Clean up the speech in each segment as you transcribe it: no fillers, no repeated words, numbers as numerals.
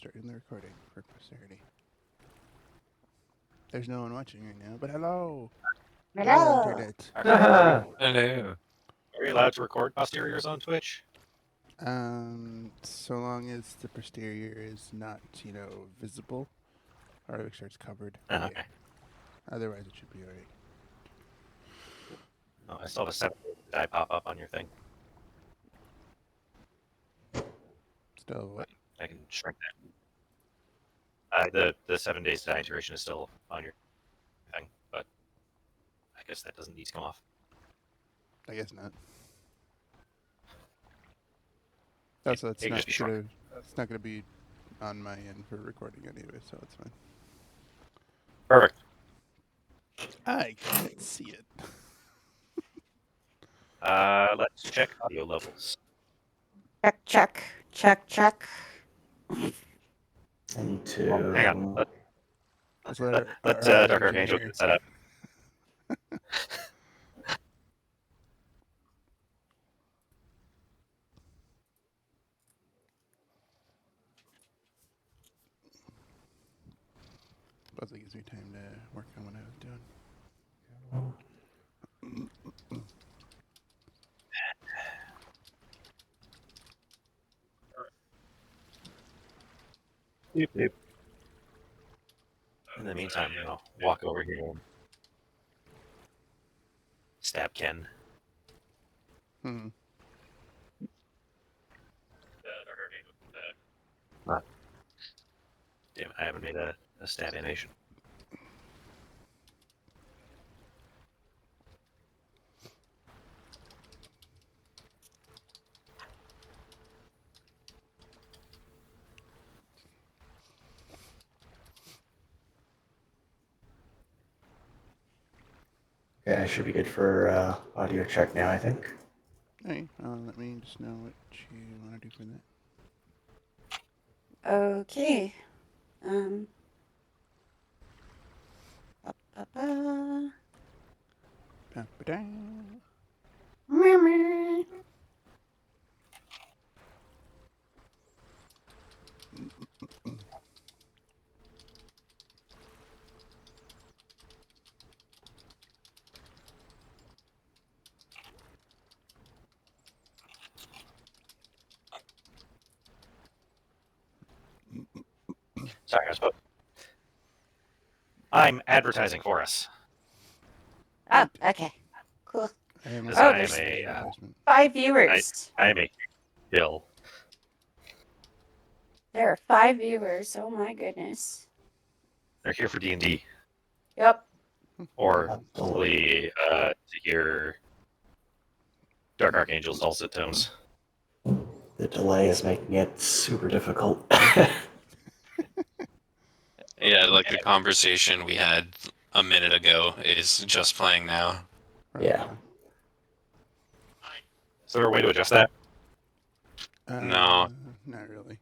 starting the recording for posterity. There's no one watching right now, but hello! Hello, Hello. Internet. Hello. Are we allowed to record posteriors on Twitch? So long as the posterior is not, visible, or make sure it's covered. Okay. Yeah. Otherwise, it should be alright. Oh, I still have a 7 die pop up on your thing. Still, what? I can shrink that. The 7 days die duration is still on your thing, but I guess that doesn't need to come off. I guess not. Also, it's It could not just be shrunk. it's not gonna be on my end for recording anyway, so it's fine. Perfect. I can't see it. Let's check audio levels. Check. I need Well, hang on. to. Let's let Let our Dark Archangel engineer. get set up. Plus, it gives me time to work on what I was doing. Beep, beep. In the meantime, I'll walk over here and stab Ken. Hmm. Damn it, I haven't made a stab animation. Okay, I should be good for audio check now, I think. Hey, let me just know what you want to do for that. Okay. Ba-ba-da. Meow. Sorry, I was supposed. I'm advertising for us. Oh, okay. Cool. I am Because Oh, I am there's a 5 viewers. I am a Bill. There are 5 viewers. Oh my goodness. They're here for D&D. Yep. Or hopefully to hear Dark Archangel's dulcet tones. The delay is making it super difficult. Yeah, like the conversation we had a minute ago is just playing now. Yeah. Is there a way to adjust that? No. Not really.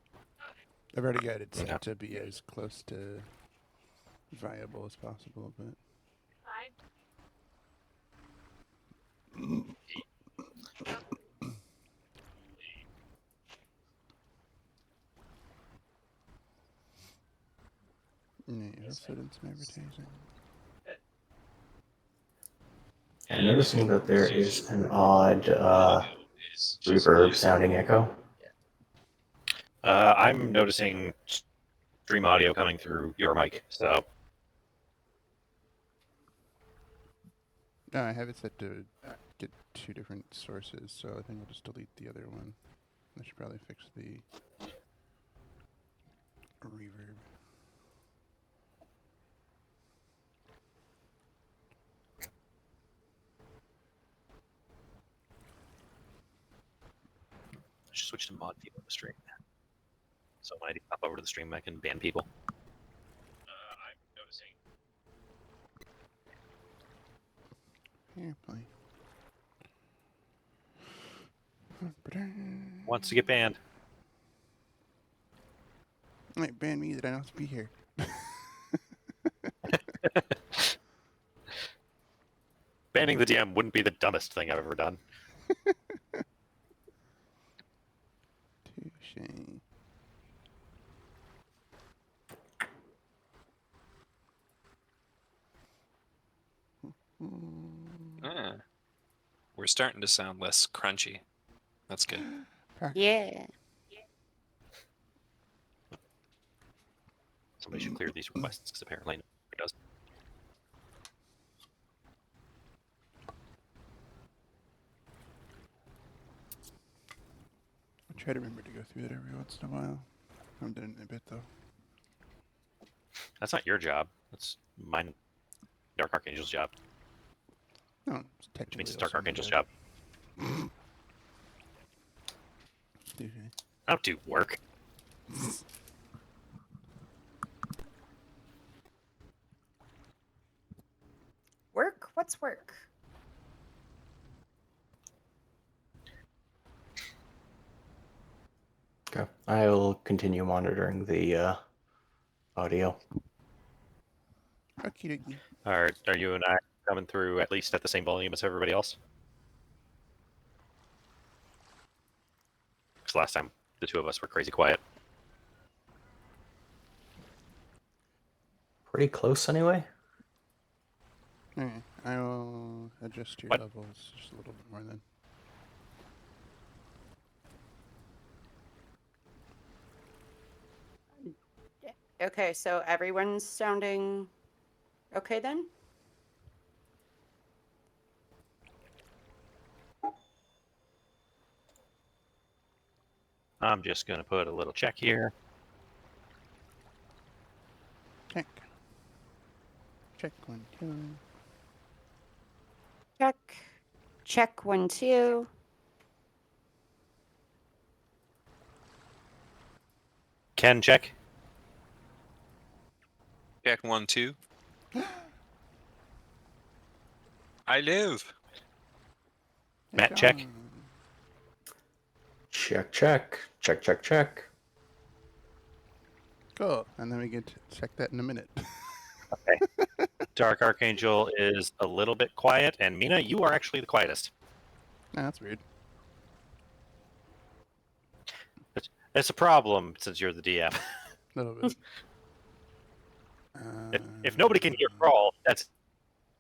I've already got it set Okay. to be as close to viable as possible, but yeah, I'll set in some advertising. I'm noticing that there is an odd reverb sounding echo. I'm noticing stream audio coming through your mic, so No, I have it set to get 2 different sources, so I think I'll just delete the other one. I should probably fix the reverb. I should switch to mod people in the stream. So when I pop over to the stream, I can ban people. I'm noticing. Here, play. Wants to get banned. Like, ban me that I don't have to be here. Banning the DM wouldn't be the dumbest thing I've ever done. Touché. We're starting to sound less crunchy. That's good. Yeah. Somebody should clear these requests because apparently nobody does. I try to remember to go through it every once in a while. I haven't done it in a bit though. That's not your job. That's mine. Dark Archangel's job, No, it's which technically means it's Dark also my Archangel's job. Excuse me. I don't do work. Work? What's work? Okay. I will continue monitoring the audio. Okie dokie. Are you and I coming through at least at the same volume as everybody else? Because last time the two of us were crazy quiet. Pretty close anyway. Okay, I will adjust your What? levels just a little bit more then. Okay, so everyone's sounding okay then? I'm just going to put a little check here. Check. Check 1, 2. Check. Check 1, 2. Ken, check. Check 1, 2. I live. Matt, check. Check, check. Check, check, check. Cool. And then we get to check that in a minute. Dark Archangel is a little bit quiet, and Mina, you are actually the quietest. Nah, that's weird. It's a problem since you're the DM. A little bit. If nobody can hear Crawl, that's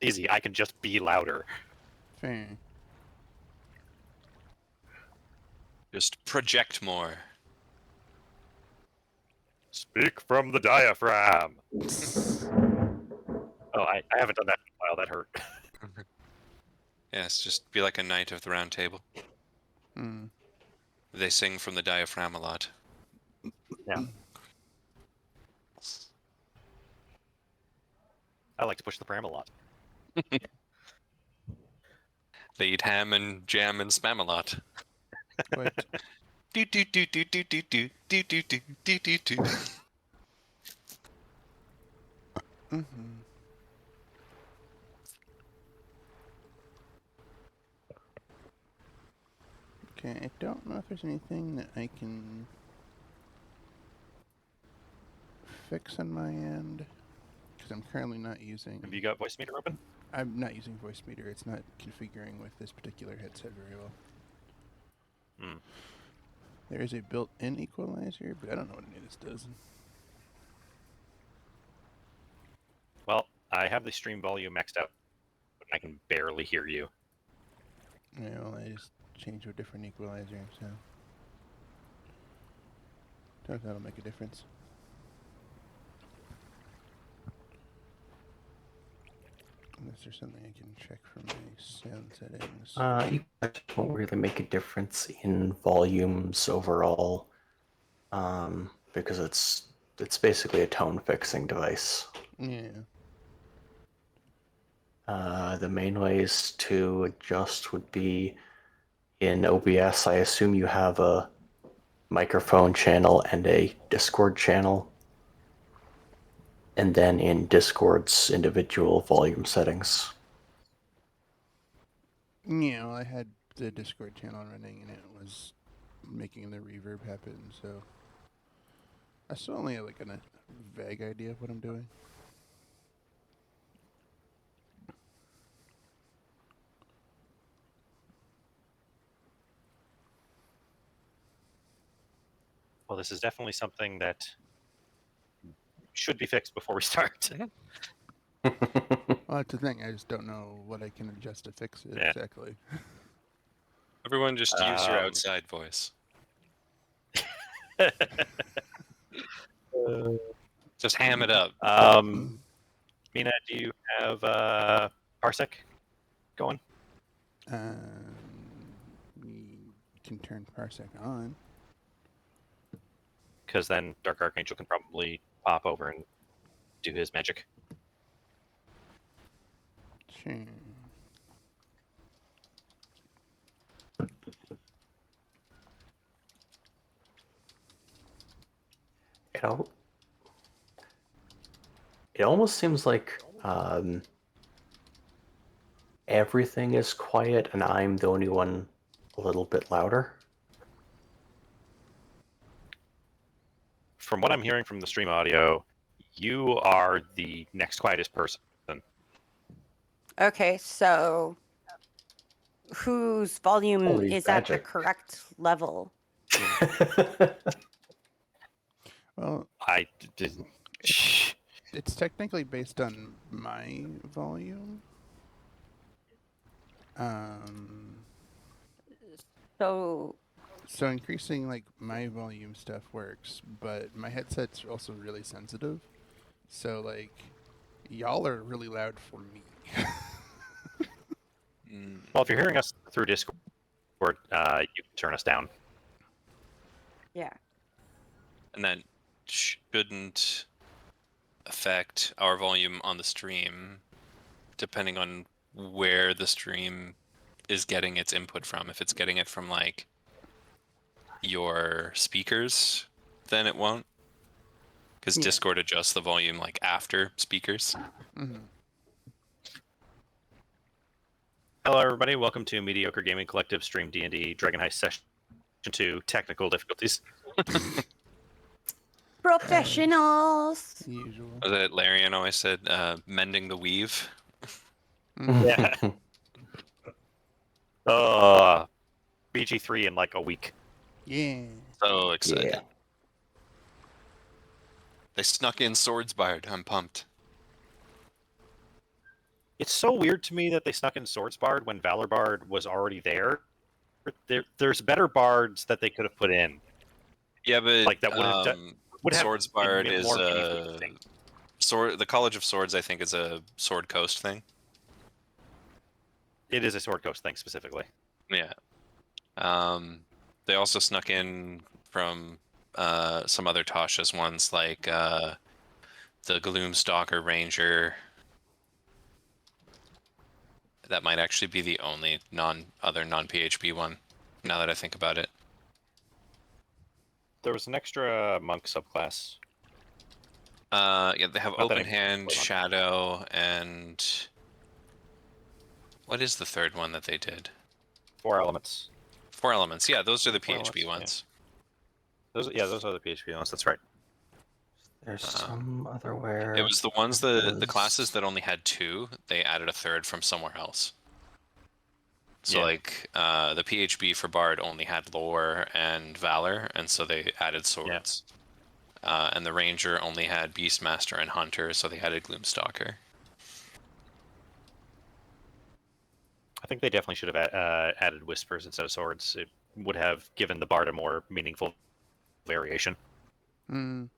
easy. I can just be louder. Fair. Just project more. Speak from the diaphragm. Oh, I haven't done that in a while. That hurt. Yes, just be like a knight of the round table. Hmm. They sing from the diaphragm a lot. Yeah. I like to push the pram a lot. They eat ham and jam and spam a lot. What? Do do do do do do do do do do do do do. Mm-hmm. Okay, I don't know if there's anything that I can fix on my end, because I'm currently not using. Have you got voice meter open? I'm not using voice meter. It's not configuring with this particular headset very well. Hmm. There is a built-in equalizer, but I don't know what any of this does. Well, I have the stream volume maxed out, but I can barely hear you. Yeah, well, I just changed to a different equalizer, so don't know if that'll make a difference. Unless there's something I can check from my sound settings. You won't really make a difference in volumes overall, because it's basically a tone fixing device. Yeah. The main ways to adjust would be in OBS. I assume you have a microphone channel and a Discord channel, and then in Discord's individual volume settings. Yeah, well, I had the Discord channel running and it was making the reverb happen, so I still only have like a vague idea of what I'm doing. Well, this is definitely something that should be fixed before we start. Well, that's the thing. I just don't know what I can adjust to fix it Yeah. exactly. Everyone just use your Um, outside voice. Just ham it up. Mina, do you have Parsec going? We can turn Parsec on. Because then Dark Archangel can probably pop over and do his magic. Sure. You know, it almost seems like everything is quiet and I'm the only one a little bit louder. From what I'm hearing from the stream audio, you are the next quietest person. Okay, so whose volume Holy is at the magic. correct level? Well, I didn't. it's technically based on my volume. So So increasing like my volume stuff works, but my headset's also really sensitive. So like y'all are really loud for me. Well, if you're hearing us through Discord, you can turn us down. yeah. And that shouldn't affect our volume on the stream, depending on where the stream is getting its input from. If it's getting it from like your speakers, then it won't. Because Yeah. Discord adjusts the volume like after speakers. Mm-hmm. Hello, everybody. Welcome to Mediocre Gaming Collective Stream D&D Dragon Heist Session 2 Technical Difficulties. Professionals. Usual. Was it Larian always said, mending the weave? Mhm. Yeah. BG3 in like a week. Yeah. So excited. Yeah. They snuck in Swordsbard. I'm pumped. It's so weird to me that they snuck in Swordsbard when Valor Bard was already there. There's better bards that they could have put in. Yeah, but Like, that would have Swordsbard been is more meaningfully distinct. sword. The College of Swords, I think, is a Sword Coast thing. It is a Sword Coast thing specifically. Yeah. They also snuck in from some other Tasha's ones, like the Gloomstalker Ranger. That might actually be the only non-PHB one, now that I think about it. There was an extra monk subclass. Yeah, they have Not that Open I Hand, played on. Shadow, and what is the third one that they did? 4 elements. 4 elements. Yeah, those are the 4 PHB elements, ones. Those are the PHP ones. That's right. There's some other where It was the ones it the classes was- that only had 2. They added a third from somewhere else. So Yeah. like the PHB for Bard only had Lore and Valor, and so they added swords. And the Ranger only had Beastmaster and Hunter, so they added Gloomstalker. I think they definitely should have added whispers instead of swords. It would have given the bard a more meaningful variation. Mm.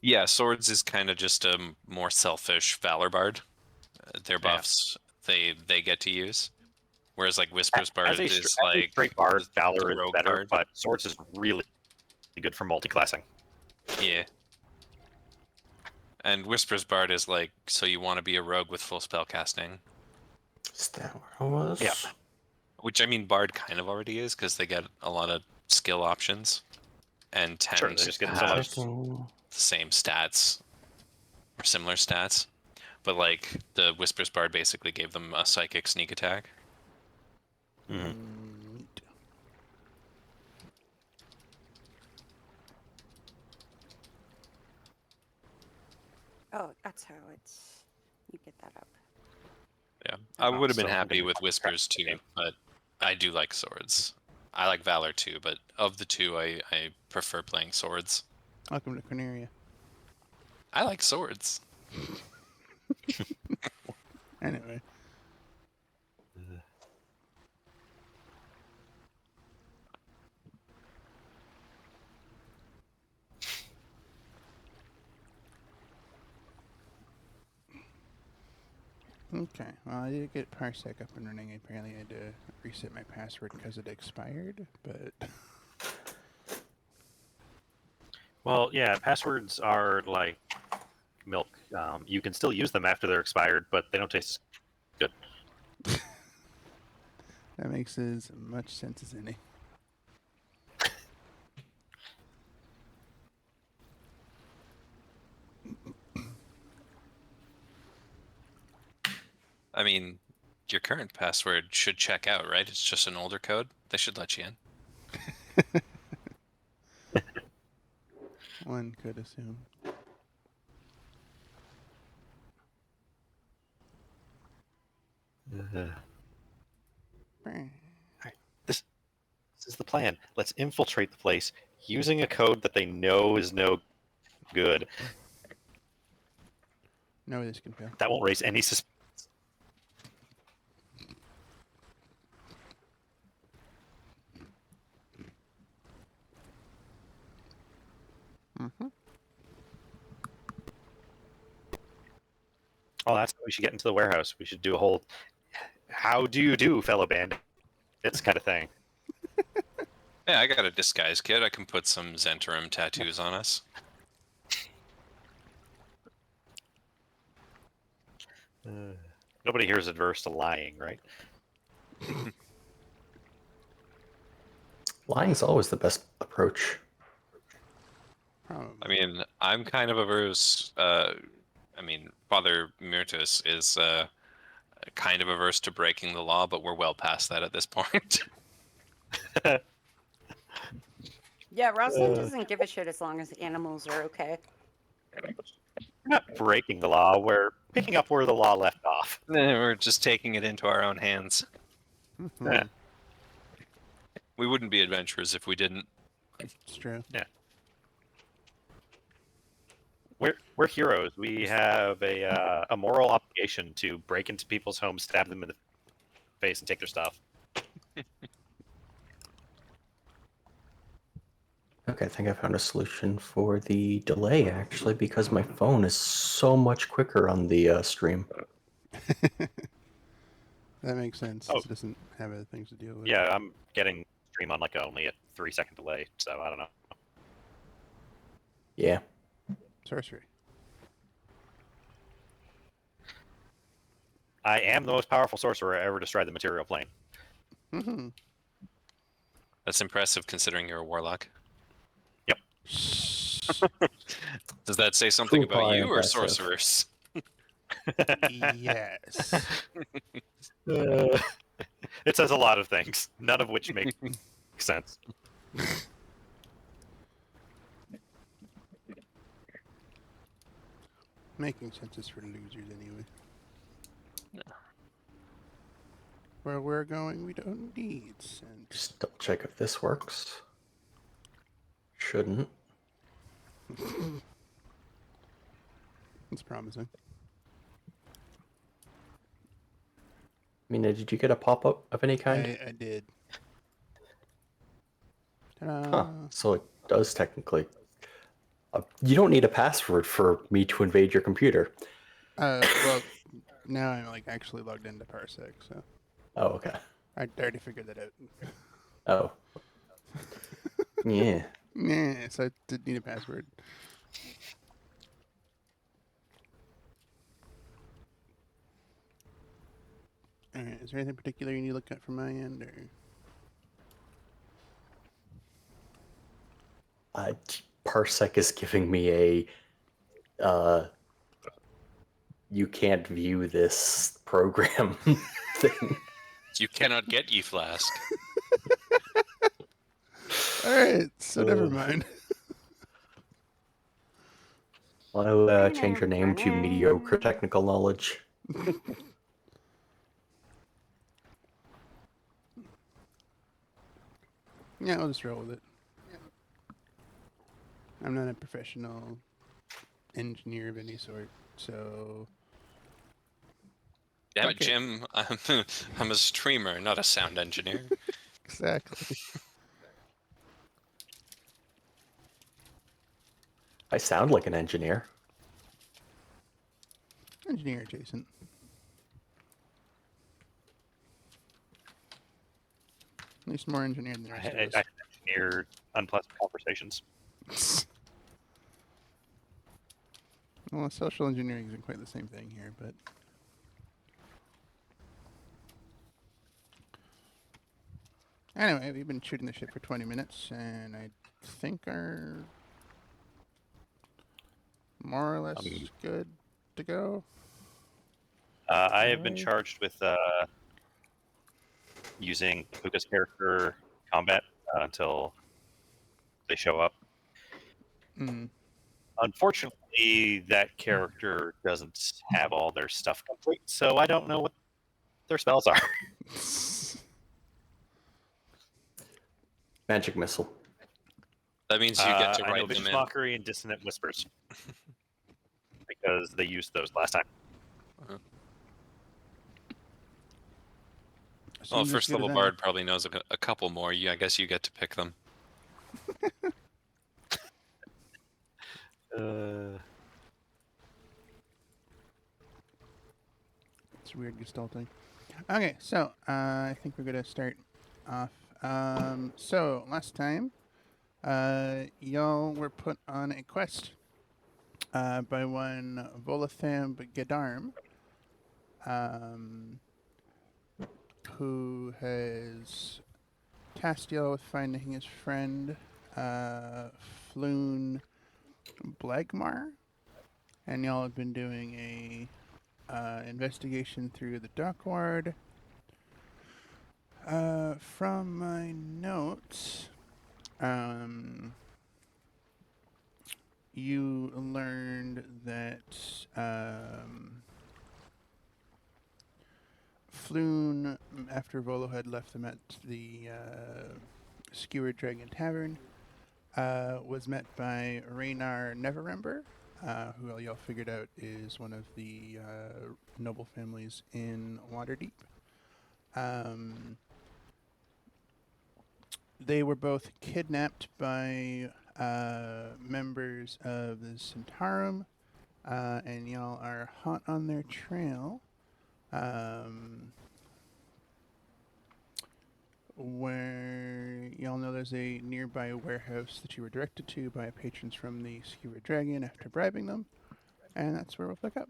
Yeah, swords is kind of just a more selfish Valor Bard. Their Yeah. buffs they get to use, whereas like Whispers Bard As a is like straight bard, Valor is rogue better, bard. but swords is really good for multi-classing. Yeah. And Whispers Bard is like, so you want to be a rogue with full spell casting. Is that where it was? Yeah. Which, I mean, Bard kind of already is, because they get a lot of skill options. And tend Sure, they're just to getting so have much. the same stats, or similar stats. But, like, the Whispers Bard basically gave them a psychic sneak attack. Mm-hmm. Neat. Oh, that's how it's. You get that up. Yeah. I would have been so I'm happy gonna with crack Whispers the too, game. but I do like swords. I like Valor too, but of the two, I prefer playing swords. Welcome to Corneria. I like swords. Anyway. Okay, well, I did get Parsec up and running. Apparently, I had to reset my password because it expired, but Well, yeah, passwords are like milk. You can still use them after they're expired, but they don't taste good. that makes as much sense as any. I mean, your current password should check out, right? It's just an older code. They should let you in. One could assume. This is the plan. Let's infiltrate the place using a code that they know is no good. No, this can fail. That won't raise any suspicion. Mm-hmm. Oh, that's how we should get into the warehouse. We should do a whole "How do you do, fellow bandits" kind of thing. Yeah, I got a disguise kit. I can put some Zentarum tattoos on us. Nobody here is adverse to lying, right? Lying's always the best approach. Probably. I mean, I'm kind of averse. Father Myrtus is kind of averse to breaking the law, but we're well past that at this point. Yeah, Rosalind doesn't give a shit as long as animals are okay. We're not breaking the law. We're picking up where the law left off. We're just taking it into our own hands. Mm-hmm. Yeah. We wouldn't be adventurers if we didn't. It's true. We're heroes. We have a moral obligation to break into people's homes, stab them in the face, and take their stuff. Okay, I think I found a solution for the delay, actually, because my phone is so much quicker on the stream. That makes sense. Oh. It doesn't have other things to deal with. Yeah, I'm getting stream on like only a 3-second delay, so I don't know. Yeah. Sorcery. I am the most powerful sorcerer ever to stride the material plane. Mm-hmm. That's impressive considering you're a warlock. Yep. Does that say something Cool, about you or impressive. sorcerers? Yes. It says a lot of things, none of which make sense. Making sense is for losers anyway. Where we're going, we don't need sense. Just double check if this works. Shouldn't. It's promising. Mina, did you get a pop-up of any kind? I did. Ta-da. Huh. So it does technically. You don't need a password for me to invade your computer. Well, now I'm like actually logged into Parsec, so Oh, okay. I already figured that out. Oh. Yeah. Yeah, so I did need a password. Alright, is there anything particular you need to look at from my end, or? Parsec is giving me a you can't view this program thing. You cannot get ye flask. Alright, so never mind. I'll change your name to mediocre technical knowledge. Yeah, I'll just roll with it. I'm not a professional engineer of any sort, so Damn it, Okay. Jim. I'm a streamer, not a sound engineer. exactly. I sound like an engineer. Engineer adjacent. He's more engineered than the rest I of engineer unpleasant conversations. us. Well, social engineering isn't quite the same thing here, but anyway, we've been shooting the shit for 20 minutes, and I think are more or less good to go. I have been Alright. charged with using Puka's character combat until they show up. Mm. Unfortunately, that character doesn't have all their stuff complete, so I don't know what their spells are. Magic missile. That means you get to I know write them Vicious in. Mockery and Dissonant Whispers because they used those last time. Well, Seems as first good as level any. bard probably knows a couple more. I guess you get to pick them. It's weird gestalting. Okay, so I think we're gonna start off. So last time, y'all were put on a quest by one Volothamb Gedarm, who has tasked y'all with finding his friend Floon Blagmar, and y'all have been doing a investigation through the dockyard. From my notes, you learned that Floon, after Volo had left them at the Skewered Dragon Tavern, was met by Raynar Neverember, who all y'all figured out is one of the noble families in Waterdeep. They were both kidnapped by members of the Centaurum, and y'all are hot on their trail. Where y'all know there's a nearby warehouse that you were directed to by patrons from the Skewered Dragon after bribing them, and that's where we'll pick up.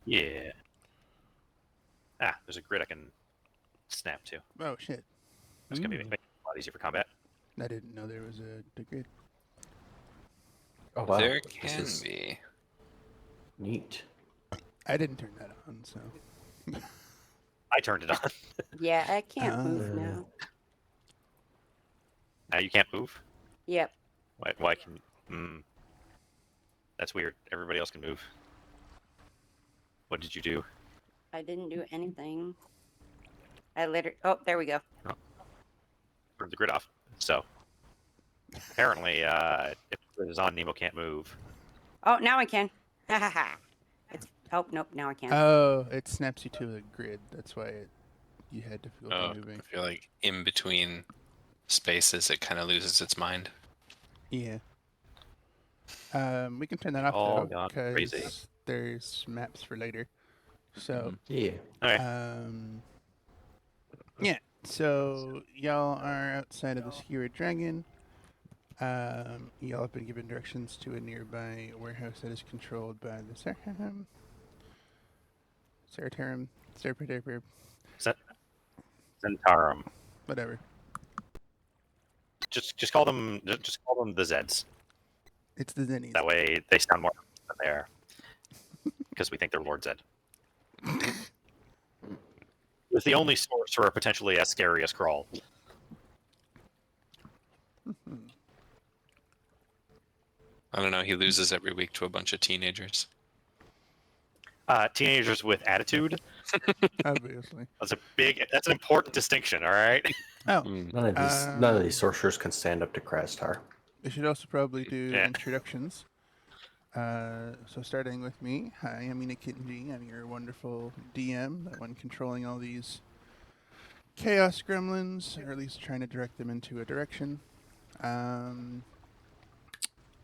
Yeah. There's a grid I can snap to. Oh shit! That's going to be Ooh. make it a lot easier for combat. I didn't know there was a grid. Oh wow. There This can is be. neat. I didn't turn that on, so. I turned it on. Yeah, I can't move Uh, now. Now you can't move? Yep. Why can... That's weird. Everybody else can move. What did you do? I didn't do anything. I literally. Oh, there we go. Turned the grid off. So, apparently, if the grid is on, Nemo can't move. Oh, now I can. Ha ha ha. It's. Oh, nope. Now I can't. Oh, it snaps you to the grid. That's why you had difficulty Oh, moving. I feel like in between spaces, it kind of loses its mind. Yeah. We can turn that off All though, gone crazy. because there's maps for later. So, Yeah. Okay. yeah. So y'all are outside of the Skewered Dragon. Y'all have been given directions to a nearby warehouse that is controlled by the Serpentarum, Centaurum. whatever. Just call them the Zeds. It's the Zennies. That way they sound more than they are. Because we think they're Lord Zed. It's the only sorcerer potentially as scary as Crawl. I don't know. He loses every week to a bunch of teenagers. Teenagers with attitude. Obviously. That's an important distinction, all right? Oh, None of these sorcerers can stand up to Krastar. we should also probably do Yeah. introductions. So starting with me, hi, I'm Ina Kittenji. I'm your wonderful DM, the one controlling all these chaos gremlins, or at least trying to direct them into a direction.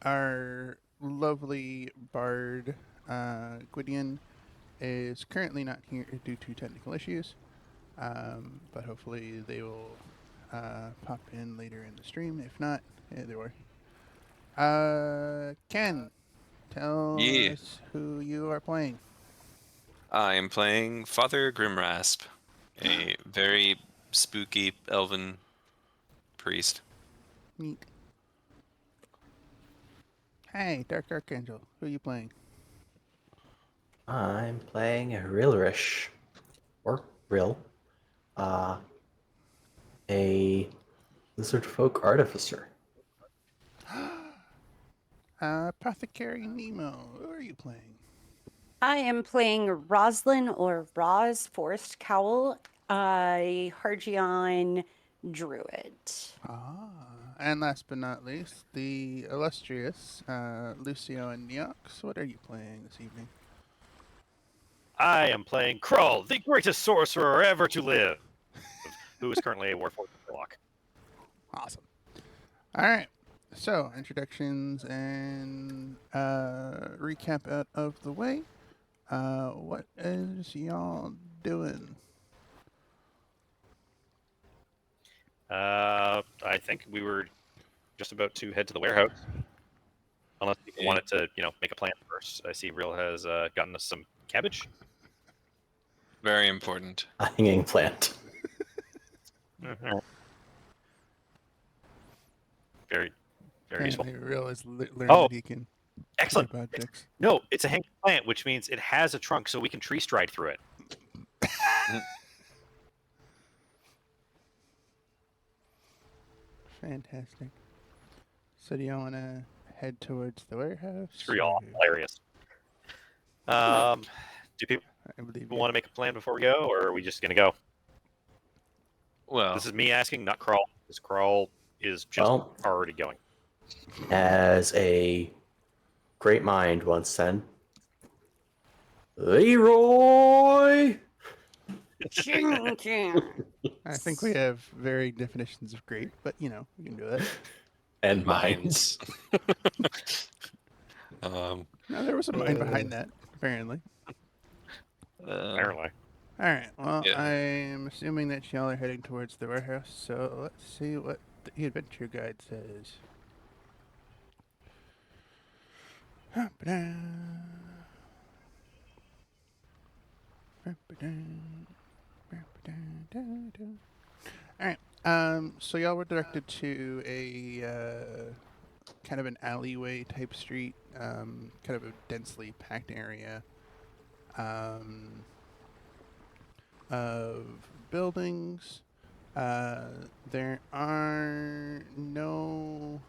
Our lovely bard, Gwydion, is currently not here due to technical issues, but hopefully they will pop in later in the stream. If not, there were. Ken, tell Yeah. us who you are playing. I am playing Father Grimrasp, a very spooky elven priest. Neat. Hey, Dark Archangel, who are you playing? I'm playing Rilrish, or Rill, a lizard folk artificer. Apothecary Nemo, who are you playing? I am playing Roslyn or Roz Forest Cowl, a Hargion druid. And last but not least, the illustrious Lucio and Neox. What are you playing this evening? I am playing Krull, the greatest sorcerer ever to live, who is currently a Warforged Warlock. Awesome. All right. So, introductions and recap out of the way. What is y'all doing? I think we were just about to head to the warehouse. Unless people wanted to, make a plan first. I see Real has gotten us some cabbage. Very important. A hanging plant. Mm-hmm. Very, very useful. Apparently, Real is learning Oh, that he can excellent. flip objects. No, it's a hanging plant, which means it has a trunk, so we can tree stride through it. Fantastic. So, do y'all want to head towards the warehouse? Screw y'all. or- Hilarious. Do people I believe want to make a plan before we go, or are we just going to go? Well, This is me asking, not Crawl. This Crawl is just Well, already going. as a great mind once said, Leroy! Ching, ching. I think we have varying definitions of great, but we can do that. And mind. mines. No, there was a mind behind that, apparently. Apparently. All right. Well, Yeah. I'm assuming that y'all are heading towards the warehouse, so let's see what the adventure guide says. All right. So y'all were directed to a kind of an alleyway type street, kind of a densely packed area of buildings. There are no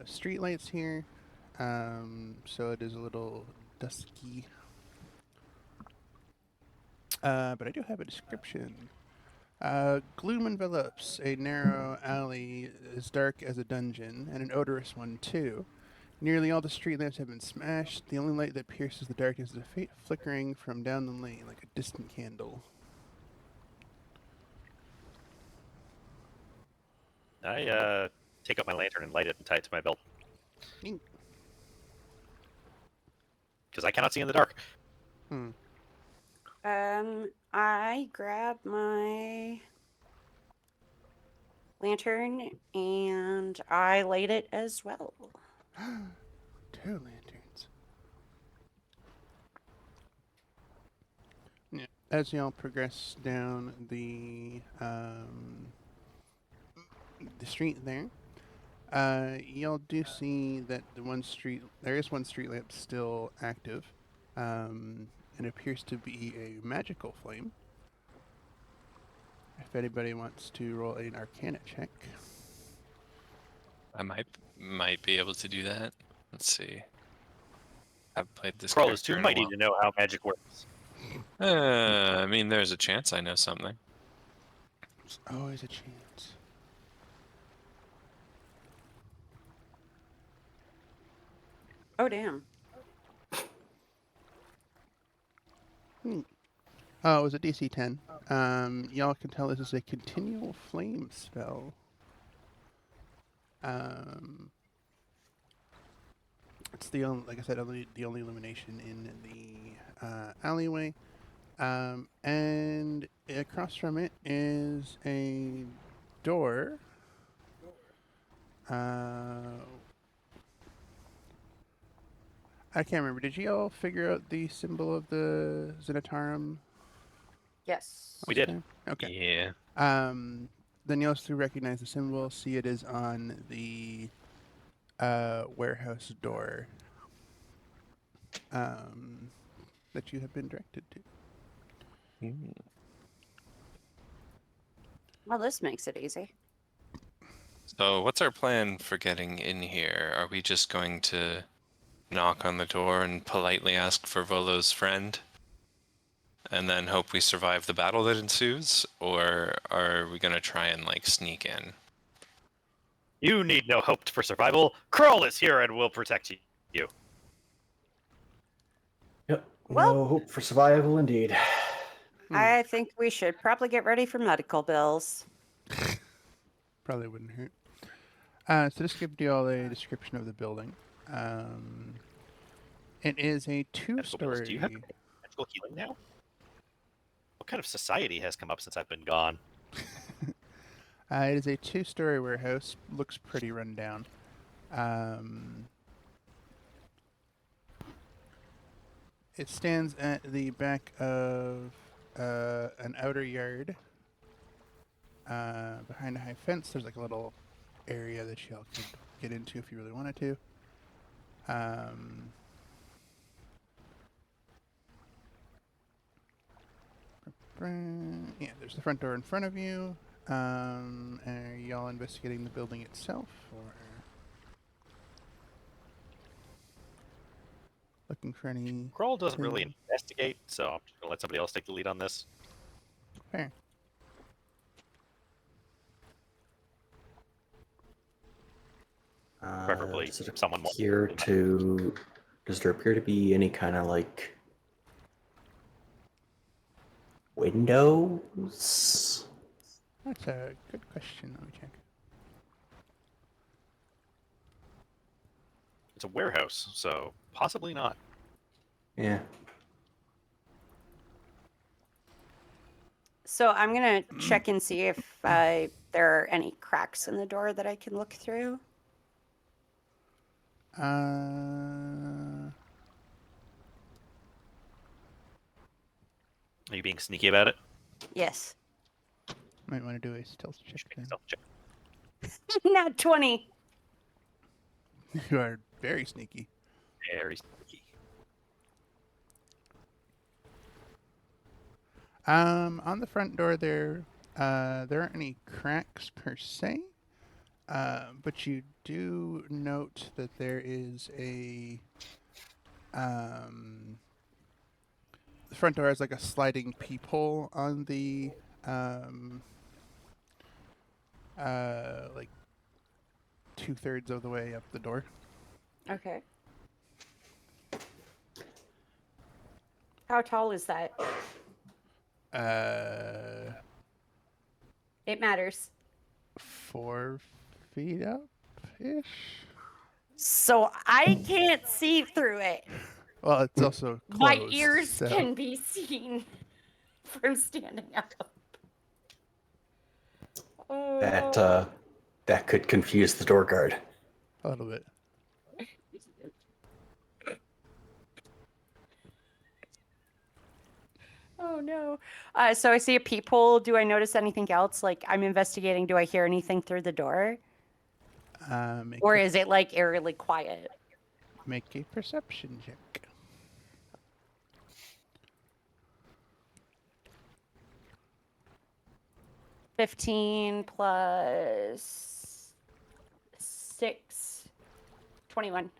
street lights here, so it is a little dusky. But I do have a description. Gloom envelops a narrow alley as dark as a dungeon, and an odorous one too. Nearly all the street lamps have been smashed. The only light that pierces the darkness is a faint flickering from down the lane, like a distant candle. I take out my lantern and light it and tie it to my belt. Neat. Because I cannot see in the dark. I grab my lantern and I light it as well. 2 lanterns. Yeah. As y'all progress down the street there, y'all do see that there is one street lamp still active. It appears to be a magical flame. If anybody wants to roll an Arcana check. I might be able to do that. Let's see. I've played this Crawl is character too in a mighty while. to know how magic works. I mean, there's a chance I know something. There's always a chance. Oh, damn. Oh, it was a DC 10. Y'all can tell this is a continual flame spell. It's the only, like I said, the only illumination in the alleyway. And across from it is a door. I can't remember. Did you all figure out the symbol of the Zenitarum? Yes. We did. Okay. Okay. Yeah. Then you also recognize the symbol. See, it is on the warehouse door that you have been directed to. Well, this makes it easy. So, what's our plan for getting in here? Are we just going to knock on the door and politely ask for Volo's friend? And then hope we survive the battle that ensues? Or are we going to try and, like, sneak in? You need no hope for survival. Kroll is here and will protect you. Yep. Well- no hope for survival, indeed. I think we should probably get ready for medical bills. Probably wouldn't hurt. So this gives you all a description of the building. It is a Medical bills. Do you have two-story. magical healing now? What kind of society has come up since I've been gone? It is a two-story warehouse. Looks pretty run down. It stands at the back of an outer yard. Behind a high fence, there's like a little area that y'all could get into if you really wanted to. Yeah, there's the front door in front of you. Are y'all investigating the building itself, or looking for any? Kroll doesn't really Hmm. investigate, so I'm just gonna let somebody else take the lead on this. Fair. Preferably Does it someone more. appear to? Does there appear to be any kind of like windows? That's a good question. Let me check. It's a warehouse, so possibly not. Yeah. So I'm gonna check and see if there are any cracks in the door that I can look through. Uh, Are you being sneaky about it? Yes. might want to do a stealth check Make a then. stealth check. Not 20. You are very sneaky. Very sneaky. On the front door there aren't any cracks per se, but you do note that there is a the front door has like a sliding peephole on the like 2/3 of the way up the door. Okay. How tall is that? It matters. 4 feet up ish. So I can't see through it. Well, it's also closed. My ears so- can be seen from standing up. Oh, That could confuse the door guard. a little bit. oh no. So I see a peephole. Do I notice anything else? Like I'm investigating. Do I hear anything through the door? Make Or a- is it like eerily quiet? Make a perception check. 15 plus 6, 21.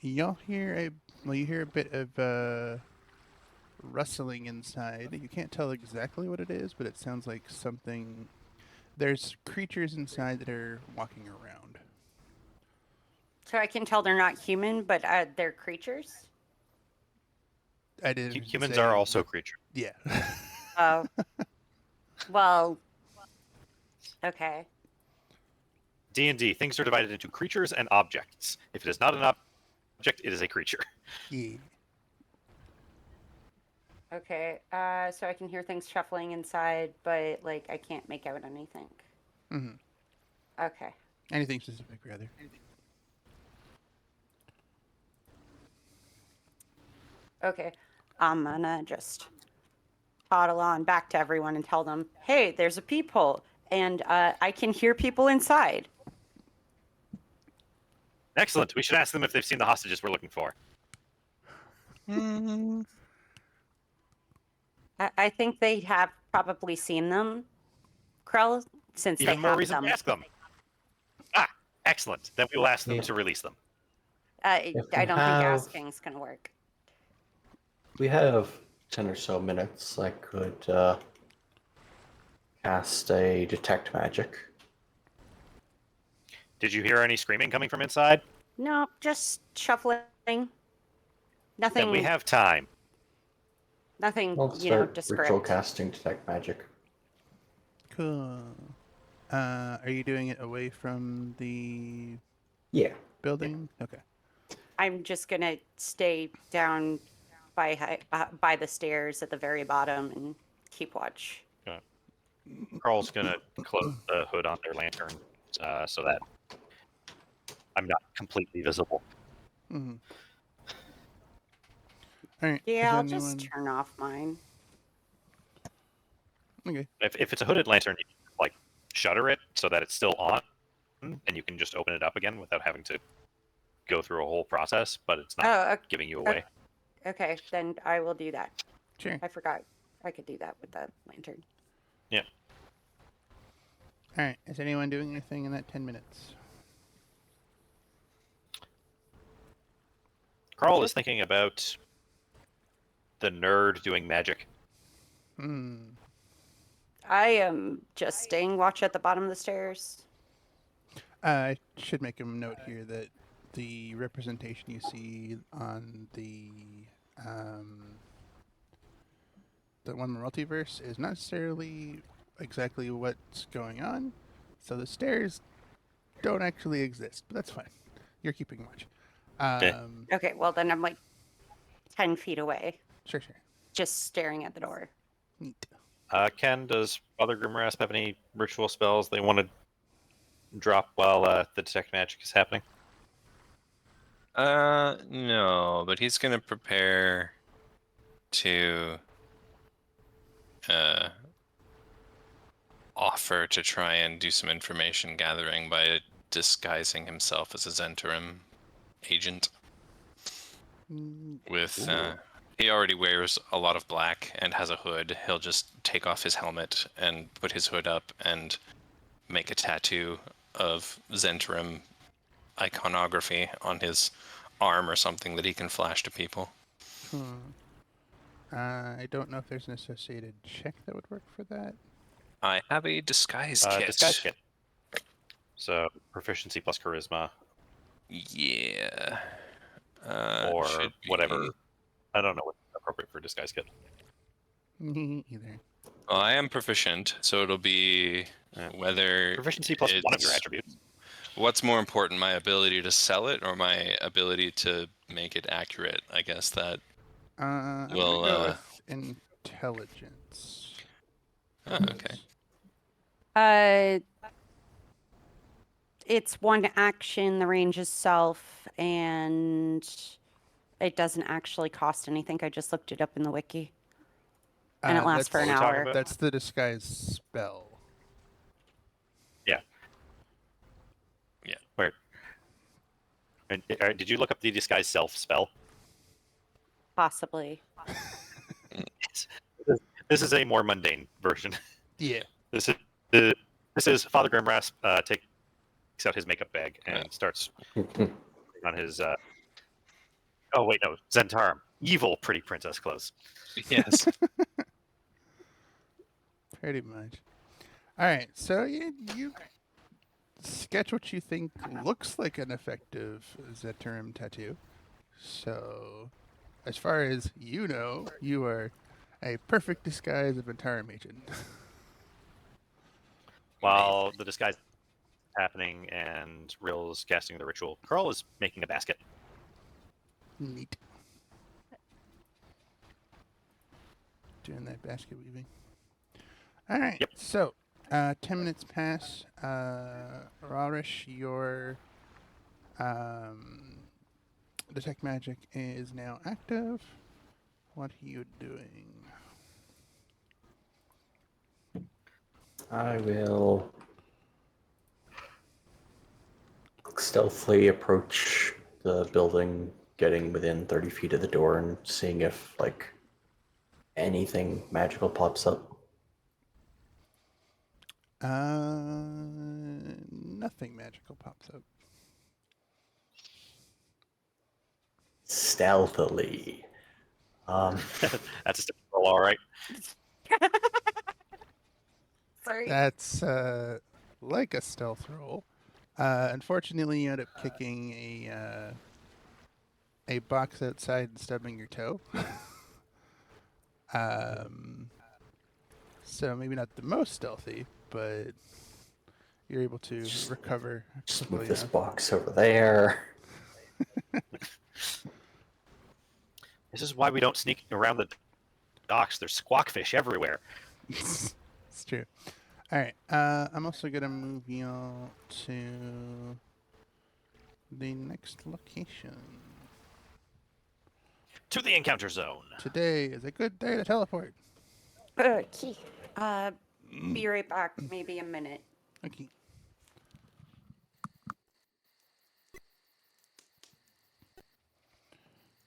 Y'all hear you hear a bit of rustling inside. You can't tell exactly what it is, but it sounds like something. There's creatures inside that are walking around. So I can tell they're not human, but they're creatures. I didn't. Humans say, are also creatures. Yeah. Oh. Well. Okay. D&D, things are divided into creatures and objects. If it is not an object, it is a creature. Yeah. Okay. So I can hear things shuffling inside, but like I can't make out anything. Hmm. Okay. Anything specific, rather. Okay. I'm gonna just toddle on back to everyone and tell them, hey, there's a peephole, and I can hear people inside. Excellent. We should ask them if they've seen the hostages we're looking for. I think they have probably seen them, Krell, since Even they more have reason them. to ask them. Ah, excellent. Then we will ask them Yeah. to release them. I If we don't think have- asking's gonna work. We have 10 or so minutes. I could cast a detect magic. Did you hear any screaming coming from inside? No, just shuffling. Nothing. Then we have time. Nothing. I'll start ritual Descript. casting detect magic. Cool. Are you doing it away from the Yeah. building? Okay. I'm just gonna stay down by the stairs at the very bottom and keep watch. Carl's going to close the hood on their lantern so that I'm not completely visible. Mm-hmm. All right. Yeah, I'll is just anyone- turn off mine. Okay. If it's a hooded lantern, you can, like, shutter it so that it's still on, and you can just open it up again without having to go through a whole process, but it's not Oh, giving you away. okay. Then I will do that. Sure. I forgot I could do that with the lantern. Yeah. All right. Is anyone doing anything in that 10 minutes? Carl is thinking about the nerd doing magic. Hmm. I am just staying watch at the bottom of the stairs. I should make a note here that the representation you see on the one multiverse is not necessarily exactly what's going on. So the stairs don't actually exist, but that's fine. You're keeping watch. Okay, well then I'm like 10 feet away, Sure. just staring at the door. Neat. Ken, does Father Grimrasp have any ritual spells they want to drop while the detect magic is happening? No, but he's gonna prepare to offer to try and do some information gathering by disguising himself as a Zentarim agent. With he already wears a lot of black and has a hood. He'll just take off his helmet and put his hood up and make a tattoo of Zentarim iconography on his arm or something that he can flash to people. I don't know if there's an associated check that would work for that. I have a disguise kit. Disguise kit. So proficiency plus charisma, Yeah. or should whatever. be- I don't know what's appropriate for disguise kit. Me either. Well, I am proficient, so it'll be whether Proficiency plus one of your it's- attributes. What's more important, my ability to sell it or my ability to make it accurate? I guess that. I'm Well, gonna go with intelligence. Oh, okay. It's one action, the range is self, and it doesn't actually cost anything. I just looked it up in the wiki. And it lasts that's- for an What are we talking hour. about? That's the disguise spell. Where? And, did you look up the disguise self spell? Possibly. This is a more mundane version. Yeah. This is Father Grimrasp takes out his makeup bag and starts on his. Oh wait, no, Zentarum, evil pretty princess clothes. Yes. Pretty much. All right. So you sketch what you think looks like an effective Zentarum tattoo. So as far as you know, you are a perfect disguise of Antarum agent. While the disguise is happening and Rill's casting the ritual, Carl is making a basket. Neat. Doing that basket weaving. All right. Yep. So, 10 minutes pass. Rarish, your detect magic is now active. What are you doing? I will stealthily approach the building, getting within 30 feet of the door and seeing if, like, anything magical pops up. Nothing magical pops up. Stealthily. That's a stealth roll, all right. Sorry. That's like a stealth roll. Unfortunately, you end up kicking a box outside and stubbing your toe. So maybe not the most stealthy, but you're able to recover Just quickly move this enough. box over there. This is why we don't sneak around the docks. There's squawkfish everywhere. It's true. All right. I'm also gonna move y'all to the next location. To the encounter zone. Today is a good day to teleport. Okay. Be right back. Maybe a minute. Okay.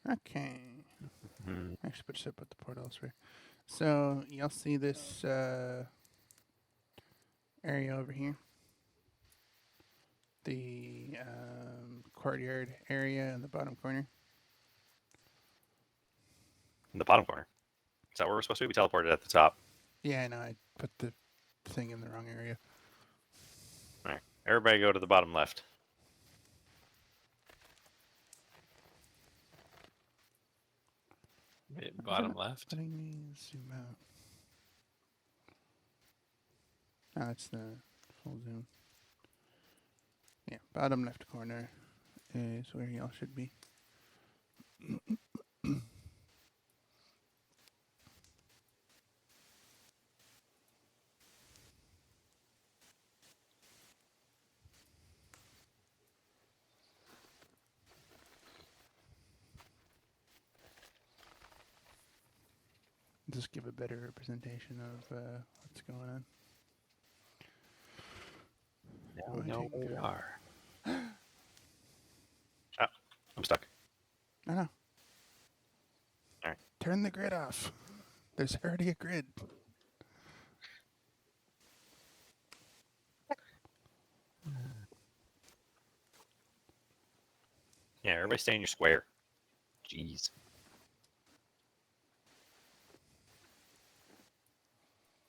Okay. I should put the portal elsewhere. So y'all see this area over here? The courtyard area in the bottom corner. In the bottom corner. Is that where we're supposed to be? We teleported at the top. Yeah, I know. I put the thing in the wrong area. All right. Everybody go to the bottom left. Bottom left. Letting me zoom out. Oh, that's the full zoom. Yeah, bottom left corner is where y'all should be. Just give a better representation of what's going on. Now we know where we are. Oh, I'm stuck. I know. Alright. Turn the grid off. There's already a grid. Yeah, everybody stay in your square. Jeez.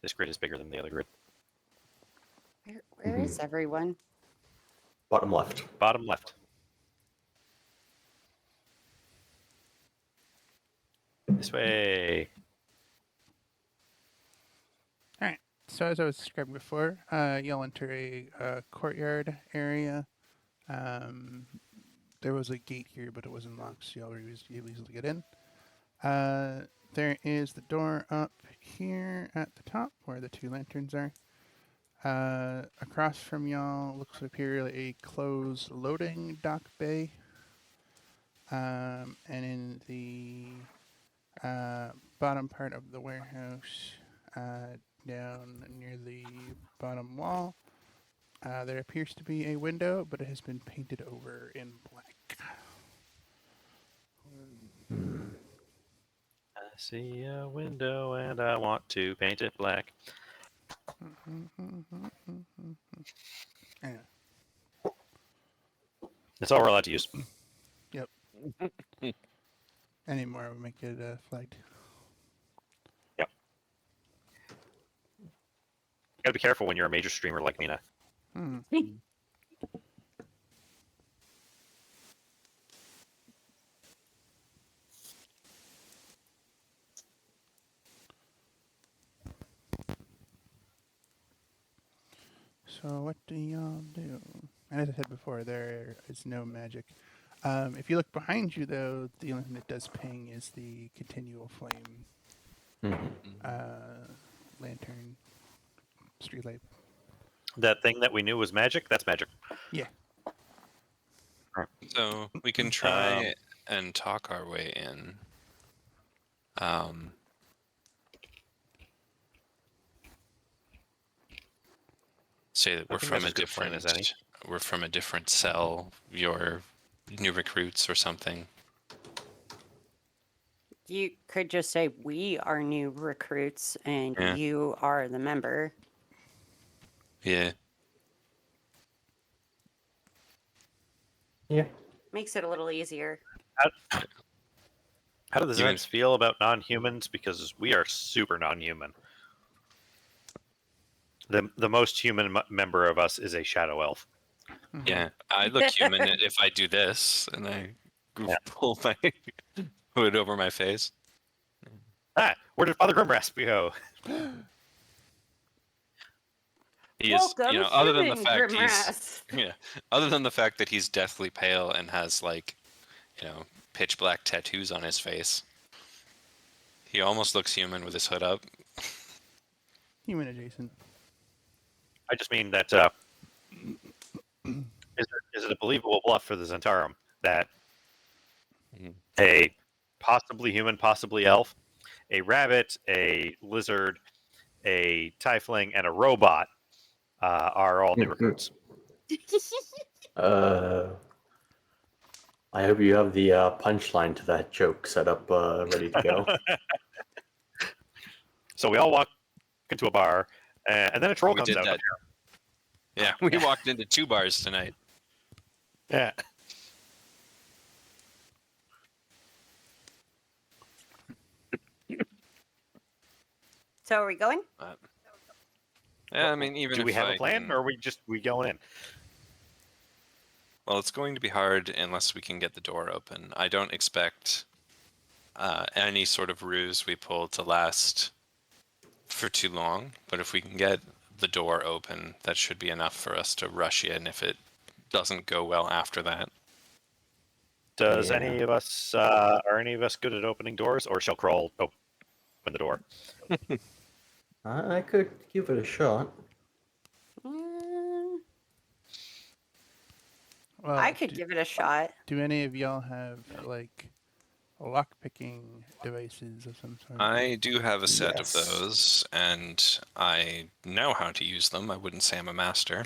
This grid is bigger than the other grid. Where is everyone? Bottom left. Bottom left. This way. Alright. So as I was describing before, you'll enter a courtyard area. There was a gate here, but it wasn't locked, so y'all were able to get in. There is the door up here at the top where the two lanterns are. Across from y'all looks to appear a closed loading dock bay. And in the bottom part of the warehouse, down near the bottom wall, there appears to be a window, but it has been painted over in black. I see a window and I want to paint it black. Yeah. That's all we're allowed to use. Yep. Any more would make it flagged. Yep. You gotta be careful when you're a major streamer like Mina. So what do y'all do? And as I said before, there is no magic. If you look behind you, though, the only thing that does ping is the continual flame lantern streetlight. That thing that we knew was magic, that's magic. Yeah. So we can try and talk our way in. Say that I we're think from that's a as good a plan as any. different cell. Your new recruits or something. You could just say we are new recruits and Yeah. you are the member. Yeah. Yeah. Makes it a little easier. How do the Even- Zens feel about non-humans? Because we are super non-human. The most human member of us is a shadow elf. Yeah, I look human if I do this, and I pull my hood over my face. Ah, where did Father Grimrasp go? He is, Welcome, other than the human fact Grimras. other than the fact that he's deathly pale and has pitch black tattoos on his face. He almost looks human with his hood up. Human adjacent. I just mean that is it a believable bluff for the Zentarum that a possibly human, possibly elf, a rabbit, a lizard, a tiefling, and a robot are all new recruits? I hope you have the punchline to that joke set up ready to go. So we all walk into a bar, and then a troll We comes did out. that. Yeah, we walked into 2 bars tonight. Yeah. So are we going? Yeah, I mean, even Do we if have I a plan, can- or are we going in? Well, it's going to be hard unless we can get the door open. I don't expect any sort of ruse we pull to last for too long, but if we can get the door open, that should be enough for us to rush in if it doesn't go well after that. Does Yeah. any of us are any of us good at opening doors, or shall Crawl open the door? I could give it a shot. Well, I could give it a shot. Do any of y'all have like lock-picking devices of some sort? I do have a set Yes. of those, and I know how to use them. I wouldn't say I'm a master.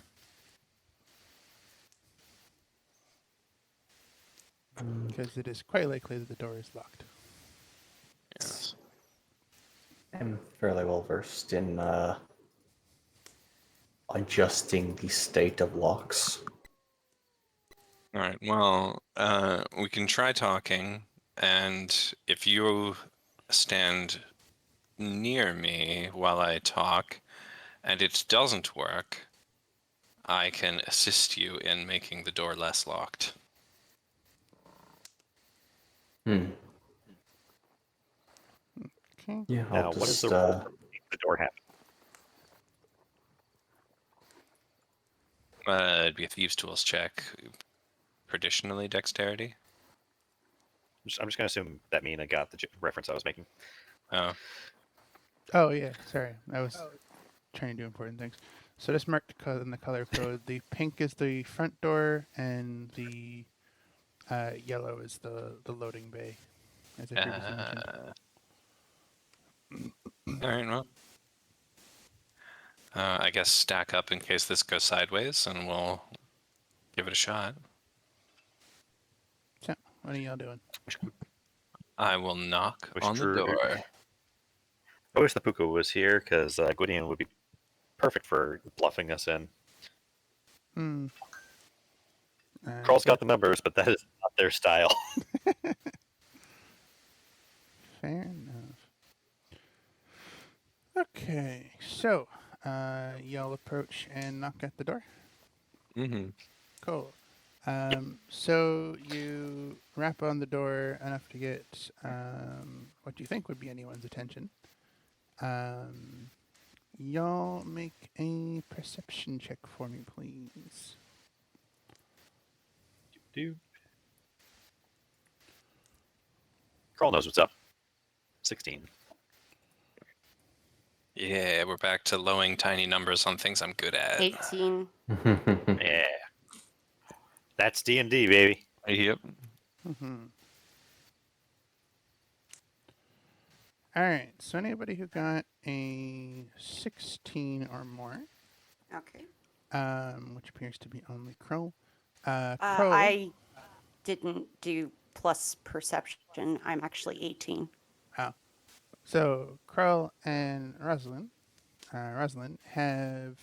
Because it is quite likely that the door is locked. Yes. I'm fairly well versed in adjusting the state of locks. All right. Well, we can try talking, and if you stand near me while I talk, and it doesn't work, I can assist you in making the door less locked. Okay. Yeah, Now, I'll what is just the rule for making the door happen? It'd be a thieves' tools check. Traditionally, dexterity. I'm just going to assume that Mina got the reference I was making. Oh, Oh yeah, sorry. I was trying to do important things. So just marked in the color code. The pink is the front door, and the yellow is the loading bay, as I previously mentioned. all right. Well, I guess stack up in case this goes sideways, and we'll give it a shot. So, what are y'all doing? I will knock Wish on the Drew- door. I wish the Puka was here, because Gwydion would be perfect for bluffing us in. Crawl's got the numbers, but that is not their style. Fair enough. Okay, so y'all approach and knock at the door. Mm-hmm. Cool. So you rap on the door enough to get what you think would be anyone's attention. y'all make a perception check for me, please. Dude. Carl knows what's up. 16. Yeah, we're back to lowing tiny numbers on things I'm good at. 18. Yeah. That's D&D, baby. Yep. Mm-hmm. All right. So anybody who got a 16 or more, Okay. which appears to be only Crow. Crow. I didn't do plus perception. I'm actually 18. Oh. So Crow and Rosalind have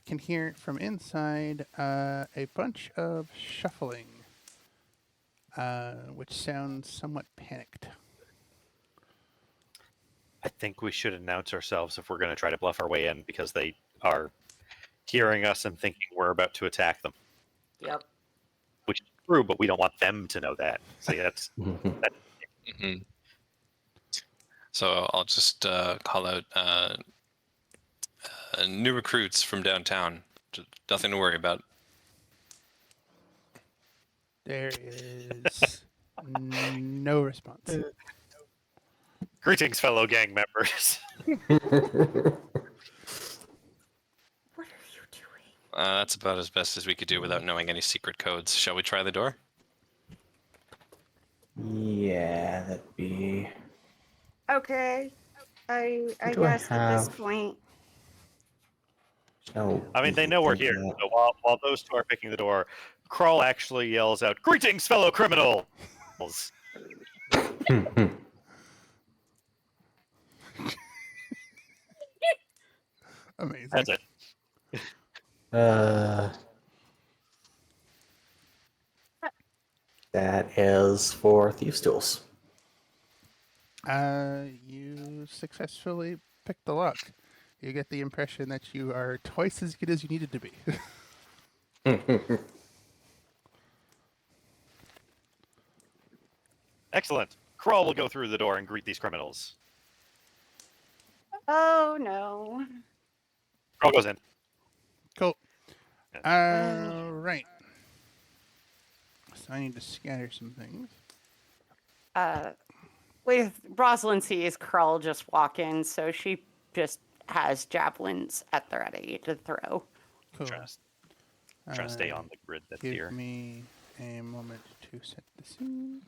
can hear from inside a bunch of shuffling, which sounds somewhat panicked. I think we should announce ourselves if we're going to try to bluff our way in because they are hearing us and thinking we're about to attack them. Yep. Which is true, but we don't want them to know that. So that's hmm So I'll just call out new recruits from downtown. Nothing to worry about. There is no response. greetings, fellow gang members. What are you doing? That's about as best as we could do without knowing any secret codes. Shall we try the door? Yeah, that'd be. Okay. I do I guess at this have? point. No. I mean, they know we're here. So while those two are picking the door, Krull actually yells out, "Greetings, fellow criminals!" Amazing. That's it. That is for Thieves' Tools. You successfully picked the lock. You get the impression that you are twice as good as you needed to be. Excellent. Krull will go through the door and greet these criminals. Oh no. Krull goes in. Cool. Right. So I need to scatter some things. With Rosalind sees Krull just walk in, so she just has javelins at the ready to throw. Cool. Trying to stay on the grid that's Give here. me a moment to set the scene.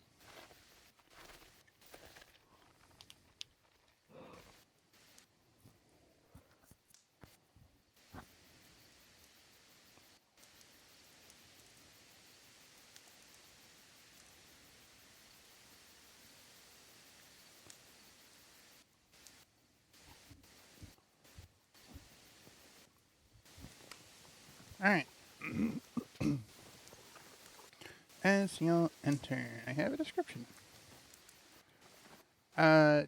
All right. As you'll enter, I have a description.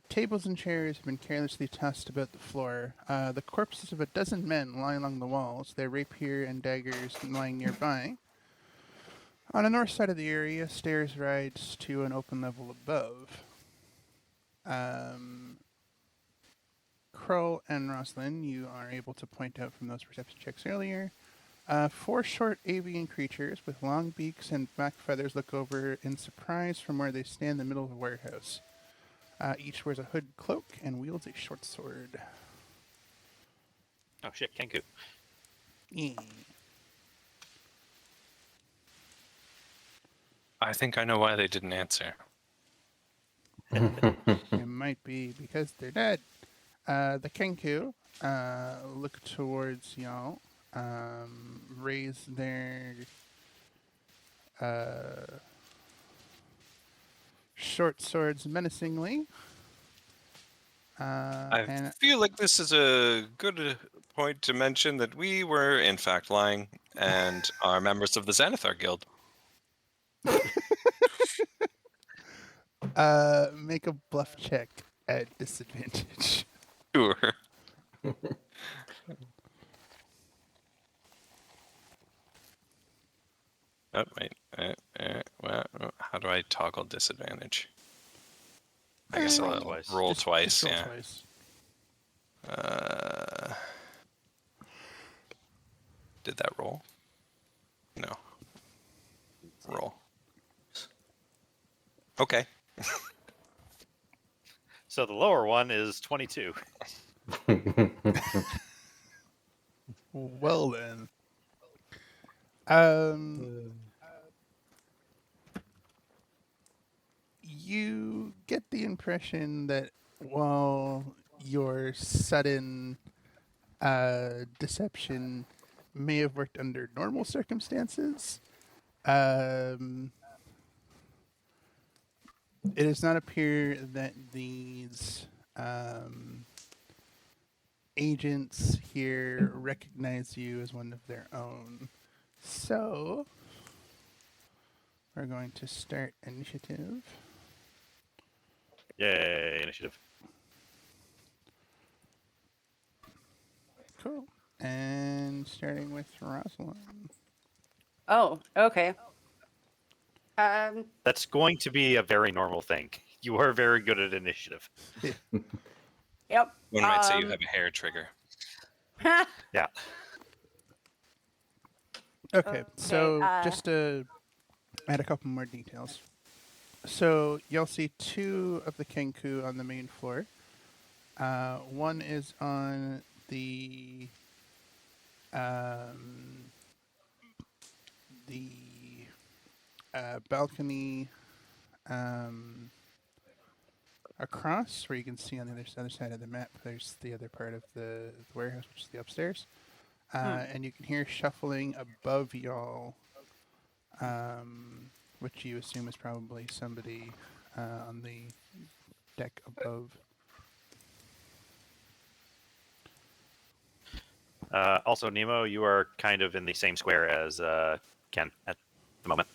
Tables and chairs have been carelessly tossed about the floor. The corpses of a dozen men lie along the walls, their rapier and daggers lying nearby. On the north side of the area, stairs rise to an open level above. Krull and Rosalind, you are able to point out from those perception checks earlier. 4 short avian creatures with long beaks and back feathers look over in surprise from where they stand in the middle of the warehouse. Each wears a hood cloak and wields a short sword. Oh shit, Kenku. Yeah. I think I know why they didn't answer. It might be because they're dead. The Kenku look towards y'all, raise their short swords menacingly. I And feel like this is a good point to mention that we were, in fact, lying and are members of the Xanathar Guild. make a bluff check at disadvantage. Sure. Oh, wait. Well, how do I toggle disadvantage? I guess Roll I'll twice. roll Just twice, roll yeah. twice. Did that roll? No. Roll. Okay. So the lower one is 22. Well then. You get the impression that while your sudden deception may have worked under normal circumstances, it does not appear that these agents here recognize you as one of their own. So, we're going to start initiative. Yay, initiative. Cool. And starting with Rosalind. Oh, okay. That's going to be a very normal thing. You are very good at initiative. Yep. One might say you have a hair trigger. Yeah. Okay, so Okay, just to add a couple more details. So you'll see two of the Kenku on the main floor. One is on the the balcony across, where you can see on the other side of the map. There's the other part of the warehouse, which is the upstairs, and you can hear shuffling above y'all, which you assume is probably somebody on the deck above. Also, Nemo, you are kind of in the same square as Ken at the moment.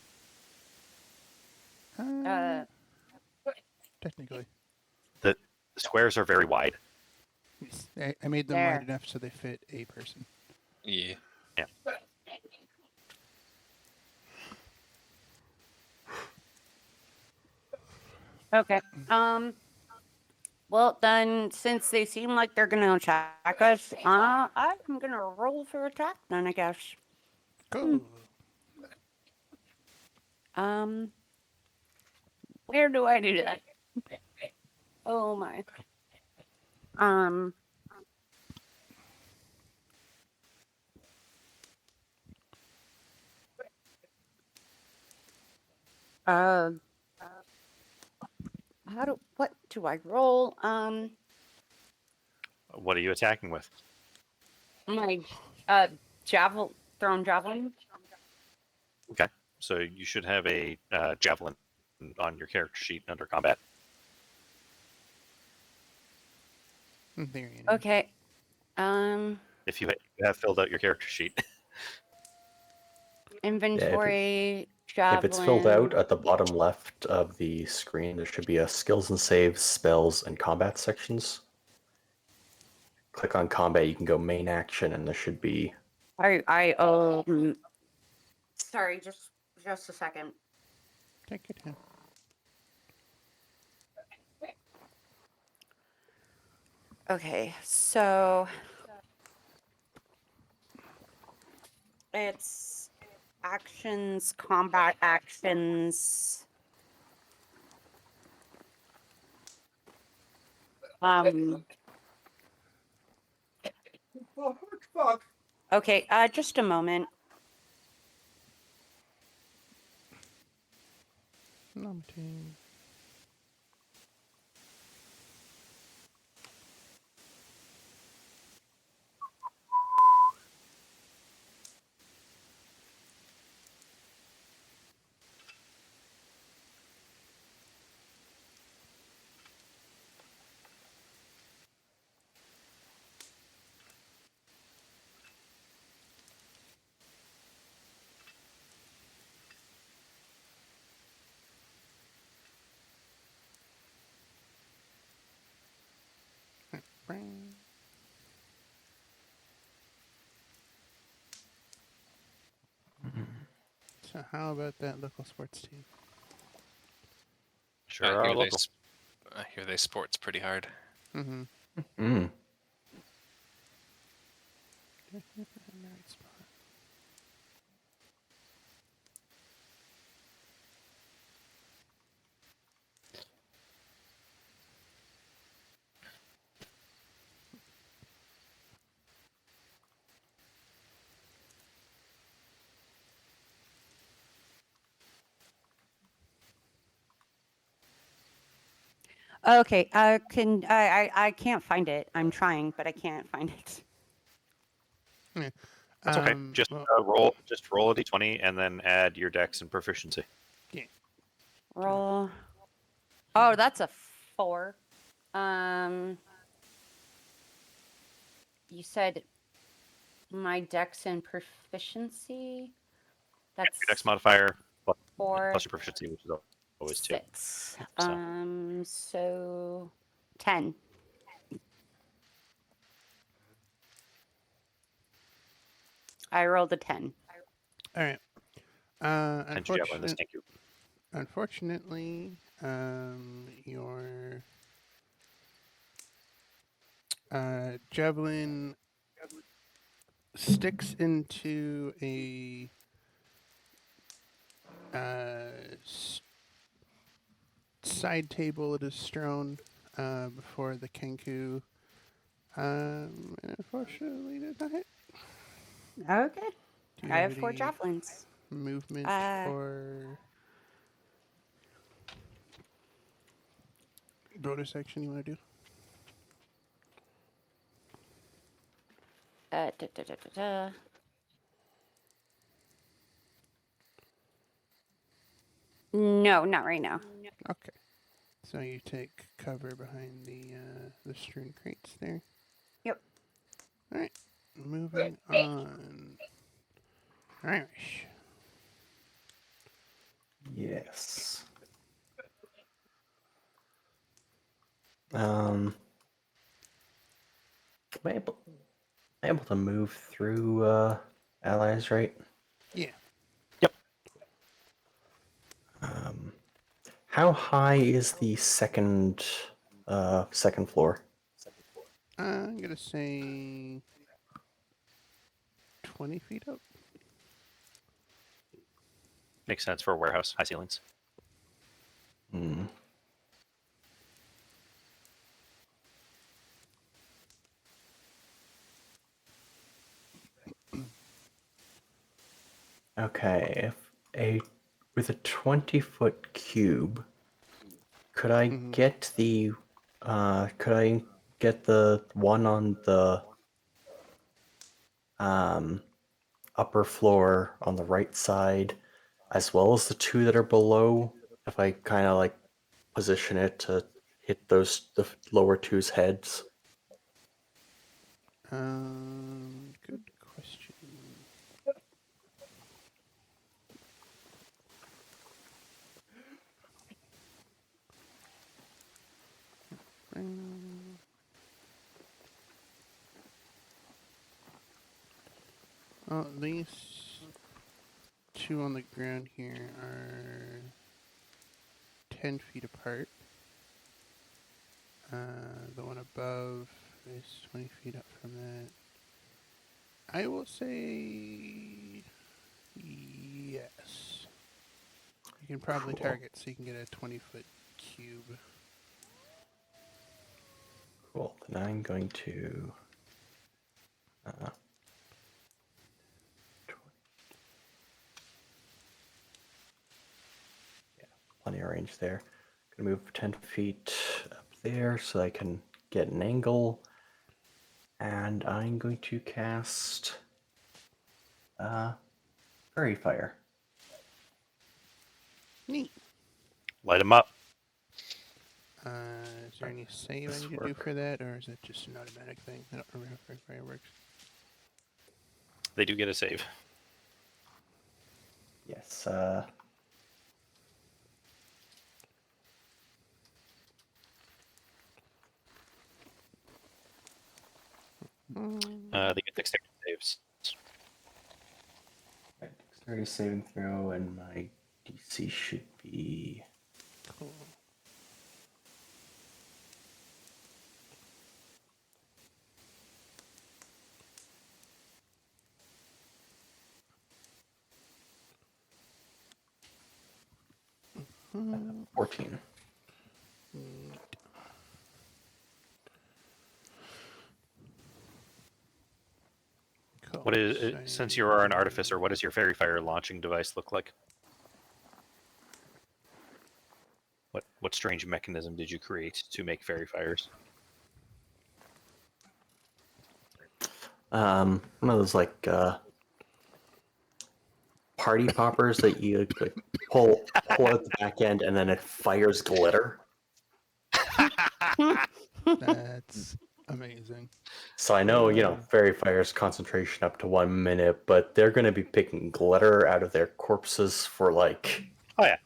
Technically, The squares are very wide. yes. I made them There. wide enough so they fit a person. Yeah. Yeah. Okay. Well, then, since they seem like they're gonna attack us, I'm gonna roll for attack. Then I guess. Cool. Where do I do that? Oh my. Uh. What do I roll? What are you attacking with? My thrown javelin. Okay. So you should have a javelin on your character sheet under combat. There you go. Okay. If you have filled out your character sheet. Inventory If javelin. it's filled out at the bottom left of the screen, there should be a skills and saves, spells, and combat sections. Click on combat, you can go main action, and there should be... Sorry, just a second. Take your time. Okay, so it's actions, combat actions. Okay, just a moment. Numpty. Bang. So how about that local sports team? Sure I are hear, local. I hear they sports pretty hard. Mm-hmm. Mm. Right spot. Okay. I can't find it. I'm trying, but I can't find it. Yeah. That's okay. Just Well, roll a d20 and then add your dex and proficiency. yeah. Roll. Oh, that's a 4. Um, you said my dex and proficiency. That's Your dex modifier 4, plus your proficiency, which is always 2. 6. So So 10. I rolled a 10. All right. and your javelin this thank you. Unfortunately, your javelin sticks into a side table it is strewn before the Kenku. And unfortunately, does not hit. Okay. Do you I have have 4 any javelins. movement Uh, or bonus action you want to do? Da, da, da, da, da. No, not right now. Okay. So you take cover behind the strewn crates there. Yep. All right. Moving on. Irish. Yes. Am I able to move through allies, right? Yeah. Yep. How high is the second floor? I'm gonna say 20 feet up. Makes sense for a warehouse, high ceilings. Hmm. Okay, with a 20-foot cube, could I Mhm. get the one on the upper floor on the right side, as well as the 2 that are below? If I kind of like position it to hit the lower 2's heads. Good question. Well, these 2 on the ground here are 10 feet apart. The one above is 20 feet up from that. I will say yes. You can probably Cool. target so you can get a 20-foot cube. Cool. Then I'm going to. Uh, Plenty of range there. Gonna move 10 feet up there so I can get an angle. And I'm going to cast Fairy Fire. Neat. Light them up. Is there any save I need to do for that, or is it just an automatic thing? I don't remember how fire works. They do get a save. Yes. They get dexterity saves. Right, dexterity saving throw, and my DC should be. Cool. Hmm. 14. Neat. Cool. What is So since you are an artificer? What does your fairy fire launching device look like? What strange mechanism did you create to make fairy fires? One of those like party poppers that you like, pull out the back end and then it fires glitter. That's amazing. So I know, fairy fires concentration up to 1 minute, but they're going to be picking glitter out of their corpses for like Oh yeah,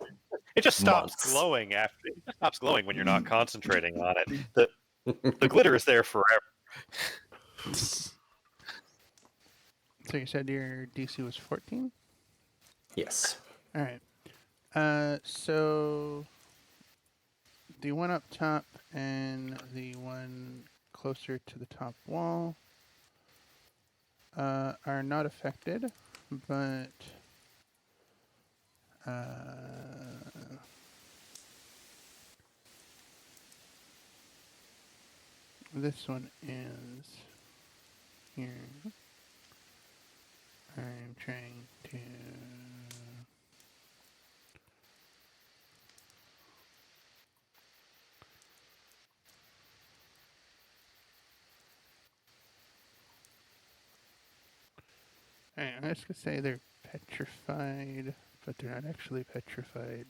it just stops months. glowing after. It stops glowing when you're not concentrating on it. The glitter is there forever. So you said your DC was 14? Yes. All right. So the one up top and the one closer to the top wall are not affected, but this one is here. I'm trying to. Alright, I'm just gonna say they're petrified, but they're not actually petrified.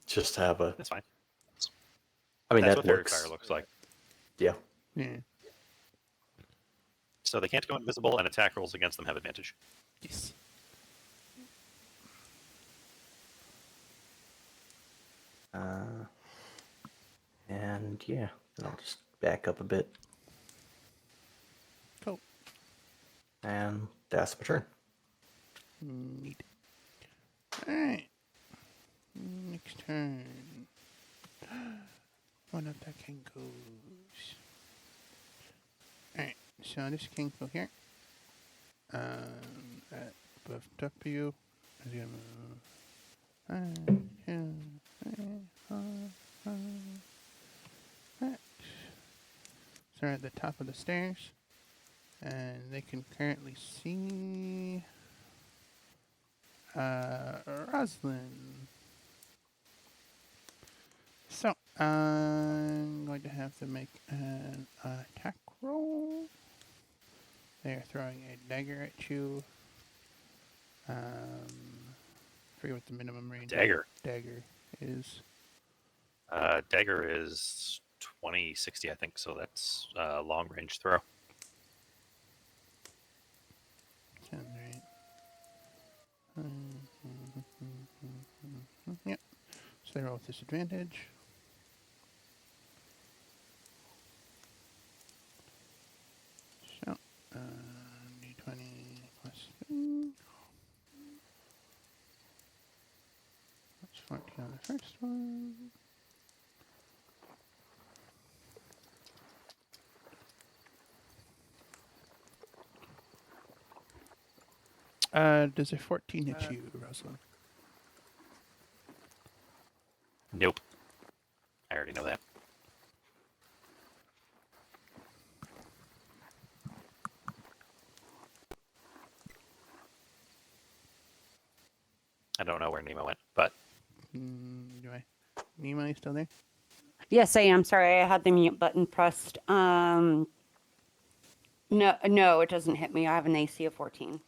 Just have a. That's fine. I mean, That's that what fairy looks. fire looks like. Yeah. Yeah. So they can't go invisible, and attack rolls against them have advantage. Yes. And yeah, then I'll just back up a bit. Cool. And that's my turn. Neat. Alright. Next turn. One of the Kinkos. Alright, so this Kinko here. At above W is gonna move. 1, 2, 3, 4, 5, 6. So they're at the top of the stairs. And they can currently see Roslyn. So I'm going to have to make an attack roll. They're throwing a dagger at you. Forget what the minimum range Dagger. Dagger is. Dagger is 20-60, I think. So that's long range throw. Sounds right. Yep. So they roll with disadvantage. So, d20 plus 3. That's 14 on the first one. Does a 14 hit you, Rosalind? Nope. I already know that. I don't know where Nemo went, but Do I? Nemo, you still there? Yes, I am. Sorry, I had the mute button pressed. No, it doesn't hit me. I have an AC of 14.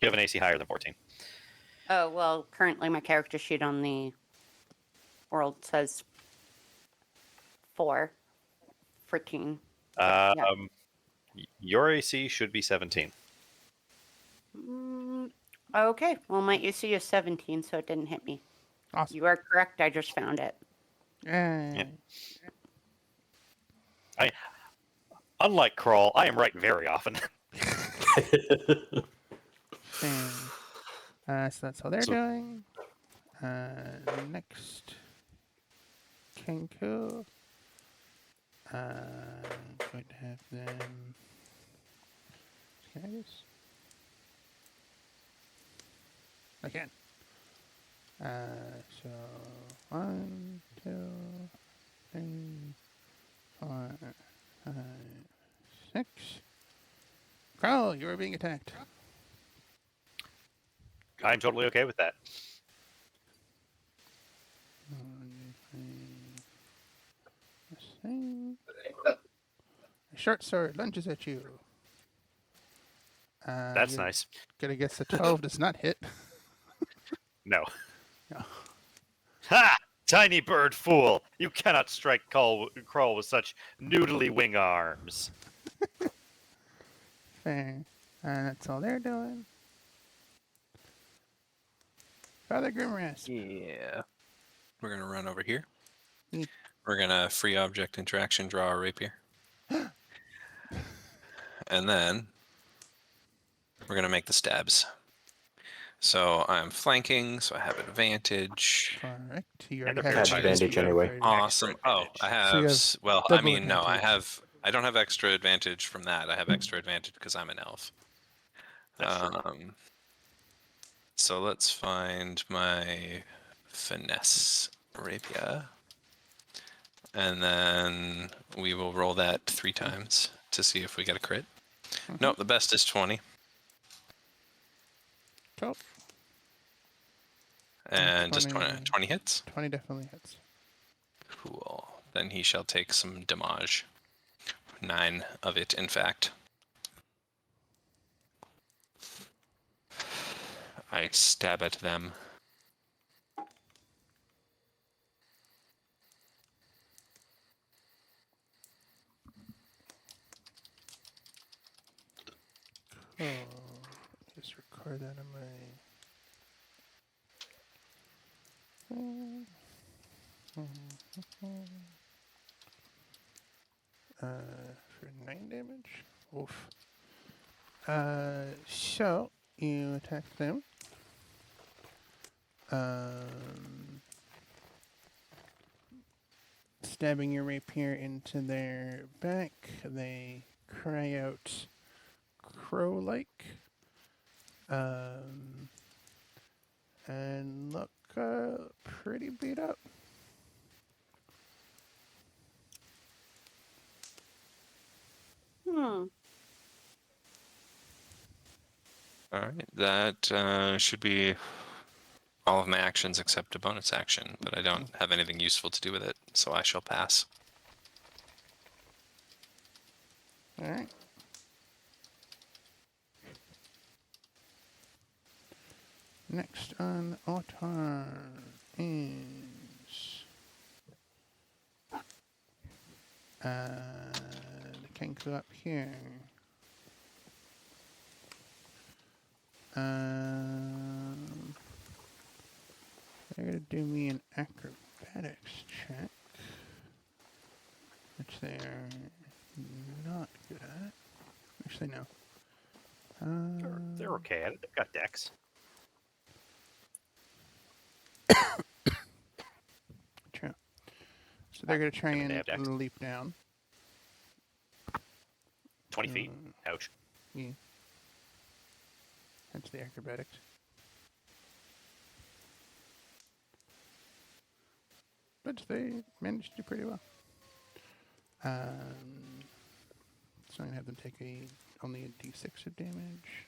you have an AC higher than 14. Oh, well, currently my character sheet on the world says 4. 14. Your AC should be 17. Okay, well, my AC is 17, so it didn't hit me. Awesome. You are correct. I just found it. Yeah. Unlike Crawl, I am right very often. So that's how they're doing. Next, Kenku. Going to have them. Can I do this? I can. So 1, 2, 3, 4, 5, 6. Carl, you are being attacked. I'm totally okay with that. A short sword lunges at you. That's You're nice. gonna guess the 12 does not hit. No. No. Ha! Tiny bird fool! You cannot strike crawl with such noodly wing arms. Fair. That's all they're doing. Father Grimrasp. Yeah. We're gonna run over here. Hmm. We're gonna free object interaction, draw a rapier. And then we're gonna make the stabs. So I'm flanking, so I have advantage. Correct. You And already a had fair Catch advantage. advantage You anyway. upgraded. Awesome. Extra Oh, advantage. I have. So you have Well, I double mean, no, I advantage. have. I don't have extra advantage from that. I have extra advantage because I'm an elf. That's true. So let's find my finesse rapier. And then we will roll that 3 times to see if we get a crit. Nope, the best is 20. Cool. And just 20. 20 hits? 20 definitely hits. Cool. Then he shall take some damage. 9 of it, in fact. I stab at them. Cool. Just record that in my. For 9 damage. Oof. So you attack them. Stabbing your rapier into their back, they cry out crow-like, and look pretty beat up. Alright, that should be all of my actions except a bonus action, but I don't have anything useful to do with it, so I shall pass. Alright. Next on Otar is the Kenku up here. They're gonna do me an acrobatics check, which they're not good at. Actually, no. They're okay at it. They've got decks. True. So they're gonna try They have and dex. leap down. 20 feet. Ouch. Yeah. That's the acrobatics. But they managed to do pretty well. So I'm gonna have them take only a d6 of damage.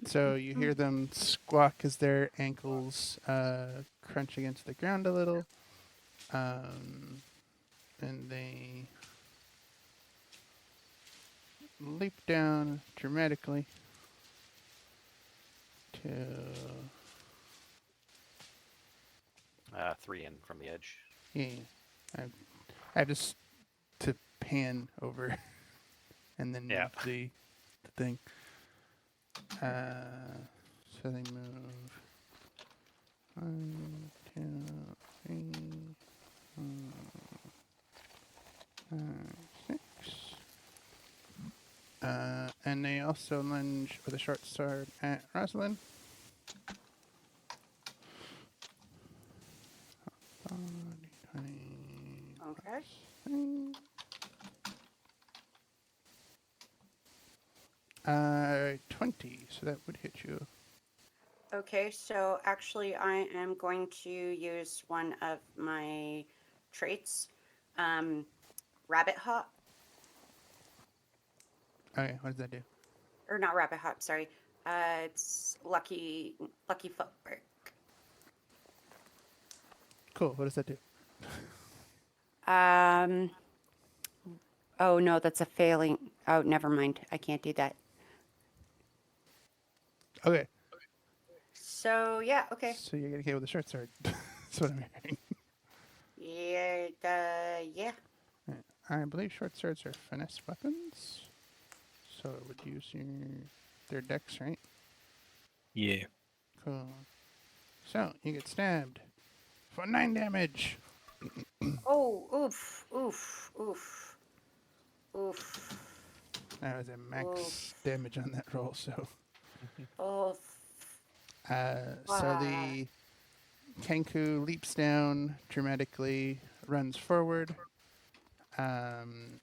So you hear them squawk as their ankles crunch against the ground a little, and they leap down dramatically to 3 in from the edge. yeah. I have to pan over and then Yeah. move the thing. So they move 1, 2, 3, 4, 5, 6. And they also lunge with a short sword at Rosalind. Okay. 20, so that would hit you. Okay, so actually I am going to use one of my traits. Rabbit hop. Okay, what does that do? Or not rabbit hop, sorry. It's lucky footwork. Cool. What does that do? Oh no, that's a failing. Oh, never mind. I can't do that. Okay. So yeah, okay. So you're gonna hit with a short sword. That's what I'm hearing. Yeah. I believe short swords are finesse weapons. So it would use their dex, right? Yeah. Cool. So you get stabbed for 9 damage. Oh, oof. That was a max damage on that roll. So, Oof. so the Kenku leaps down dramatically, runs forward, and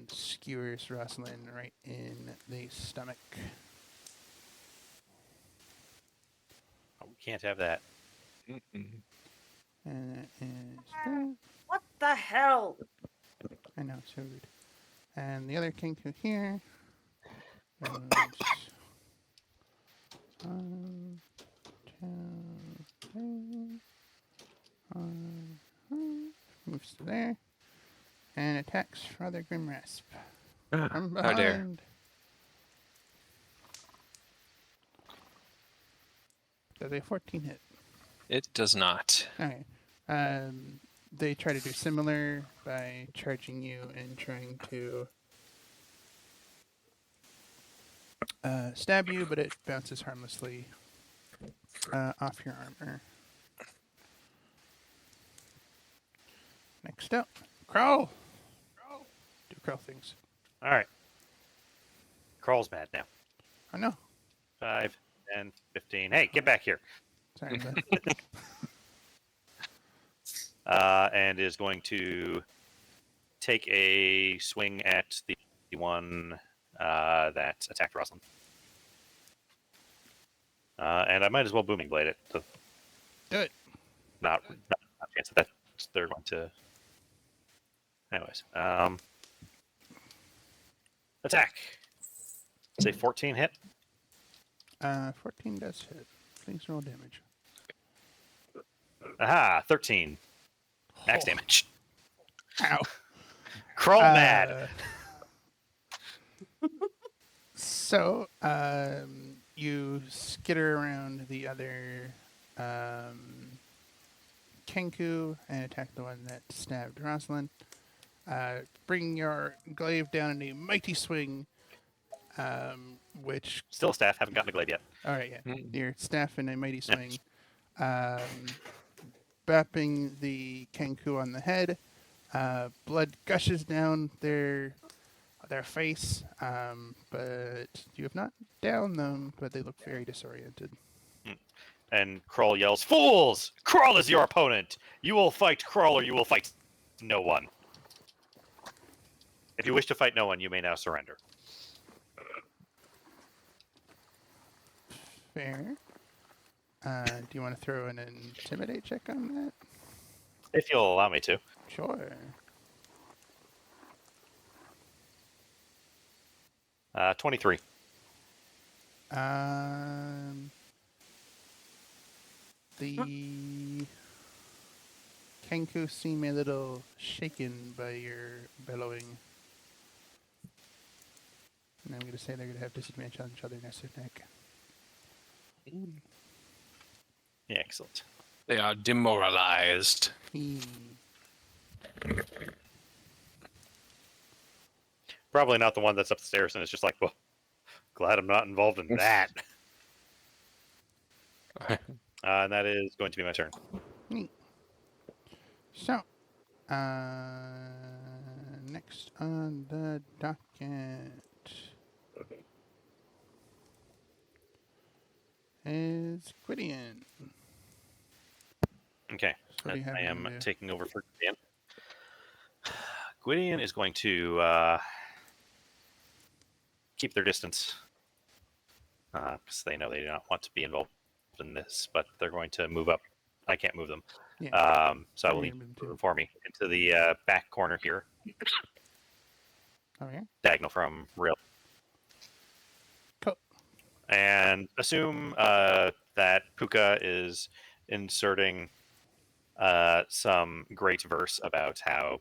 skewers Rosalind right in the stomach. Oh, we can't have that. And that is that. What the hell? I know, so rude. And the other Kenku here goes 1, 2, 3, 1, moves to there, and attacks Father Grimrasp from How dare. behind. Does a 14 hit? It does not. Okay. They try to do similar by charging you and trying to stab you, but it bounces harmlessly off your armor. Next up, Crawl. Do crawl things. All right. Crawl's mad now. Oh no. 5, 10, 15. Hey, get back here. Sorry, bud. And is going to take a swing at the one that attacked Rosalind. And I might as well booming blade it. To Do it. not a chance that they're going to. Anyways, attack. Say 14 hit. 14 does hit. Please roll damage. Aha, 13 max Oh. damage. Ow. Crawl mad. So, you skitter around the other Kenku and attack the one that stabbed Rosalind. Bring your glaive down in a mighty swing, which... Still a staff. Haven't gotten a glaive yet. All right, yeah. Your staff in a mighty swing, bapping the Kenku on the head. Blood gushes down their face, but you have not downed them, but they look very disoriented. And Krull yells, "Fools! Krull is your opponent! You will fight Krull or you will fight no one. If you wish to fight no one, you may now surrender." Fair. Do you want to throw an intimidate check on that? If you'll allow me to. Sure. 23. The Kenku seem a little shaken by your bellowing. And I'm going to say they're going to have disadvantage on each other next attack. Yeah, excellent. They are demoralized. Probably not the one that's upstairs and it's just like, well, glad I'm not involved in that. And that is going to be my turn. Neat. So, next on the docket is Gwydion. Okay. So what do you have I him am do? taking over for Gwydion. Gwydion is going to keep their distance because they know they do not want to be involved in this, but they're going to move up. I can't move them. Yeah. So I will You're need gonna move to them move for me into the back corner here, Oh, yeah? diagonal from rail. Cool. And assume that Puka is inserting some great verse about how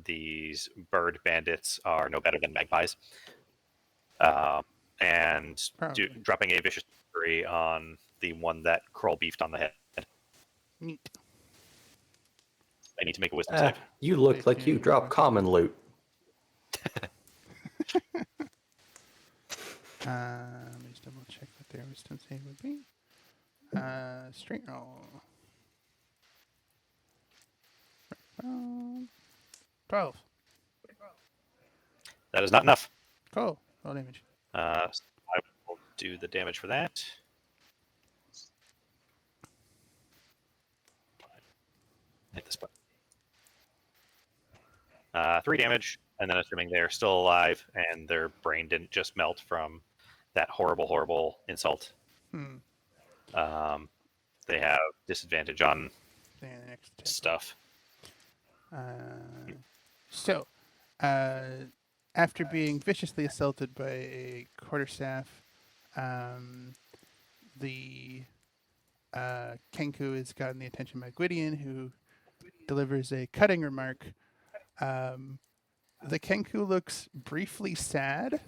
these bird bandits are no better than magpies, and Probably. dropping a vicious fury on the one that Kroll beefed on the head. Neat. I need to make a wisdom save. You look like you dropped common loot. Let me just double check what their wisdom save would be. Straight roll. 12. That is not enough. Cool. Roll damage. So I will do the damage for that. Hit this button. 3 damage, and then assuming they're still alive and their brain didn't just melt from that horrible, horrible insult, they have disadvantage on The next attack. stuff. So, after being viciously assaulted by a quarterstaff, the Kenku has gotten the attention by Gwydion, who delivers a cutting remark. The Kenku looks briefly sad.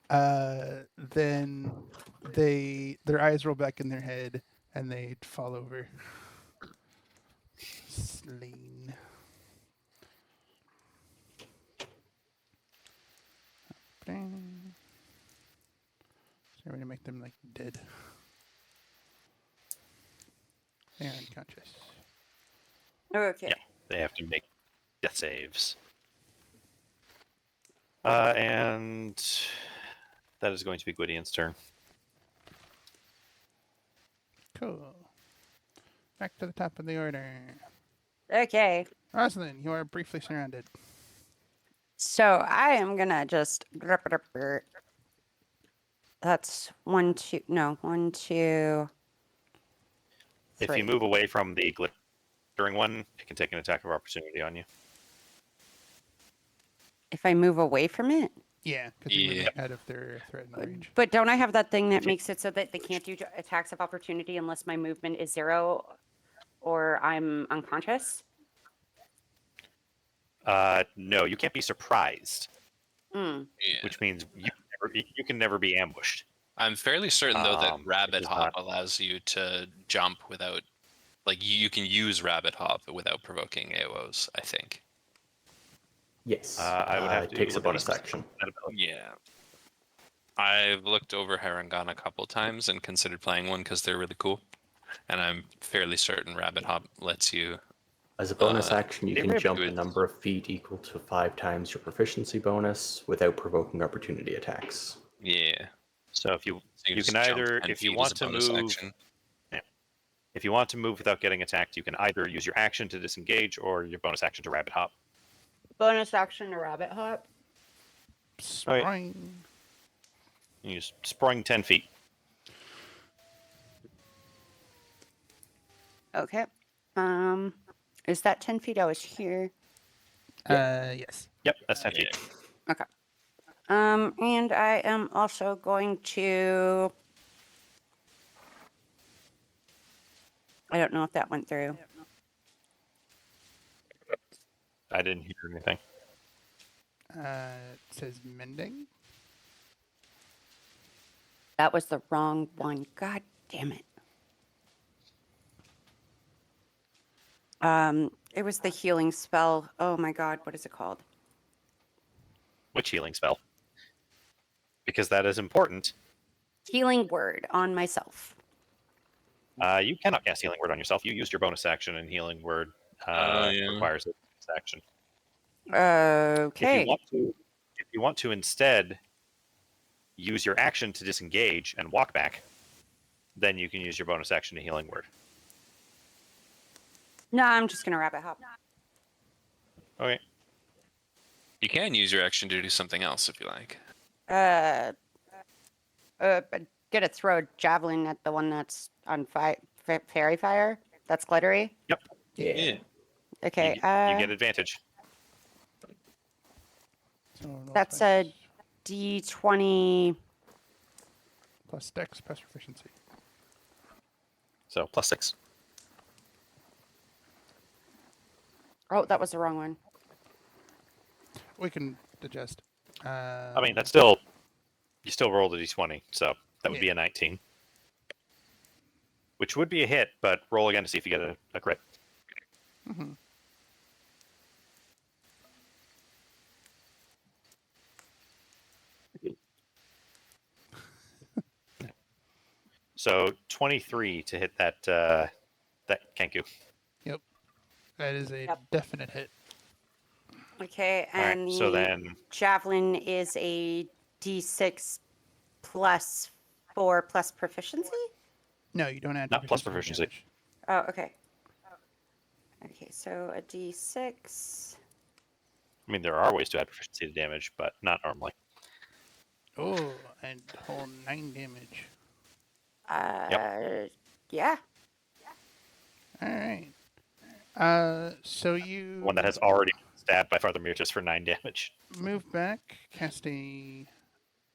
Then their eyes roll back in their head and they fall over. Slain. Dang. So we're gonna make them like dead. They're unconscious. Okay. Yeah, they have to make death saves. And that is going to be Gwydion's turn. Cool. Back to the top of the order. Okay. Rosalind, you are briefly surrounded. So I am gonna just. That's 1, 2. No, 1, 2. If 3. you move away from the glittering one, it can take an attack of opportunity on you. If I move away from it. Yeah, because you're moving out of their threatened range. But don't I have that thing that makes it so that they can't do attacks of opportunity unless my movement is 0 or I'm unconscious? No, you can't be surprised, Mm. Yeah. which means you can never be ambushed. I'm fairly certain though that Which Rabbit is Hop not- allows you to jump without, like you can use Rabbit Hop without provoking AOs. I think. Yes. I would have it to takes a look bonus at action. that ability. Yeah. I've looked over Harangon a couple times and considered playing one because they're really cool, and I'm fairly certain Rabbit Hop lets you. As a bonus action, you they can were jump a good. number of feet equal to 5 times your proficiency bonus without provoking opportunity attacks. Yeah. So if you So you just can jump either 10 if you feet want as a to bonus move action. if you want to move without getting attacked, you can either use your action to disengage or your bonus action to rabbit hop. Bonus action to rabbit hop. Spring. You just sprung 10 feet. Okay. Is that 10 feet? I was here. Yes. Yep, that's 10 feet. Okay. And I am also going to. I don't know if that went through. I didn't hear anything. It says mending. That was the wrong one. God damn it. It was the healing spell. Oh my god, what is it called? Which healing spell? Because that is important. Healing word on myself. You cannot cast healing word on yourself. You used your bonus action, and healing word Yeah. requires a bonus action. Okay. If you want to instead use your action to disengage and walk back, then you can use your bonus action to healing word. No, I'm just gonna rabbit hop. Okay. You can use your action to do something else if you like. Get a throw a javelin at the one that's on fairy fire. That's glittery. Yep. Yeah. Okay. You get advantage. So roll That's twice. a D20. Plus dex plus proficiency. So +6. Oh, that was the wrong one. We can adjust. I mean, that's still you still rolled a d20, so that would be Yeah. a 19, which would be a hit. But roll again to see if you get a crit. Mhm. So 23 to hit that that Kenku. Yep. That is a Yep. definite hit. Okay, All right. and So the then, javelin is a d6 plus 4 plus proficiency? No, you don't add not plus proficiency proficiency. damage. Oh, okay. Okay, so a d6. I mean, there are ways to add proficiency to damage, but not normally. Oh, and whole 9 damage. Yeah. All right. So you One that has already been stabbed by Father Mirtis for 9 damage. move back, cast a.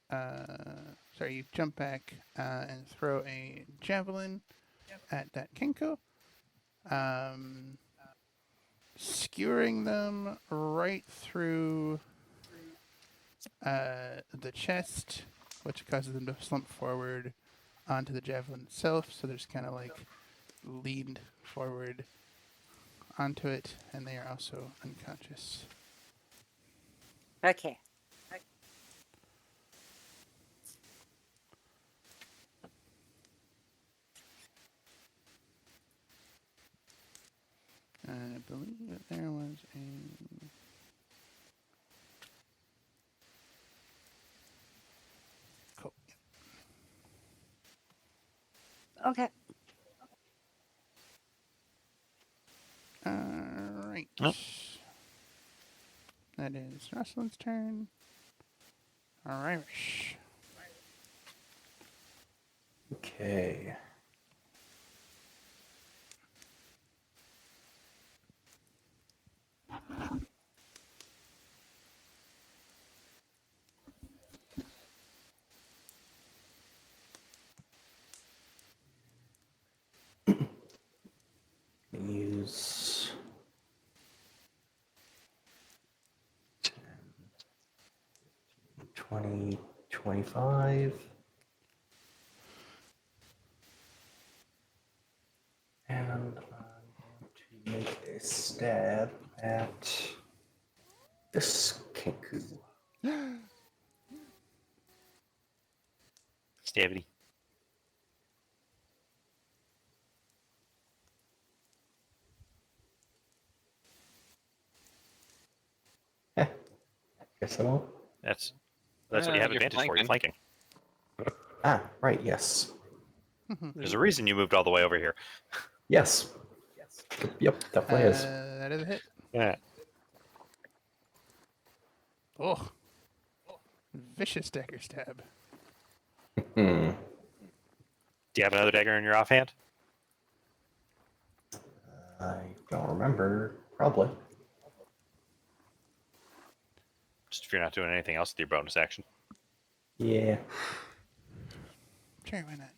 Sorry, you jump back and throw a javelin at that Kenko, skewering them right through the chest, which causes them to slump forward onto the javelin itself. So they're just kind of like leaned forward onto it, and they are also unconscious. Okay. I believe that there was a. Cool. Okay. All right. Oh. That is Roslin's turn. Irish. Okay. Use 10, 20, 25. And I'm going to make a stab at this Kenku. Stabby. Guess I won't. That's what you have You're advantage for. You're flanking. Ah, right, yes. There's a reason you moved all the way over here. Yes. Yep, definitely is. That is a hit. Yeah. Oh. Vicious dagger stab. Hmm. Do you have another dagger in your offhand? I don't remember. Probably. Just if you're not doing anything else with your bonus action. Yeah. Sure, why not?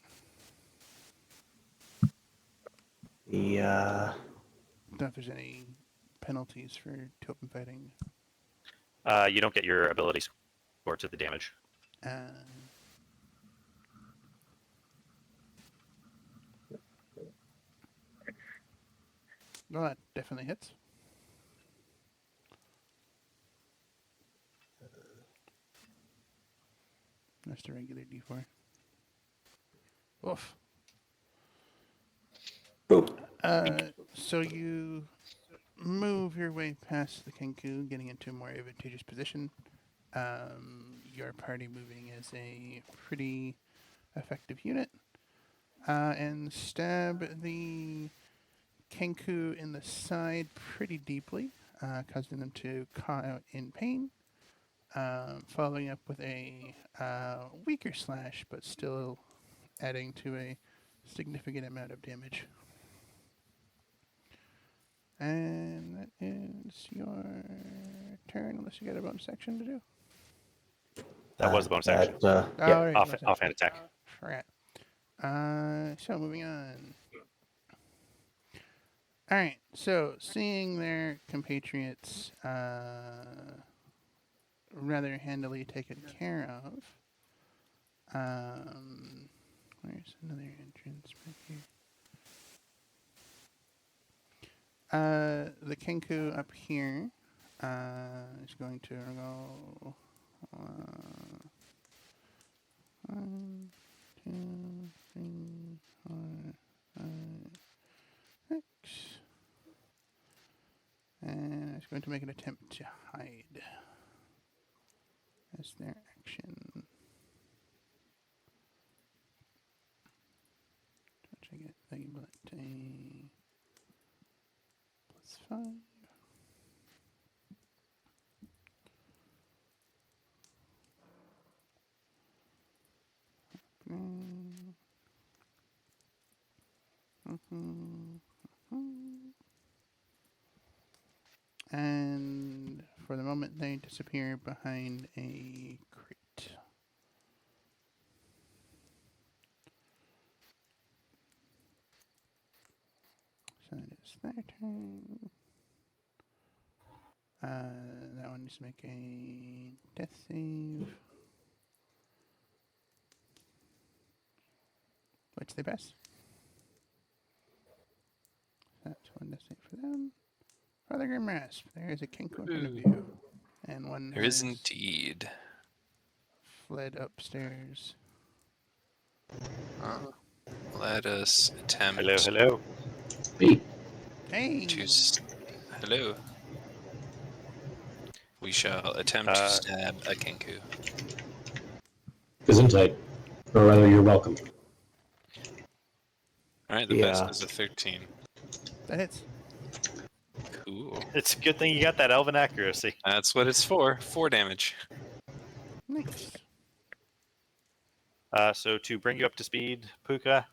The Don't know if there's any penalties for open fighting. You don't get your ability score to the damage. Well, that definitely hits. That's the regular D4. Oof. boop. So you move your way past the Kenku, getting into a more advantageous position. Your party moving as a pretty effective unit. And stab the Kenku in the side pretty deeply, causing them to caw out in pain. Following up with a weaker slash, but still adding to a significant amount of damage. And that is your turn, unless you got a bonus action to do. That was the bonus action. Yeah. Alright, bonus action. Offhand attack. Forgot. So moving on. All right. So, seeing their compatriots rather handily taken care of, where's another entrance back here? The Kenku up here is going to go 1, 2, 3, 4, 5, 6. And it's going to make an attempt to hide as their action. Which I get thing, but a +5. And for the moment, they disappear behind a crate. So it is their turn. That one needs to make a death save. Which they pass. That's one death save for them. Father Grim Rasp, there is a Kenku in front of you. And one There is has indeed. fled upstairs. Let us attempt Hello. Hey, Hey! to. Hello. We shall attempt to stab a Kenku. Gesundheit. Or rather, you're welcome. Alright, the Yeah. best is a 13. That hits. Cool. It's a good thing you got that elven accuracy. That's what it's for. 4 damage. Nice. So to bring you up to speed, Puka,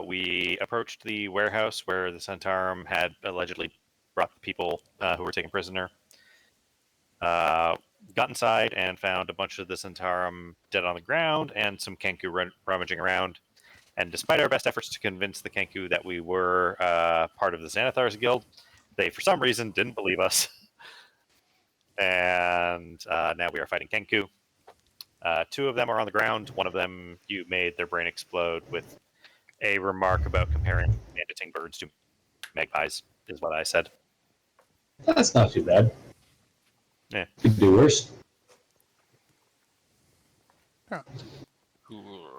we approached the warehouse where the Centaurum had allegedly brought the people who were taken prisoner. Got inside and found a bunch of the Centaurum dead on the ground and some Kenku rummaging around. And despite our best efforts to convince the Kenku that we were part of the Xanathar's Guild, they, for some reason, didn't believe us. And now we are fighting Kenku. 2 of them are on the ground. One of them, you made their brain explode with a remark about comparing banditing birds to magpies, is what I said. That's not too bad. Yeah. Could do worse. Oh, Cool.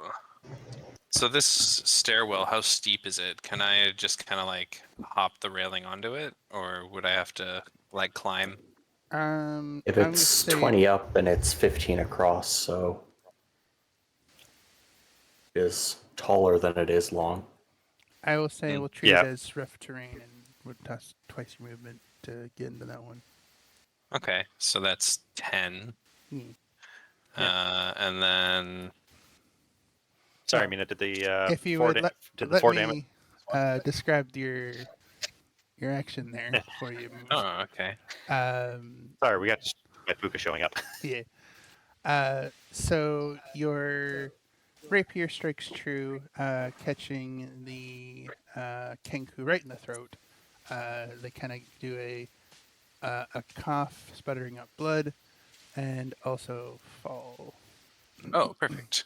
So this stairwell, how steep is it? Can I just kind of like hop the railing onto it, or would I have to like climb? If I'm gonna it's say 20 up and it's 15 across, so it is taller than it is long. I will say we'll treat Yeah. it as rough terrain and would toss twice your movement to get into that one. Okay, so that's 10. Hmm. And then Sorry, Mina, did the If you 4 would let the 4 damage? me describe your action there before you move. oh, okay. Sorry, we got just by Puka showing up. Yeah. So your rapier strikes true, catching the Kenku right in the throat. They kind of do a cough, sputtering up blood, and also fall Oh, perfect.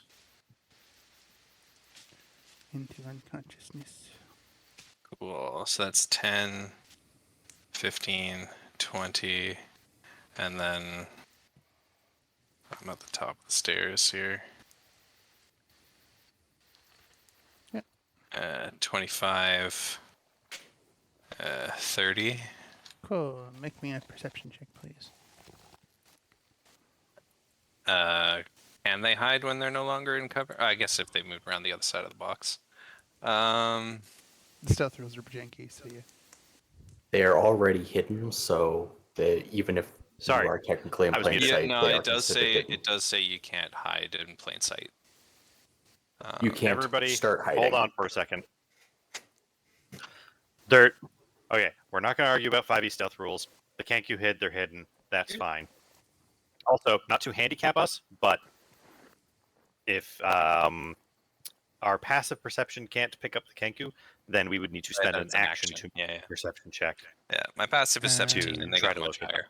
into unconsciousness. Cool. So that's 10, 15, 20, and then I'm at the top of the stairs here. Yep. 25, 30. Cool. Make me a perception check, please. Can they hide when they're no longer in cover? I guess if they moved around the other side of the box. The stealth rolls are janky, so yeah. They are already hidden, so even if Sorry, you are technically in I was plain muted. Yeah, sight, no, they are it does considered say hidden. you can't hide in plain sight. You can't Everybody, start hiding. hold on for a second. Dirt. Okay, we're not going to argue about 5e stealth rules. The Kenku hid, they're hidden. That's fine. Also, not to handicap us, but if our passive perception can't pick up the Kenku, then we would need to Right, spend an that's action to Yeah, make a perception check. yeah. My passive is 17, To and they try got to much locate higher.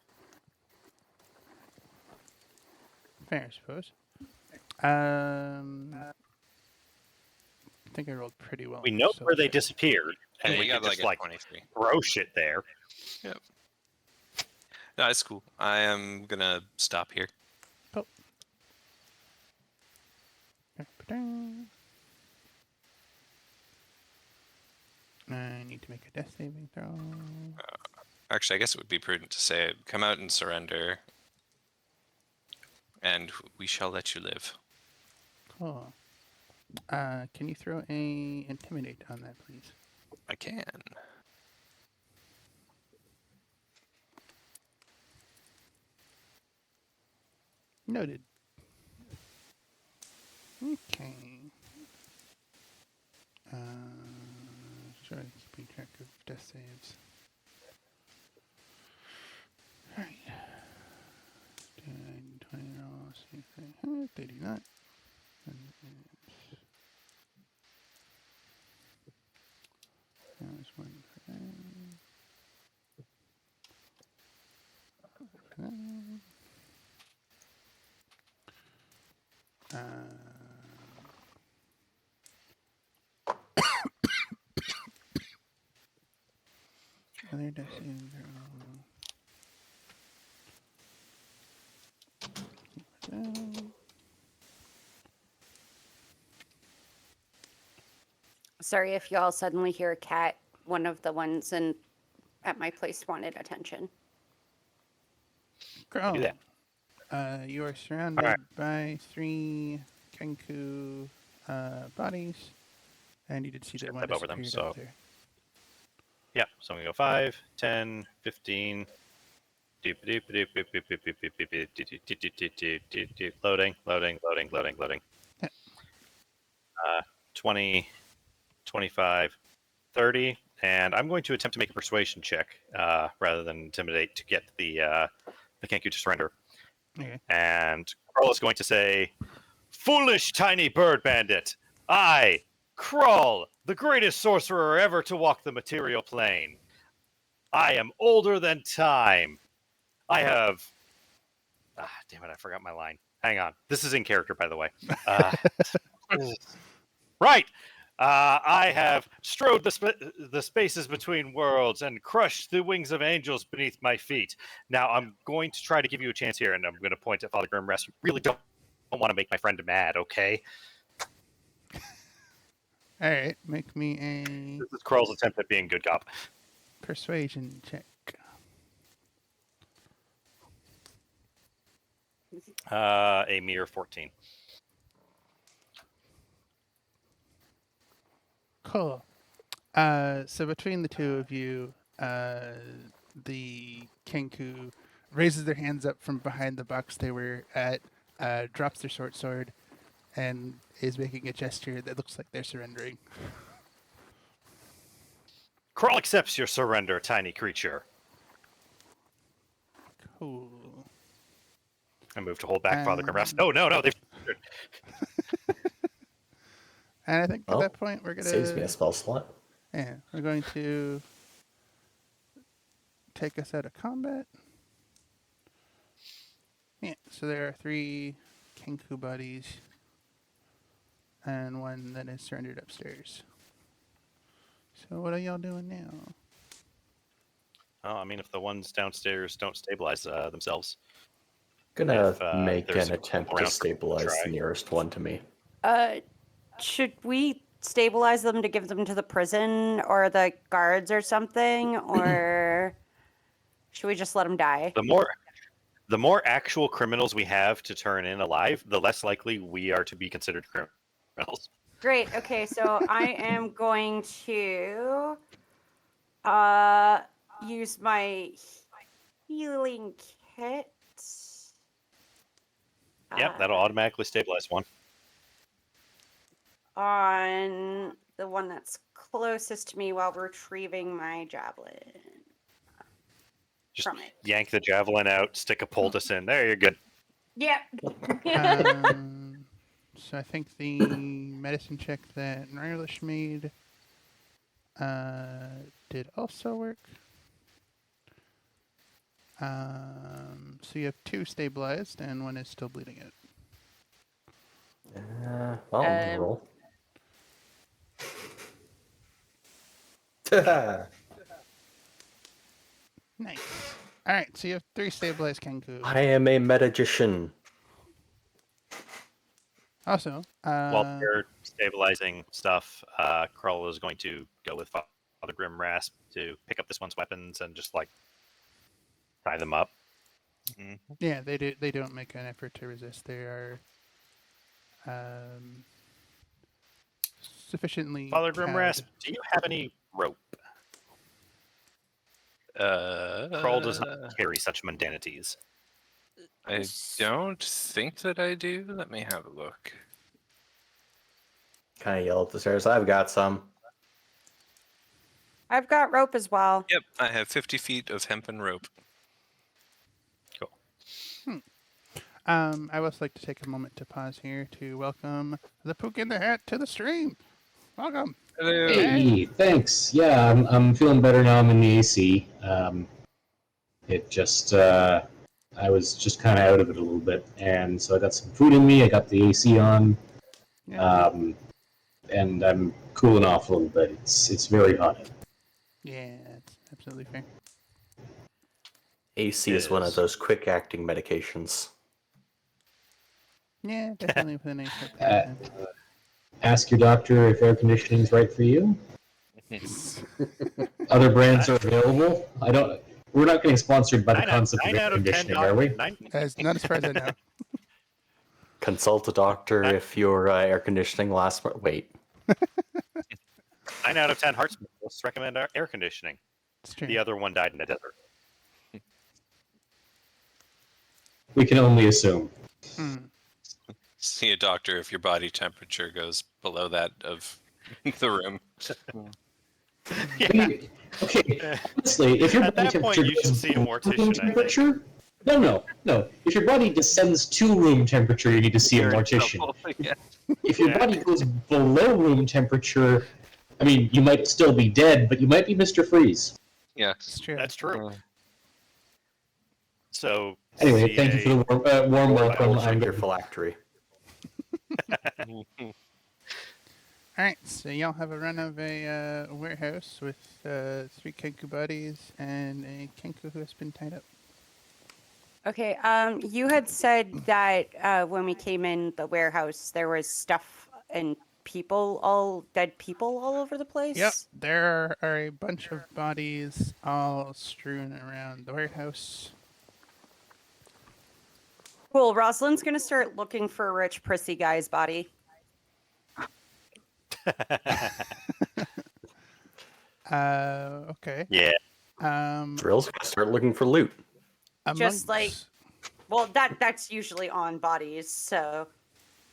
Fair, I suppose. I think I rolled pretty well. We on know the where soul they check. disappeared, and Yeah, we you got could just like a 23. throw shit there. No, it's cool. I am gonna stop here. Oh. I need to make a death saving throw. Actually, I guess it would be prudent to say it. Come out and surrender, and we shall let you live. Cool. Can you throw a intimidate on that, please? I can. Noted. Okay. Sorry, keeping track of death saves. Alright. 10, 20 rolls, see if they do not. There's one for that. Other death saving throw. Sorry if y'all suddenly hear a cat. One of the ones at my place wanted attention. Girl. Do that. You are surrounded by 3 Kenku bodies, and you did see that one Step over them, disappeared up so- there. Yeah, so I'm going to go 5, 10, 15. Loading. Yeah. 20, 25, 30. And I'm going to attempt to make a persuasion check rather than intimidate to get the Kenku to surrender. Okay. And Krull is going to say, "Foolish tiny bird bandit, I, Krull, the greatest sorcerer ever to walk the material plane. I am older than time. I have..." damn it, I forgot my line. Hang on. This is in character, by the way. Right. I have strode the spaces between worlds and crushed the wings of angels beneath my feet. Now, I'm going to try to give you a chance here, and I'm going to point at Father Grimrest. You really don't want to make my friend mad, okay? Alright, make me a This is Krull's attempt at being good cop. persuasion check. A mere 14. Cool. So between the two of you, the Kenku raises their hands up from behind the box they were at, drops their short sword, and is making a gesture that looks like they're surrendering. Krull accepts your surrender, tiny creature. Cool. I move to hold back Father Grimrest. No, they've... And I think at Well, that point we're gonna Saves me a spell slot. Yeah, we're going to take us out of combat. Yeah, so there are 3 Kenku buddies and 1 that is surrendered upstairs. So what are y'all doing now? Oh, I mean, if the ones downstairs don't stabilize themselves. Gonna If, make there's an attempt around to stabilize try. the nearest one to me. Should we stabilize them to give them to the prison or the guards or something, or should we just let them die? The more actual criminals we have to turn in alive, the less likely we are to be considered criminals. Great. Okay, so I am going to use my healing kit. Yep, that'll automatically stabilize one. On the one that's closest to me while retrieving my javelin. Just From it. yank the javelin out, stick a poultice in. There, you're good. Yep. So I think the medicine check that Nylish made did also work. So you have 2 stabilized and 1 is still bleeding out. Well, I'm gonna Um, roll. Nice. All right, so you have 3 stabilized Kenku. I am a magician. Also, While you're stabilizing stuff, Krull is going to go with Father Grim Rasp to pick up this one's weapons and just like tie them up. yeah, they don't make an effort to resist. They are sufficiently Father Grim cowed. Rasp, do you have any rope? Krull does not carry such mundanities. I don't think that I do. Let me have a look. Kind of yell up the stairs. I've got some. I've got rope as well. Yep, I have 50 feet of hempen rope. I would like to take a moment to pause here to welcome the Pook in the Hat to the stream. Welcome. Hello. Hey, thanks. Yeah, I'm feeling better now. I'm in the AC. It just I was just kind of out of it a little bit, and so I got some food in me. I got the AC on, Yeah, and I'm cooling off a little bit. It's very hot. yeah, that's absolutely fair. AC is one of those quick-acting medications. Yeah, definitely with a nice Uh, Ask your doctor if air conditioning is right for you. Other brands are available. We're not getting sponsored by the concept of air conditioning, are we? As not as far as I know. Consult a doctor if your air conditioning lasts. Wait. 9 out of 10 heart specialists recommend air conditioning. It's true. The other one died in the desert. We can only assume. See a doctor if your body temperature goes below that of the room. Okay, honestly, if your At body that point, temperature you should goes see a below mortician, room I think. temperature, no. If your body descends to room temperature, you need to see a You're in mortician. trouble, yeah. If your body goes below room temperature, I mean, you might still be dead, but you might be Mr. Freeze. Yeah. It's true. That's true. So Anyway, CA thank you for the warm welcome. I'll I'm check your good. phylactery. All right, so y'all have a run of a warehouse with 3 Kenku bodies and a Kenku who has been tied up. Okay. You had said that when we came in the warehouse, there was stuff and dead people all over the place. Yep, there are a bunch of bodies all strewn around the warehouse. Cool. Rosalind's gonna start looking for a rich prissy guy's body. Okay. Yeah. Drill's gonna start looking for loot. Just like, well, that's usually on bodies. So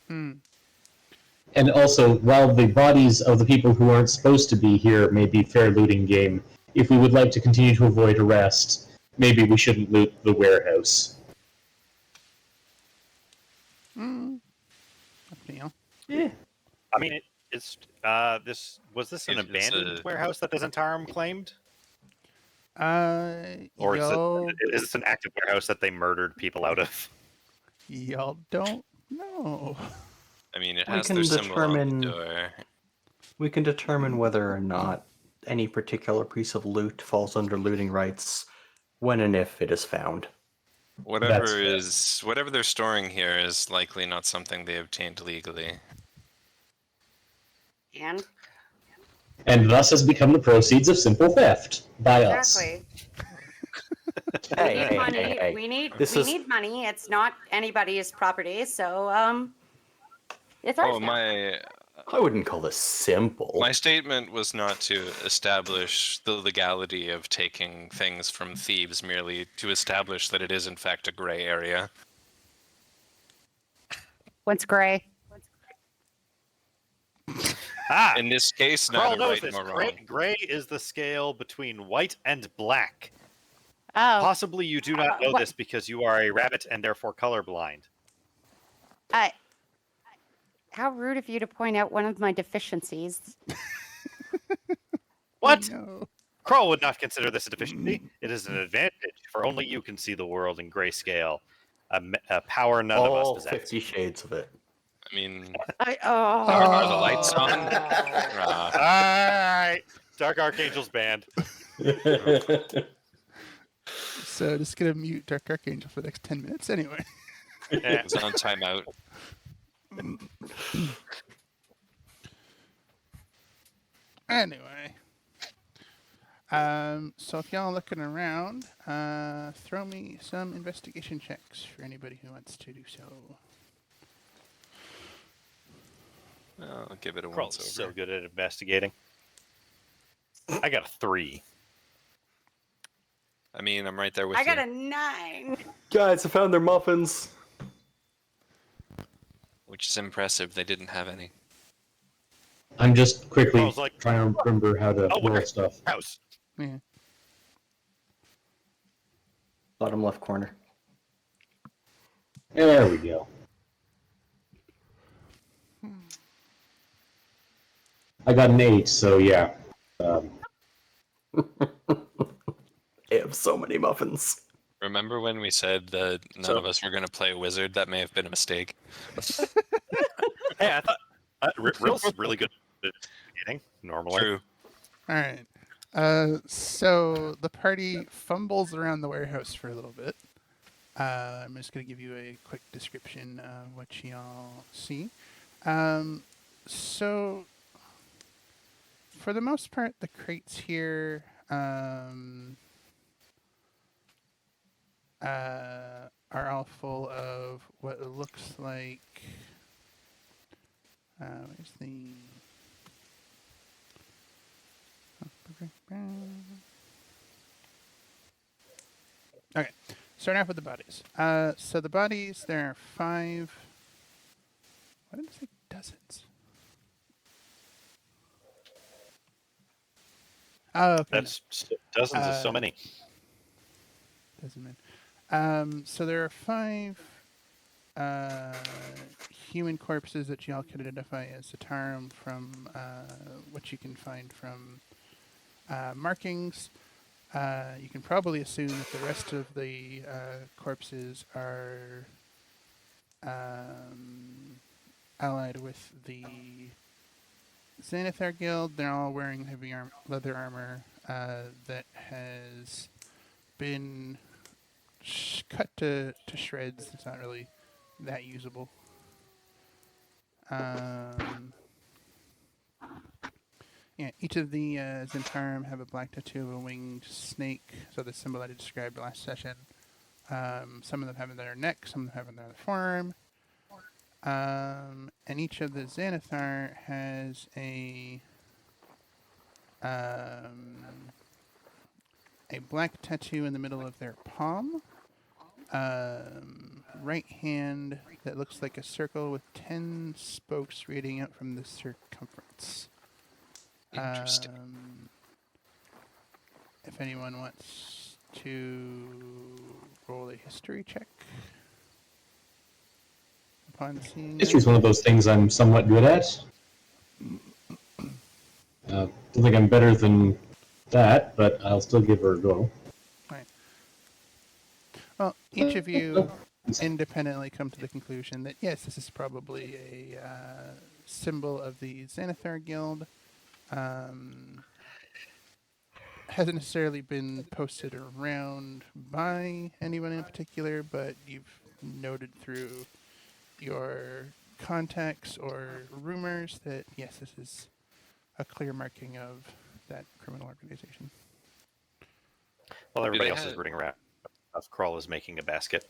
And also, while the bodies of the people who aren't supposed to be here may be fair looting game, if we would like to continue to avoid arrest, maybe we shouldn't loot the warehouse. Yeah. I mean, it's was this an It is abandoned a- warehouse that the Zentarum claimed, or y'all, is this an active warehouse that they murdered people out of? y'all don't know. I mean, it We has can their symbol on determine- the door. We can determine whether or not any particular piece of loot falls under looting rights when and if it is found. Whatever That's fair. whatever they're storing here is likely not something they obtained legally. and And thus has become the proceeds of simple theft by us. exactly. Hey, We need hey, money. hey, hey. We need This we is- need money. It's not anybody's property, so it's ours Oh, now. I wouldn't call this simple. My statement was not to establish the legality of taking things from thieves, merely to establish that it is in fact a gray area. What's gray? Ah, In this case, Krull neither knows right this. nor wrong. Gray is the scale between white and black. Oh, Possibly you do not know what- this because you are a rabbit and therefore colorblind. How rude of you to point out one of my deficiencies. What? No. Kroll would not consider this a deficiency. It is an advantage, for only you can see the world in grayscale, a power none of us All possess. 50 shades of it. I mean, I are the lights on? All right, Dark Archangel's banned. So just gonna mute Dark Archangel for the next 10 minutes anyway. It's on timeout. Anyway. So if y'all looking around, throw me some investigation checks for anybody who wants to do so. I'll give it a Kroll's once so over. good at investigating. I got a 3. I mean, I'm right there with I you. got a 9. Guys, I found their muffins. Which is impressive. They didn't have any. I'm just quickly Carl's like, trying to remember how to "Oh, roll where? stuff. House. Yeah. Bottom left corner. There we go. I got an 8, so yeah. They have so many muffins. Remember when we said that none of us were going to play wizard? That may have been a mistake. Hey, I thought Rill's really good at investigating normally. True. All right. So the party fumbles around the warehouse for a little bit. I'm just going to give you a quick description of what y'all see. So, for the most part, the crates here are all full of what it looks like. Where's the. Okay, starting off with the bodies. So the bodies, there are 5. Why did I say dozens? Oh, okay. That's dozens of so many. Doesn't mean. So there are 5 human corpses that y'all can identify as Zatarum from what you can find from markings. You can probably assume that the rest of the corpses are allied with the Xanathar Guild. They're all wearing heavy leather armor that has been cut to shreds. It's not really that usable. Yeah, each of the Zentarum have a black tattoo of a winged snake, so the symbol that I described last session. Some of them have it on their neck, some of them have it on their forearm. And each of the Xanathar has a black tattoo in the middle of their palm. Right hand that looks like a circle with 10 spokes radiating out from the circumference. Interesting. If anyone wants to roll a history check upon seeing History's one of those things I'm somewhat good at. Don't think I'm better than that, but I'll still give her a go. Right. Well, each of you independently come to the conclusion that yes, this is probably a symbol of the Xanathar Guild. Hasn't necessarily been posted around by anyone in particular, but you've noted through your contacts or rumors that yes, this is a clear marking of that criminal organization. While everybody they else is have- rooting around, Kroll is making a basket.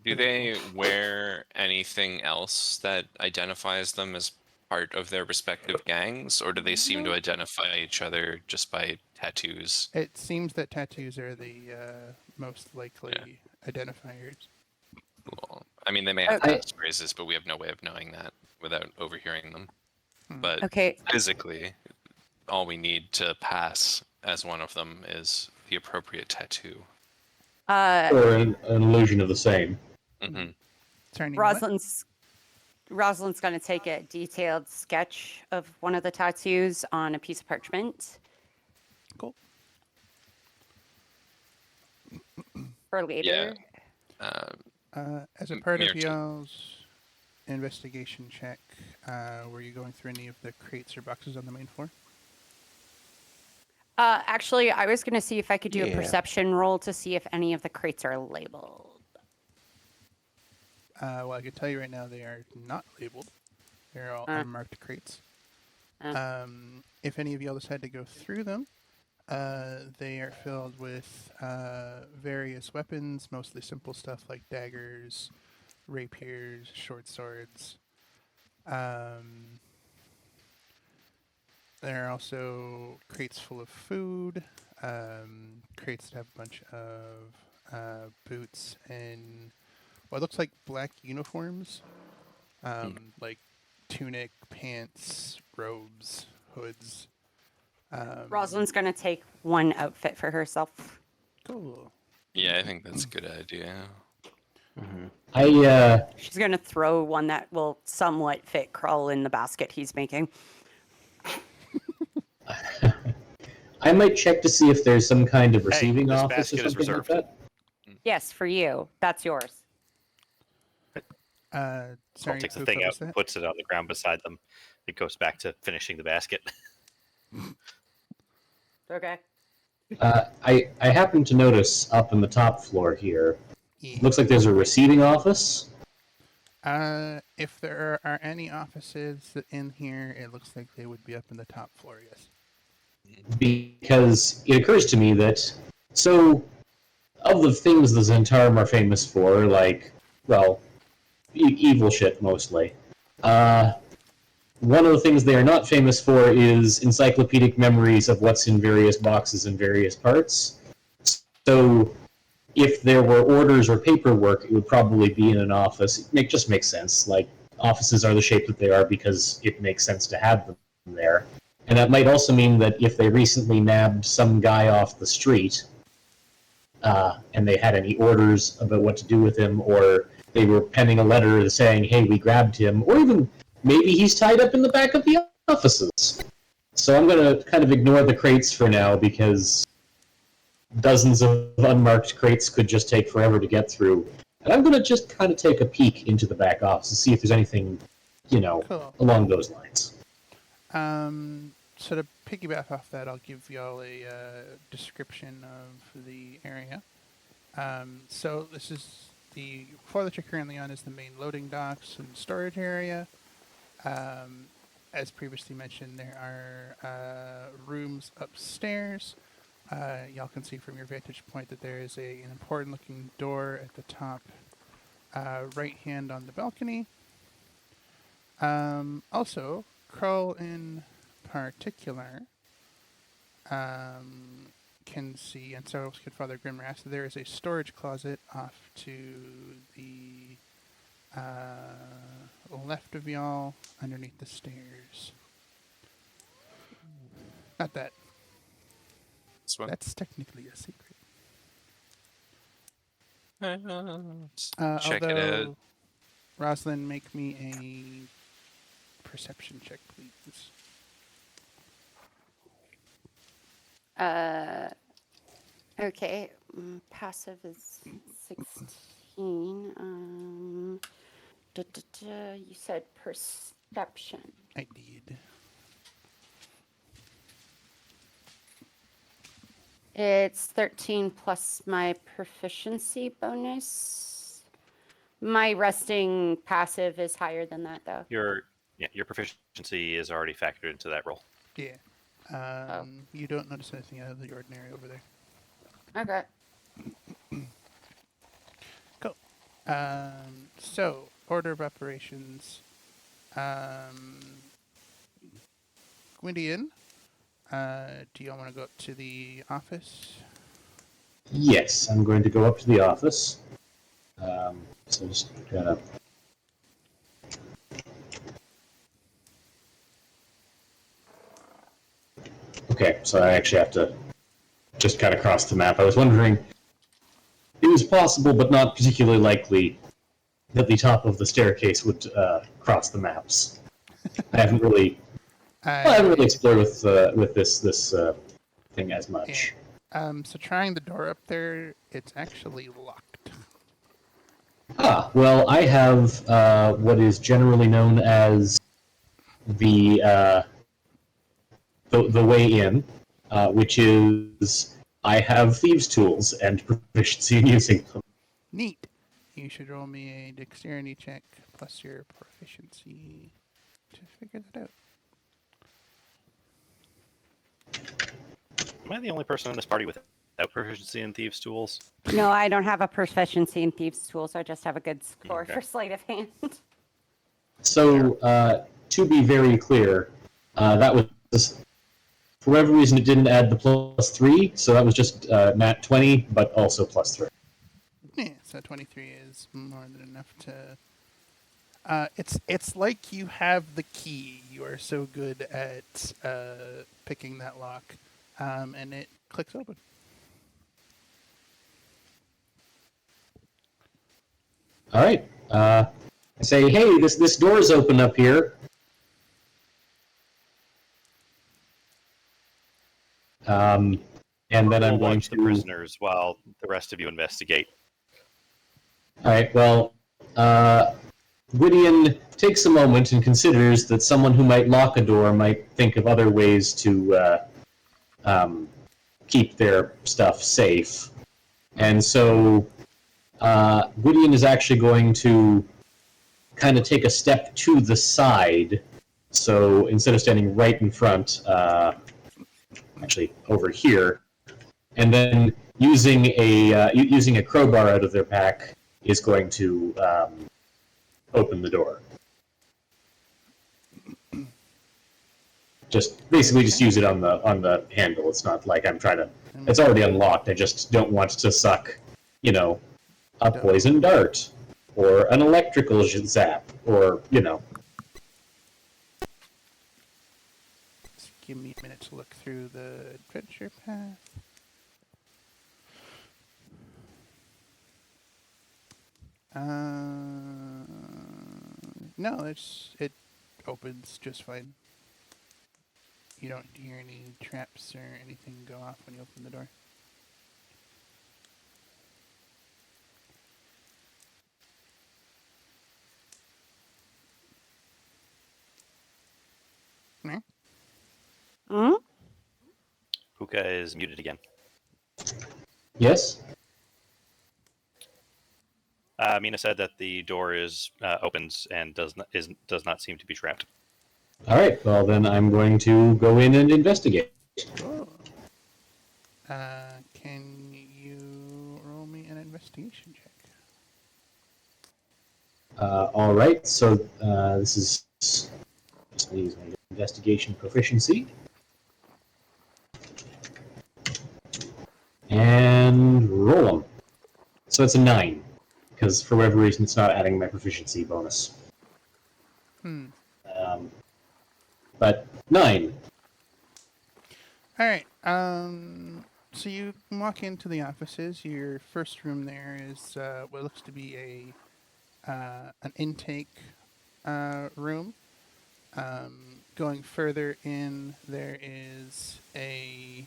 Do they wear anything else that identifies them as part of their respective gangs, or do they seem to identify each other just by tattoos? It seems that tattoos are the most likely identifiers. Well, I mean, they may have Okay. passphrases, but we have no way of knowing that without overhearing them. But Okay. physically, all we need to pass as one of them is the appropriate tattoo. Or an illusion of the same. Hmm. Sorry, Nina, what? Rosalind's Rosalind's going to take a detailed sketch of one of the tattoos on a piece of parchment. Cool. For later. As a part of Mirror too. y'all's investigation check, were you going through any of the crates or boxes on the main floor? Actually, I was going to see if I could do a Yeah. perception roll to see if any of the crates are labeled. Well, I can tell you right now they are not labeled. They're all unmarked crates. If any of y'all decide to go through them, they are filled with various weapons, mostly simple stuff like daggers, rapiers, short swords. There are also crates full of food, crates that have a bunch of boots and what looks like black uniforms, like tunic, pants, robes, hoods. Rosalind's going to take one outfit for herself. Cool. Yeah, I think that's a good idea. She's going to throw one that will somewhat fit Krull in the basket he's making. I might check to see if there's some kind of Hey, receiving this office or basket is something like reserved. that. Yes, for you. That's yours. Sorry, Paul takes the who thing out was and that? puts it on the ground beside them. It goes back to finishing the basket. Okay. I happen to notice up in the top floor here, Yeah. looks like there's a receiving office. If there are any offices in here, it looks like they would be up in the top floor, yes. Because it occurs to me that, so, of the things the Zentarum are famous for, like, well, evil shit mostly, one of the things they are not famous for is encyclopedic memories of what's in various boxes in various parts. So, if there were orders or paperwork, it would probably be in an office. It just makes sense. Like, offices are the shape that they are because it makes sense to have them there. And that might also mean that if they recently nabbed some guy off the street, and they had any orders about what to do with him, or they were penning a letter saying, hey, we grabbed him, or even maybe he's tied up in the back of the offices. So I'm going to kind of ignore the crates for now, because dozens of unmarked crates could just take forever to get through. And I'm going to just kind of take a peek into the back office and see if there's anything, Cool. along those lines. So to piggyback off that, I'll give y'all a description of the area. So this is the floor that you're currently on is the main loading docks and storage area. As previously mentioned, there are rooms upstairs. Y'all can see from your vantage point that there is an important looking door at the top right hand on the balcony. Also, Krull in particular can see, and so can Father Grimrass, there is a storage closet off to the left of y'all underneath the stairs. Not that. This one. That's technically a secret. Let's check it Although, out. Rosalind, make me a perception check, please. Okay. Passive is 16. You said perception. I did. It's 13 plus my proficiency bonus. My resting passive is higher than that, though. Your proficiency is already factored into that roll. Yeah. You don't notice anything out of the ordinary over there. Okay. Cool. So, order of operations. Gwyndian, do y'all want to go up to the office? Yes, I'm going to go up to the office. So just gotta... Okay, so I actually have to just cut across the map. I was wondering, it was possible but not particularly likely that the top of the staircase would cross the maps. I haven't really explored with this thing as much. So trying the door up there, it's actually locked. Well, I have what is generally known as the way in, which is I have thieves' tools and proficiency in using them. Neat. You should roll me a dexterity check plus your proficiency to figure that out. Am I the only person in this party without proficiency in thieves' tools? No, I don't have a proficiency in thieves' tools. I just have a good score Okay. for sleight of hand. So, to be very clear, that was, for whatever reason, it didn't add the +3, so that was just nat 20, but also +3. Yeah, so 23 is more than enough to... It's like you have the key. You are so good at picking that lock, and it clicks open. All right. I say, hey, this door's open up here. And then We'll I'm going watch to... the prisoners while the rest of you investigate. All right, well, Gwydion takes a moment and considers that someone who might lock a door might think of other ways to keep their stuff safe. And so Gwydion is actually going to kind of take a step to the side. So instead of standing right in front, actually over here, and then using a crowbar out of their pack, is going to open the door. Basically just use it on the handle. It's not like I'm trying to... It's already unlocked. I just don't want to suck, a poison dart, or an electrical zap, or, Just give me a minute to look through the adventure path. No, it opens just fine. You don't hear any traps or anything go off when you open the door. Hmm? Hookah is muted again. Yes? Mina said that the door is opens and does not seem to be trapped. All right, well then I'm going to go in and investigate. Cool. Can you roll me an investigation check? All right, so this is just going to use my investigation proficiency. And roll them. So it's a 9, because for whatever reason it's not adding my proficiency bonus. But 9. All right. So you walk into the offices. Your first room there is what looks to be an intake room. Going further in, there is a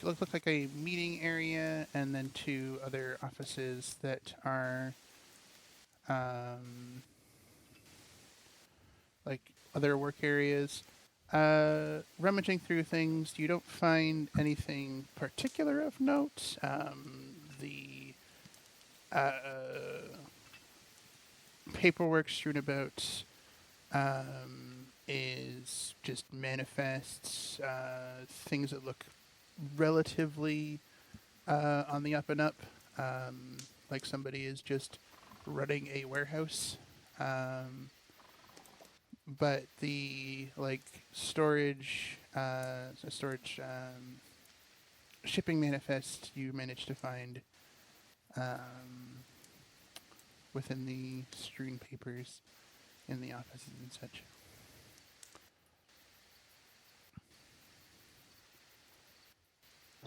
looks like a meeting area, and then 2 other offices that are like other work areas. Rummaging through things, you don't find anything particular of note. The paperwork strewn about is just manifests, things that look relatively on the up and up, like somebody is just running a warehouse. But the shipping manifest you managed to find within the strewn papers in the offices and such.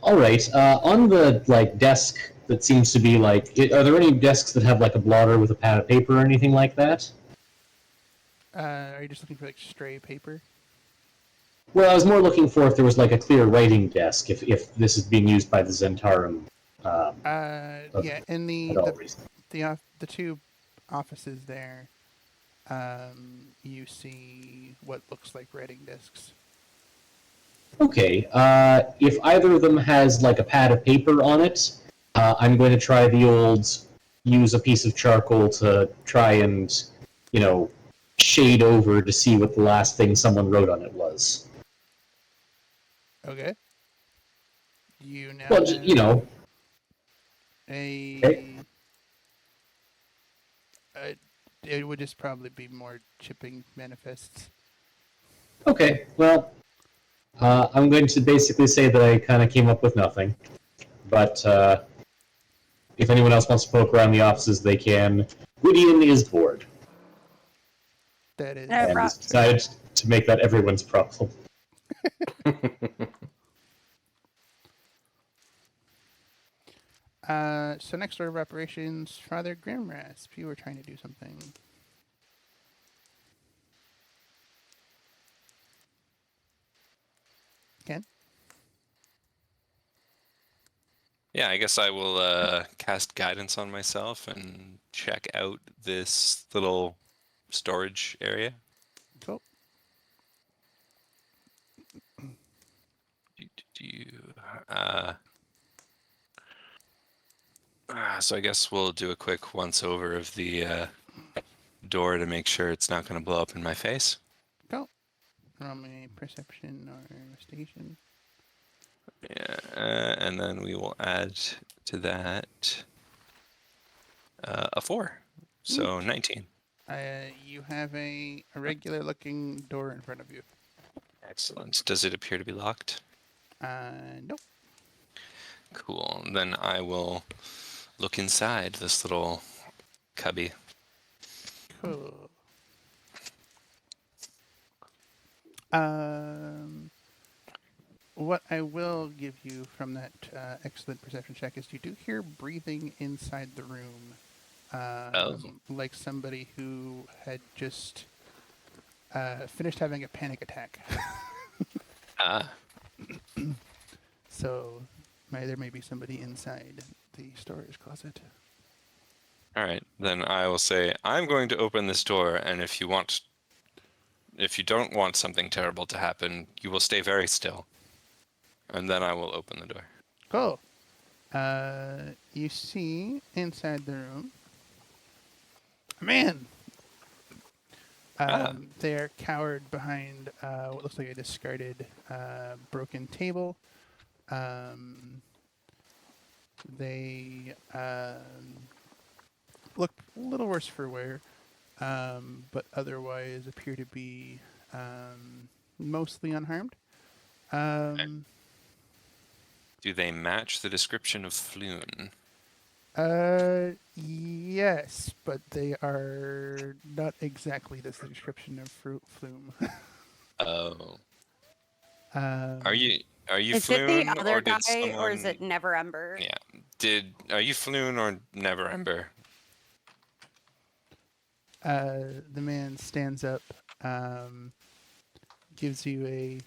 All right, on the desk that seems to be like. Are there any desks that have like a blotter with a pad of paper or anything like that? Are you just looking for like stray paper? Well, I was more looking for if there was like a clear writing desk, if this is being used by the Zentarum. Yeah, in At all reason. the two offices there, you see what looks like writing discs. Okay, if either of them has like a pad of paper on it, I'm going to try the old use a piece of charcoal to try and, shade over to see what the last thing someone wrote on it was. Okay. You now Well, have Okay. it would just probably be more chipping manifests. Okay, well, I'm going to basically say that I kind of came up with nothing. But if anyone else wants to poke around the offices, they can. Gwydion is bored That is. No and prob- has decided to make that everyone's problem. So next order of operations, Father Grimrasp, you were trying to do something. Ken? Yeah, I guess I will cast guidance on myself and check out this little storage area. Cool. So I guess we'll do a quick once over of the door to make sure it's not going to blow up in my face. Go. Roll me perception or investigation. Yeah, and then we will add to that a 4, so 19. You have a regular looking door in front of you. Excellent. Does it appear to be locked? Nope. Cool. Then I will look inside this little cubby. Cool. What I will give you from that excellent perception check is you do hear breathing inside the room. Like somebody who had just finished having a panic attack. So there may be somebody inside the storage closet. All right. Then I will say, I'm going to open this door, and if you don't want something terrible to happen, you will stay very still. And then I will open the door. Cool. You see inside the room a man. They are cowered behind what looks like a discarded broken table. They look a little worse for wear, but otherwise appear to be mostly unharmed. Do they match the description of Floon? Yes, but they are not exactly the description of Flume. Oh. Um, Are you Is Floon, it the other or did guy, someone... or is it Never Ember? Yeah. Are you Floon or Never Ember? The man stands up, gives you a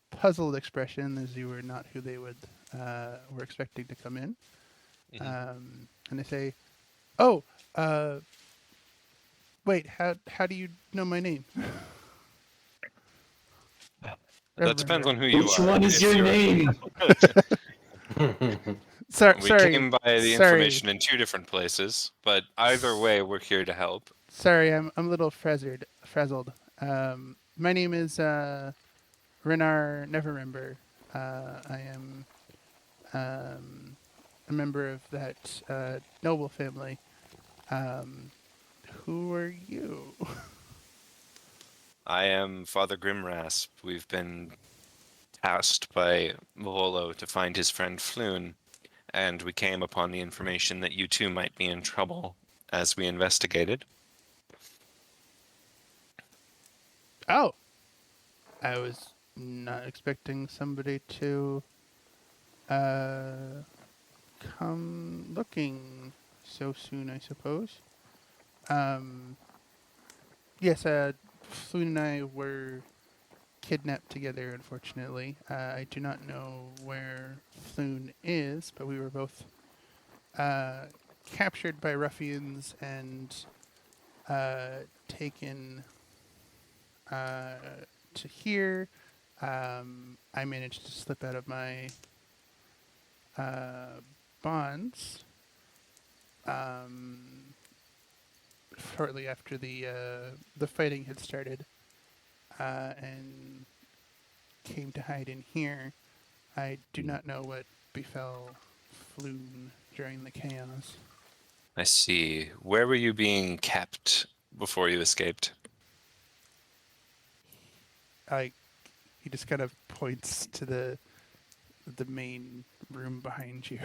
puzzled expression as you were not who they were expecting to come in. And they say, "Oh, wait, how do you know my name?" That depends on who you are. Which one is If your you're- name? Sorry, We came by the sorry. information in 2 different places, but either way, we're here to help. Sorry, I'm a little frazzled. My name is Renar Neverrember. I am a member of that noble family. Who are you? I am Father Grimrasp. We've been tasked by Volo to find his friend Floon, and we came upon the information that you two might be in trouble as we investigated. Oh, I was not expecting somebody to come looking so soon, I suppose. Yes, Floon and I were kidnapped together, unfortunately. I do not know where Floon is, but we were both captured by ruffians and taken to here. I managed to slip out of my bonds shortly after the fighting had started, and came to hide in here. I do not know what befell Floon during the chaos. I see. Where were you being kept before you escaped? He just kind of points to the main room behind you.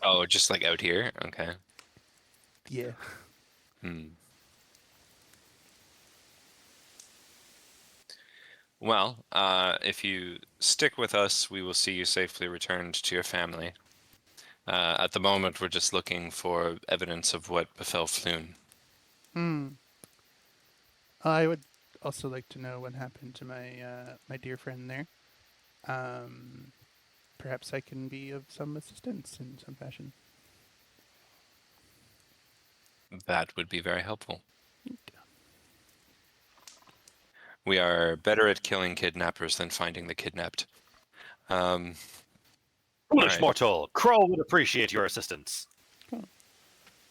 Oh, just like out here? Okay. Yeah. Well, if you stick with us, we will see you safely returned to your family. At the moment, we're just looking for evidence of what befell Floon. I would also like to know what happened to my dear friend there. Perhaps I can be of some assistance in some fashion. That would be very helpful. We are better at killing kidnappers than finding the kidnapped. Foolish Right. mortal, Kroll would appreciate your assistance. So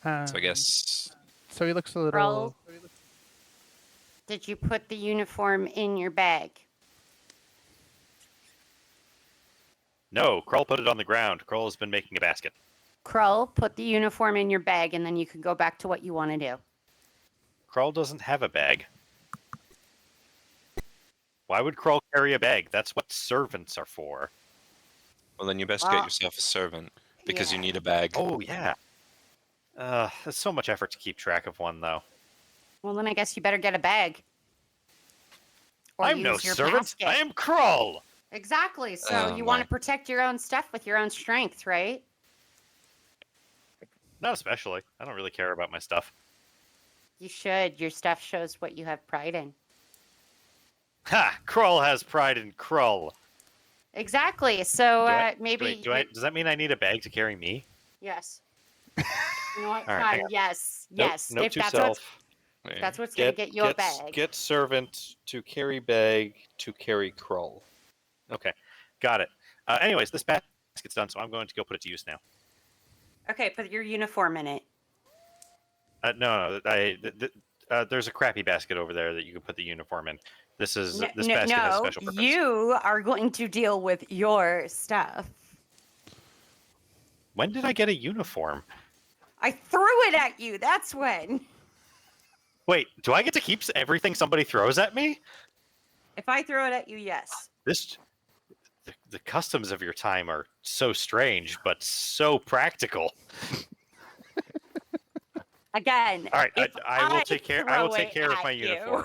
I guess So he looks a little. Kroll? Did you put the uniform in your bag? No, Kroll put it on the ground. Kroll has been making a basket. Kroll, put the uniform in your bag, and then you can go back to what you want to do. Kroll doesn't have a bag. Why would Kroll carry a bag? That's what servants are for. well, then you best Well, get yourself a servant because you yeah. need a bag. Oh, yeah. It's so much effort to keep track of one, though. Well, then I guess you better get a bag. Or I'm no use your servant. basket. I am Kroll. Exactly. So Oh, you my. want to protect your own stuff with your own strength, right? Not especially. I don't really care about my stuff. You should. Your stuff shows what you have pride in. Ha! Kroll has pride in Kroll. Exactly. So Wait, does that mean I need a bag to carry me? Yes. You know what? All right, Fine. Yes. Nope, Yes. Note If to that's self. that's what's gonna get you a bag. Get servant to carry bag to carry Krull. Okay, got it. Anyways, this basket's done, so I'm going to go put it to use now. Okay, put your uniform in it. No, there's a crappy basket over there that you can put the uniform in. This basket has special purpose. You are going to deal with your stuff. When did I get a uniform? I threw it at you. That's when. Wait, do I get to keep everything somebody throws at me? If I throw it at you, yes. The customs of your time are so strange, but so practical. Again. All right, if I will take care. I will throw take it care of at my you- uniform.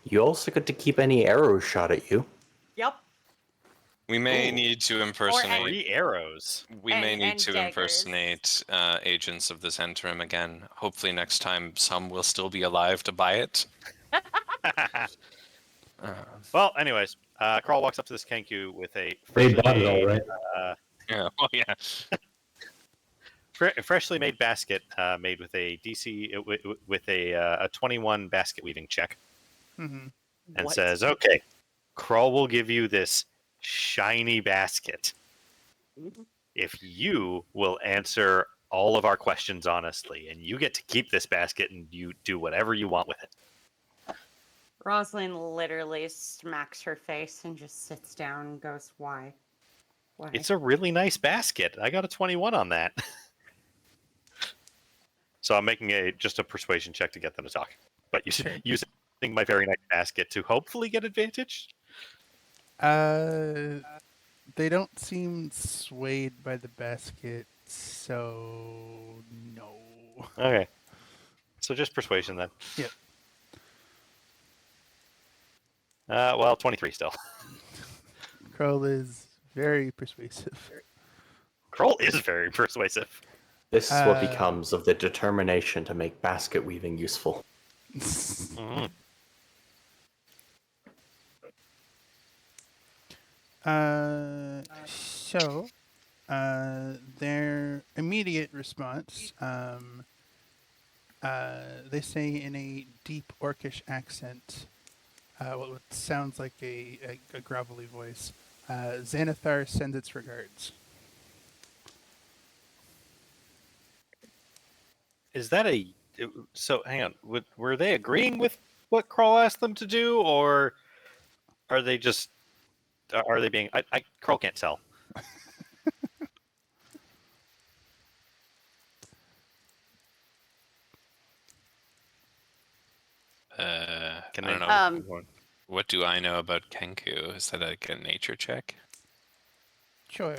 You also get to keep any arrows shot at you. Yep. We may Ooh. need to impersonate. 3 arrows. We may and need to daggers. impersonate agents of this interim again. Hopefully, next time some will still be alive to buy it. Well, anyways, Carl walks up to this Kenku with a They freshly bought it all made, right. Yeah. Oh yeah. freshly made basket made with a DC with a 21 basket weaving check, Mm-hmm. and What? says, "Okay, Krull will give you this shiny basket if you will answer all of our questions honestly, and you get to keep this basket and you do whatever you want with it." Rosalind literally smacks her face and just sits down and goes, "Why? Why?" It's a really nice basket. I got a 21 on that. So I'm making just a persuasion check to get them to talk. But using my very nice basket to hopefully get advantage. They don't seem swayed by the basket, so no. Okay. So just persuasion then. Yep. Well, 23 still. Kroll is very persuasive. Kroll is very persuasive. This is what Uh, becomes of the determination to make basket weaving useful. Mhm. So, their immediate response, they say in a deep orcish accent, what sounds like a grovelly voice, Xanathar sends its regards. Is that a... So, hang on. Were they agreeing with what Kroll asked them to do, or are they just... Are they being... Kroll can't tell. Can I don't they... know. What do I know about Kenku? Is that like a nature check? Sure.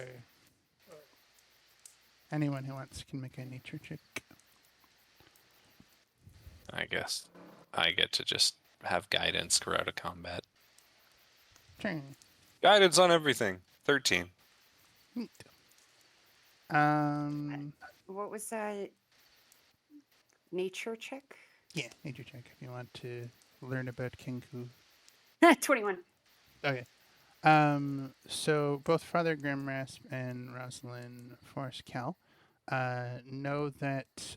Anyone who wants can make a nature check. I guess I get to just have guidance throughout a combat. Sure. Guidance on everything. 13. Neat. What was that? Nature check? Yeah, nature check if you want to learn about Kenku. 21. Okay. So both Father Grimrasp and Rosalind Force Cal know that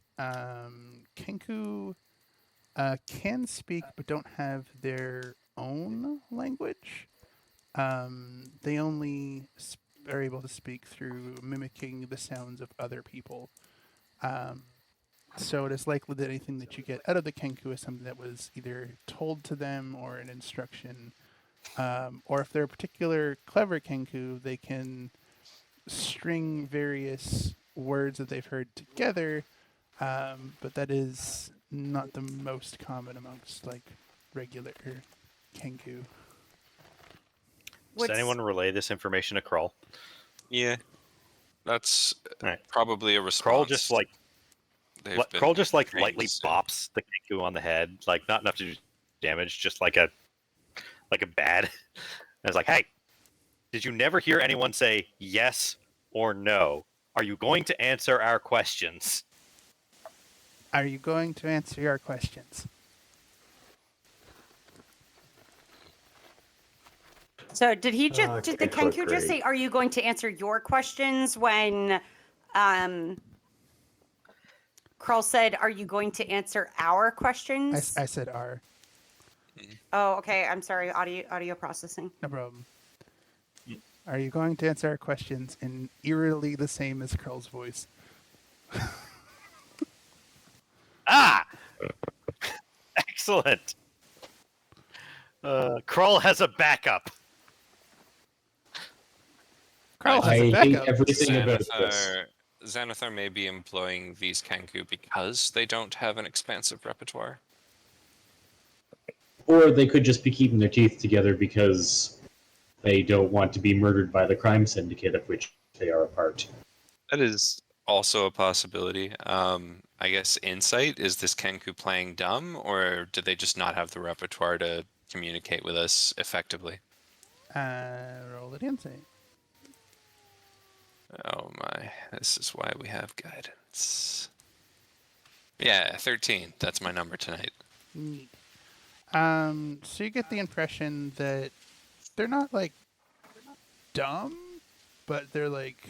Kenku can speak but don't have their own language. They only are able to speak through mimicking the sounds of other people. So it is likely that anything that you get out of the Kenku is something that was either told to them or an instruction. Or if they're a particular clever Kenku, they can string various words that they've heard together, but that is not the most common amongst like regular Kenku. Does anyone relay this information to Kroll? Yeah. That's Alright. probably a response. Kroll just like... Kroll just like trained lightly to- bops the Kenku on the head, like not enough to do damage, just like a bad. And it's like, hey, did you never hear anyone say yes or no? Are you going to answer our questions? Are you going to answer your questions? So did he just did the Kenku Kenku just say, agreed. "Are you going to answer your questions?" When Kroll said, "Are you going to answer our questions?" I said R. Oh, okay. I'm sorry. Audio processing. No problem. Are you going to answer our questions in eerily the same as Curl's voice? Ah! Excellent. Kroll has a backup. Carl has I a hate backup. everything about this. Xanathar may be employing these Kenku because they don't have an expansive repertoire. Or they could just be keeping their teeth together because they don't want to be murdered by the crime syndicate of which they are a part. That is also a possibility. I guess insight, is this Kenku playing dumb, or did they just not have the repertoire to communicate with us effectively? Roll an insight. Oh my, this is why we have guidance. Yeah, 13. That's my number tonight. Neat. So you get the impression that they're not like dumb, but they're like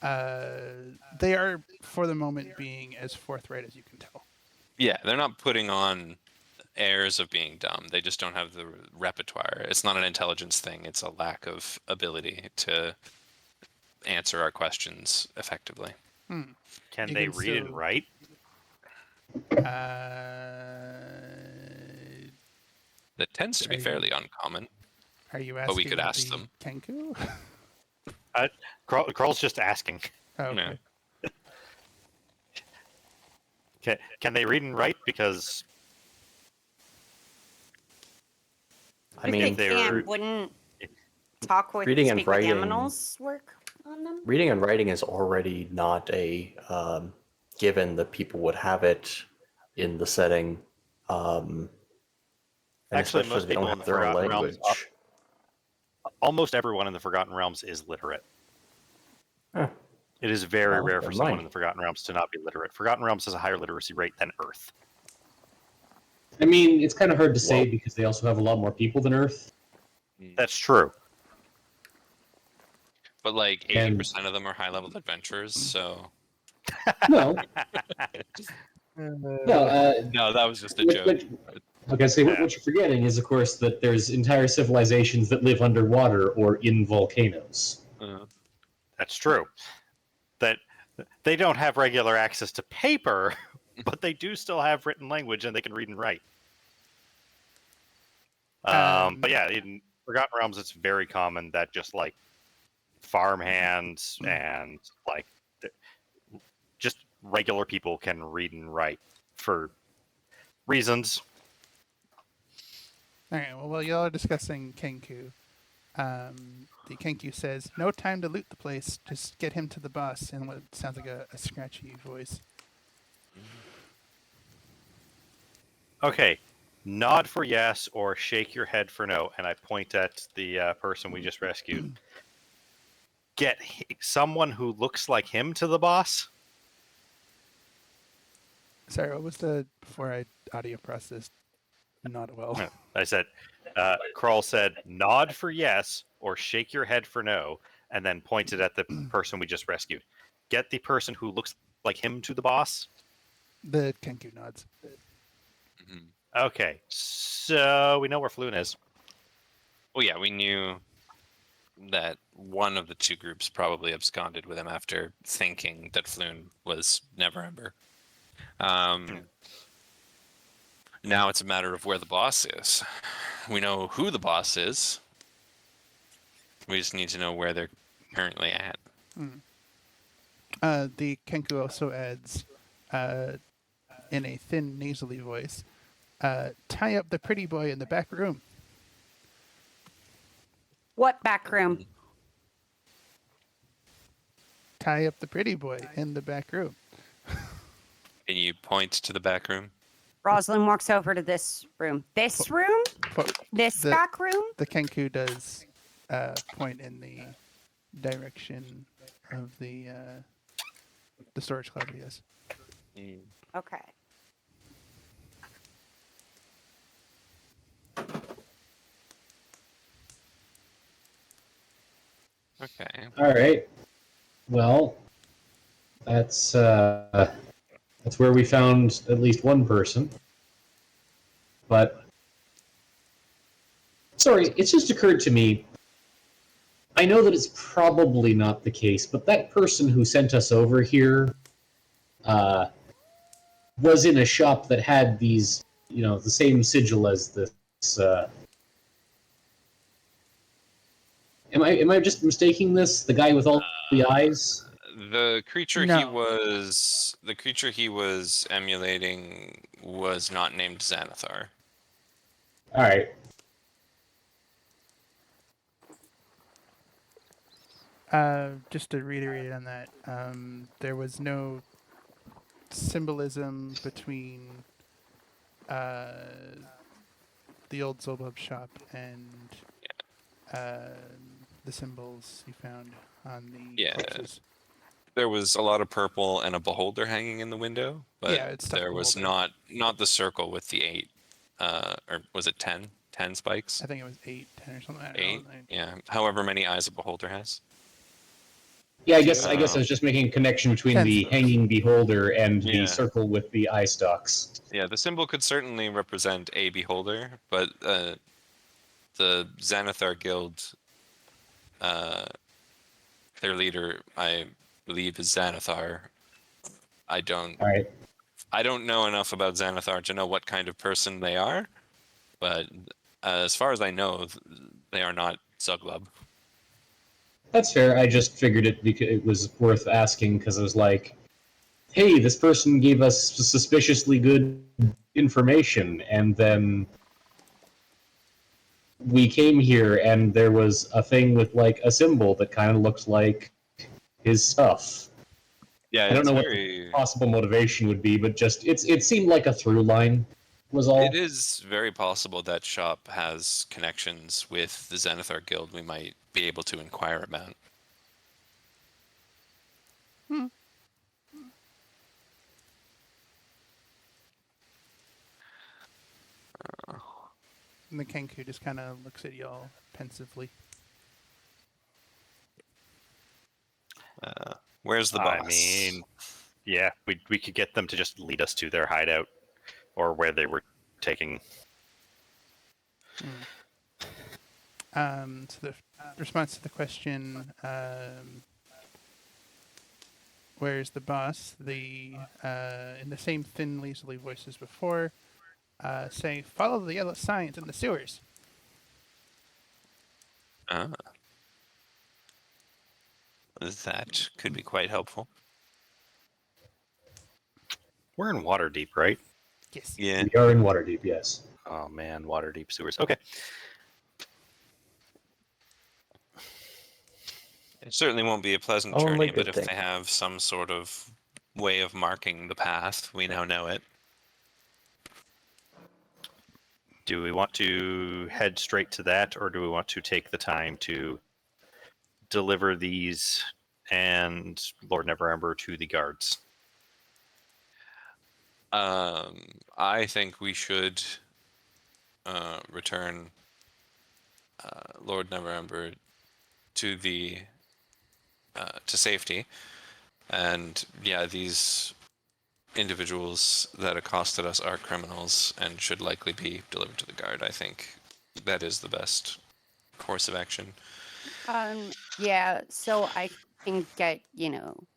they are for the moment being as forthright as you can tell. Yeah, they're not putting on airs of being dumb. They just don't have the repertoire. It's not an intelligence thing. It's a lack of ability to answer our questions effectively. Can You they can read and still- write? That tends to be Are you- fairly uncommon. Are you asking? But we could about ask the them. Kenku? Kroll's just asking. Oh, okay. Yeah. Can they read and write? Because I If mean, they can't, wouldn't talk with reading and speak with writing- animals work on them? reading and writing is already not a given that people would have it in the setting. And Actually, especially most if they don't people in have the their own Forgotten Realms language. almost everyone in the Forgotten Realms is literate. It is very Well, rare for never someone mind. in the Forgotten Realms to not be literate. Forgotten Realms has a higher literacy rate than Earth. I mean, it's kind of hard to say Well- because they also have a lot more people than Earth. That's true. But like And- 80% of them are high-level adventurers, so No, no. no, that was just a What- joke. what- Okay, so what you're forgetting is, of course, that there's entire civilizations that live underwater or in volcanoes. That's true. That they don't have regular access to paper, but they do still have written language and they can read and write. But yeah, in Forgotten Realms, it's very common that just like farmhands and like just regular people can read and write for reasons. All right. Well, while y'all are discussing Kenku, the Kenku says, "No time to loot the place. Just get him to the boss." In what sounds like a scratchy voice. Okay, nod for yes or shake your head for no, and I point at the person we just rescued. Get someone who looks like him to the boss. Sorry, what was the before I audio processed? Not well. I said, Kroll said, nod for yes or shake your head for no, and then pointed at the person we just rescued. Get the person who looks like him to the boss. The Kenku nods. Okay, so we know where Floon is. Well, yeah, we knew that one of the two groups probably absconded with him after thinking that Floon was Neverember. Now it's a matter of where the boss is. We know who the boss is. We just need to know where they're currently at. The Kenku also adds, in a thin, nasally voice, "Tie up the pretty boy in the back room." What back room? Tie up the pretty boy in the back room. Can you point to the back room? Rosalind walks over to this room. This room? But This the- back room? the Kenku does point in the direction of the storage closet. Yes. Okay. Okay. All right. Well, that's where we found at least one person. But sorry, it's just occurred to me. I know that it's probably not the case, but that person who sent us over here was in a shop that had these, the same sigil as this. Am I just mistaking this? The guy with all the eyes? The creature No. he was emulating was not named Xanathar. All right. Just to reiterate on that, there was no symbolism between the old Zolbub shop and the symbols you found on the Yeah. corpses. There was a lot of purple and a beholder hanging in the window, but Yeah, it's stuck there was beholder. not the circle with the 8, or was it 10? 10 spikes? I think it was 8, 10 or something. I don't 8? know. Yeah, however many eyes a beholder has. Yeah, I guess I was just making a connection between the Tense. hanging beholder and Yeah. the circle with the eye stalks. Yeah, the symbol could certainly represent a beholder, but the Xanathar Guild, their leader, I believe, is Xanathar. I don't All right. know enough about Xanathar to know what kind of person they are, but as far as I know, they are not Zuglub. That's fair. I just figured it was worth asking because I was like, hey, this person gave us suspiciously good information, and then we came here and there was a thing with like a symbol that kind of looked like his stuff. Yeah, I don't know what the possible motivation would be, but just it seemed like a through line was all. It is very possible that shop has connections with the Xanathar Guild we might be able to inquire about. And the Kenku just kind of looks at y'all pensively. Where's the boss? I mean, yeah, we could get them to just lead us to their hideout or where they were taking. So the response to the question, where's the boss? In the same thin, leisurely voice as before, say, follow the yellow signs in the sewers. That could be quite helpful. We're in Waterdeep, right? Yes. Yeah. We are in Waterdeep, yes. Oh man, Waterdeep sewers. Okay. It certainly won't be a pleasant Only journey, but good if thing. they have some sort of way of marking the path, we now know it. Do we want to head straight to that, or do we want to take the time to deliver these and Lord Neverember to the guards? I think we should return Lord Neverember to the to safety, and yeah, these individuals that accosted us are criminals and should likely be delivered to the guard. I think that is the best course of action. Yeah, so I can get,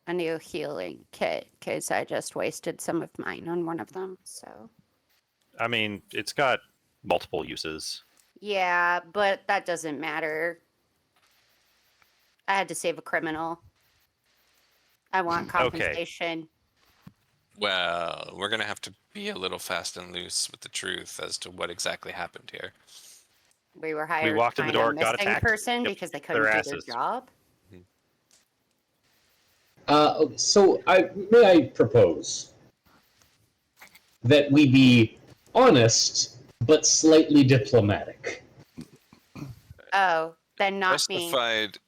a new healing kit because I just wasted some of mine on one of them. So, I mean, it's got multiple uses. yeah, but that doesn't matter. I had to save a criminal. I want compensation. Well, we're gonna have to be a little fast and loose with the truth as to what exactly happened here. We were hired walked to in the find door, a got missing attacked. person Yep, because they their couldn't do their asses. job. So may I propose that we be honest but slightly diplomatic. Oh, then not me.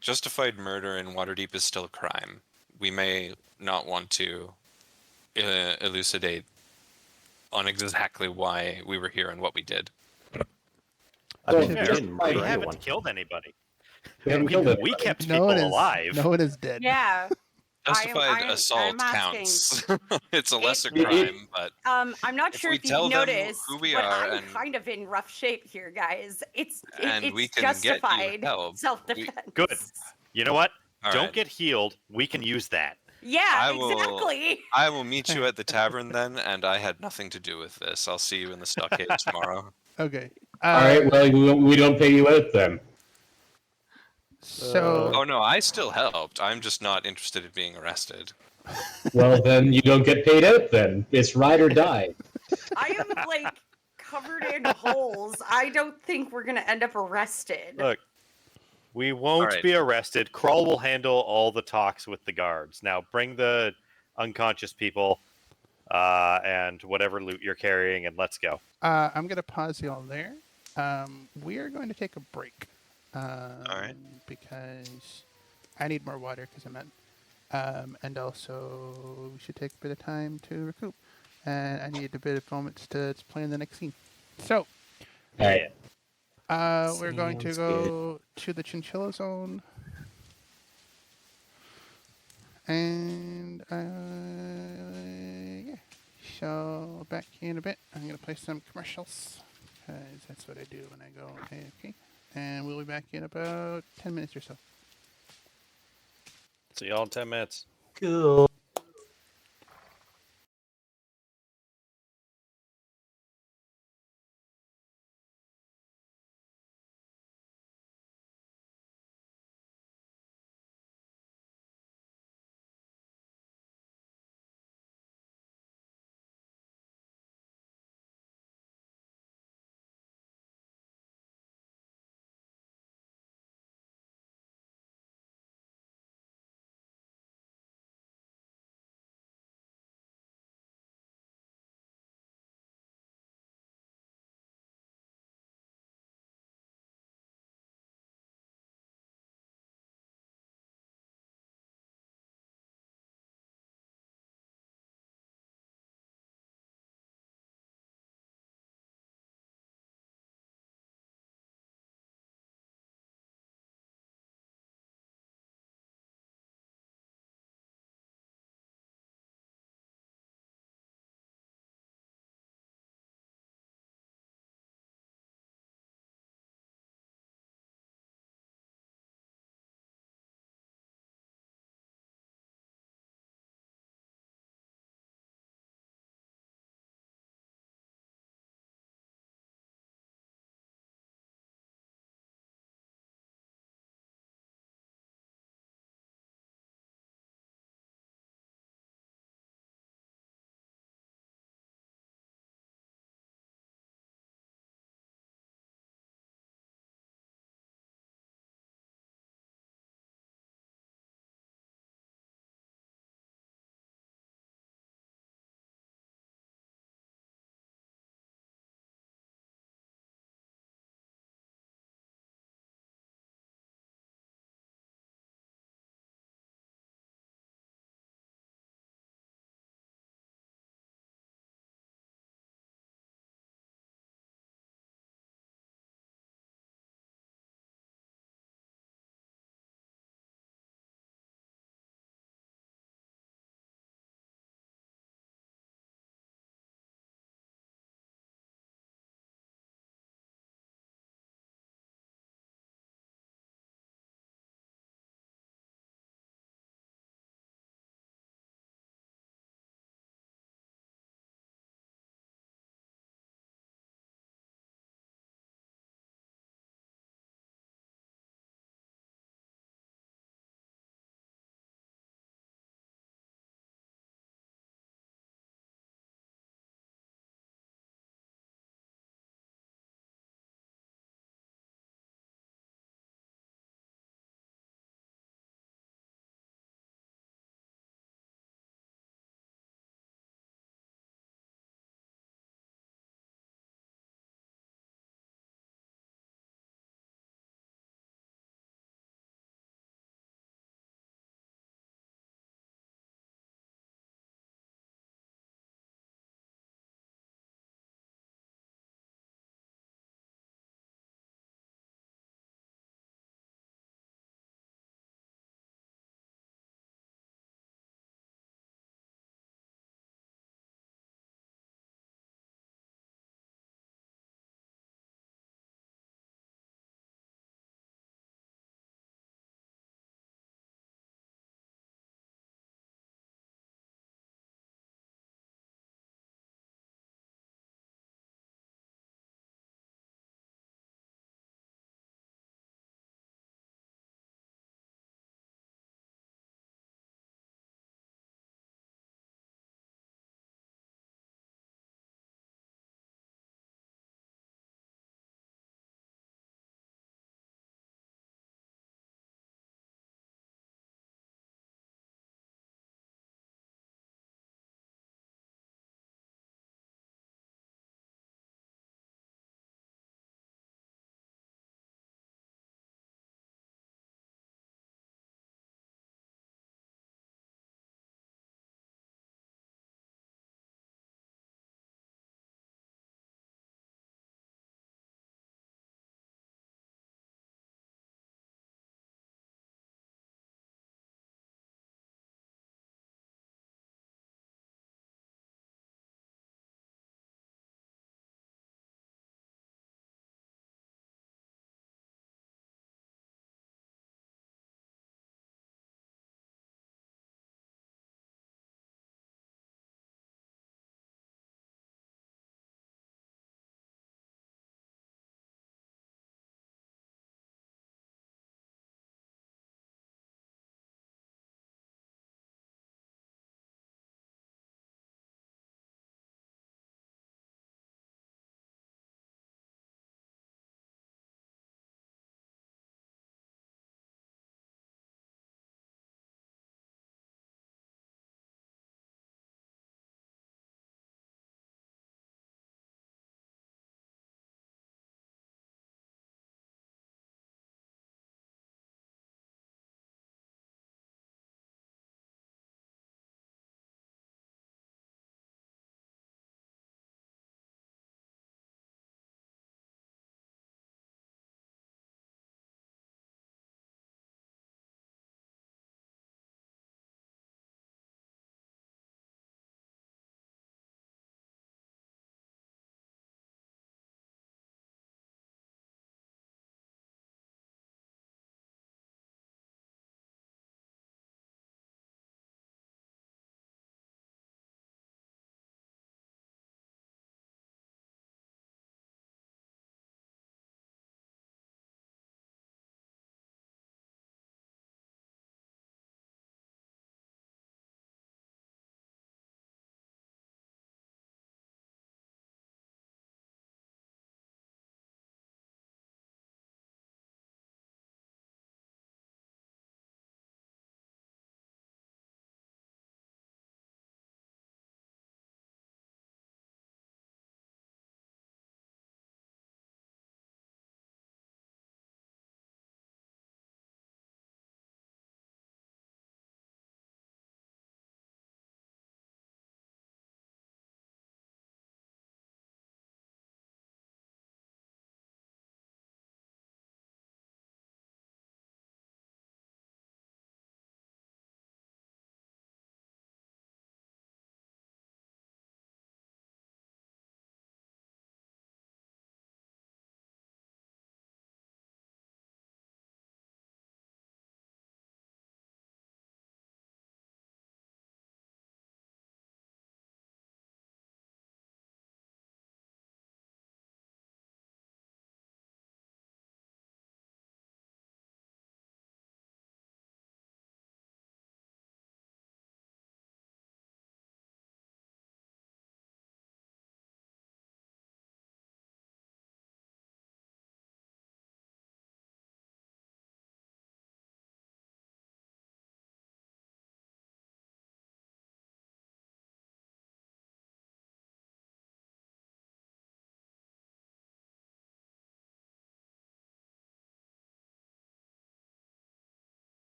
Justified murder in Waterdeep is still a crime. We may not want to elucidate on exactly why we were here and what we did. I Well, mean, yeah, we didn't We murder haven't anyone. killed anybody. We haven't killed We anybody. kept no people one is alive. No one is dead. Yeah. Justified I'm assault asking. counts. It's a lesser It- crime, but I'm not if sure we if you've tell them noticed, who we but are I'm and kind of in rough shape here, guys. It's we can get you justified help, self-defense. Good. You know what? All Don't right. get healed. We can use that. Yeah, I will- exactly. I will meet you at the tavern then, and I had nothing to do with this. I'll see you in the stockade tomorrow. Okay. All right, well, we don't pay you out then. So Oh no, I still helped. I'm just not interested in being arrested. Well, then you don't get paid out then. It's ride or die. I am like covered in holes. I don't think we're gonna end up arrested. Look, we won't right. be arrested. Krull will handle all the talks with the guards. Now, bring the unconscious people and whatever loot you're carrying, and let's go. I'm going to pause y'all there. We are going to take a break. All right. Because I need more water because I'm not. And also, we should take a bit of time to recoup. And I need a bit of moments to plan the next scene. So, All right. we're going to Sounds go to the chinchilla zone. And, yeah. So, back in a bit. I'm going to play some commercials. Because that's what I do when I go AFK. And we'll be back in about 10 minutes or so. See y'all in 10 minutes. Cool.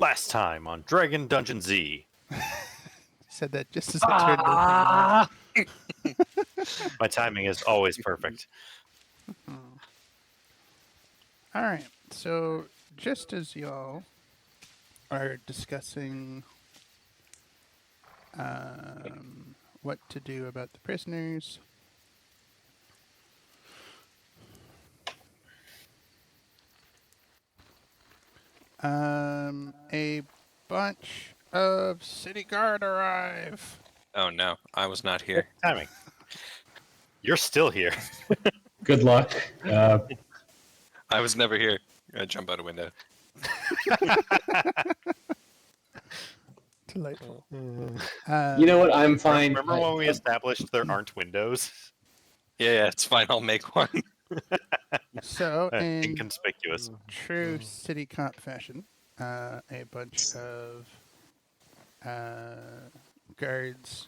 Last time on Dragon Dungeon Z. Said that just as it turned to My timing is always perfect. All right. So just as y'all are discussing what to do about the prisoners, a bunch of city guard arrive. Oh no, I was not here. Timing. You're still here. Good luck. I was never here. I jump out a window. Delightful. You know what? I'm fine. Remember when we established there aren't windows? Yeah, it's fine. I'll make one. So, in Inconspicuous. true city cop fashion, a bunch of guards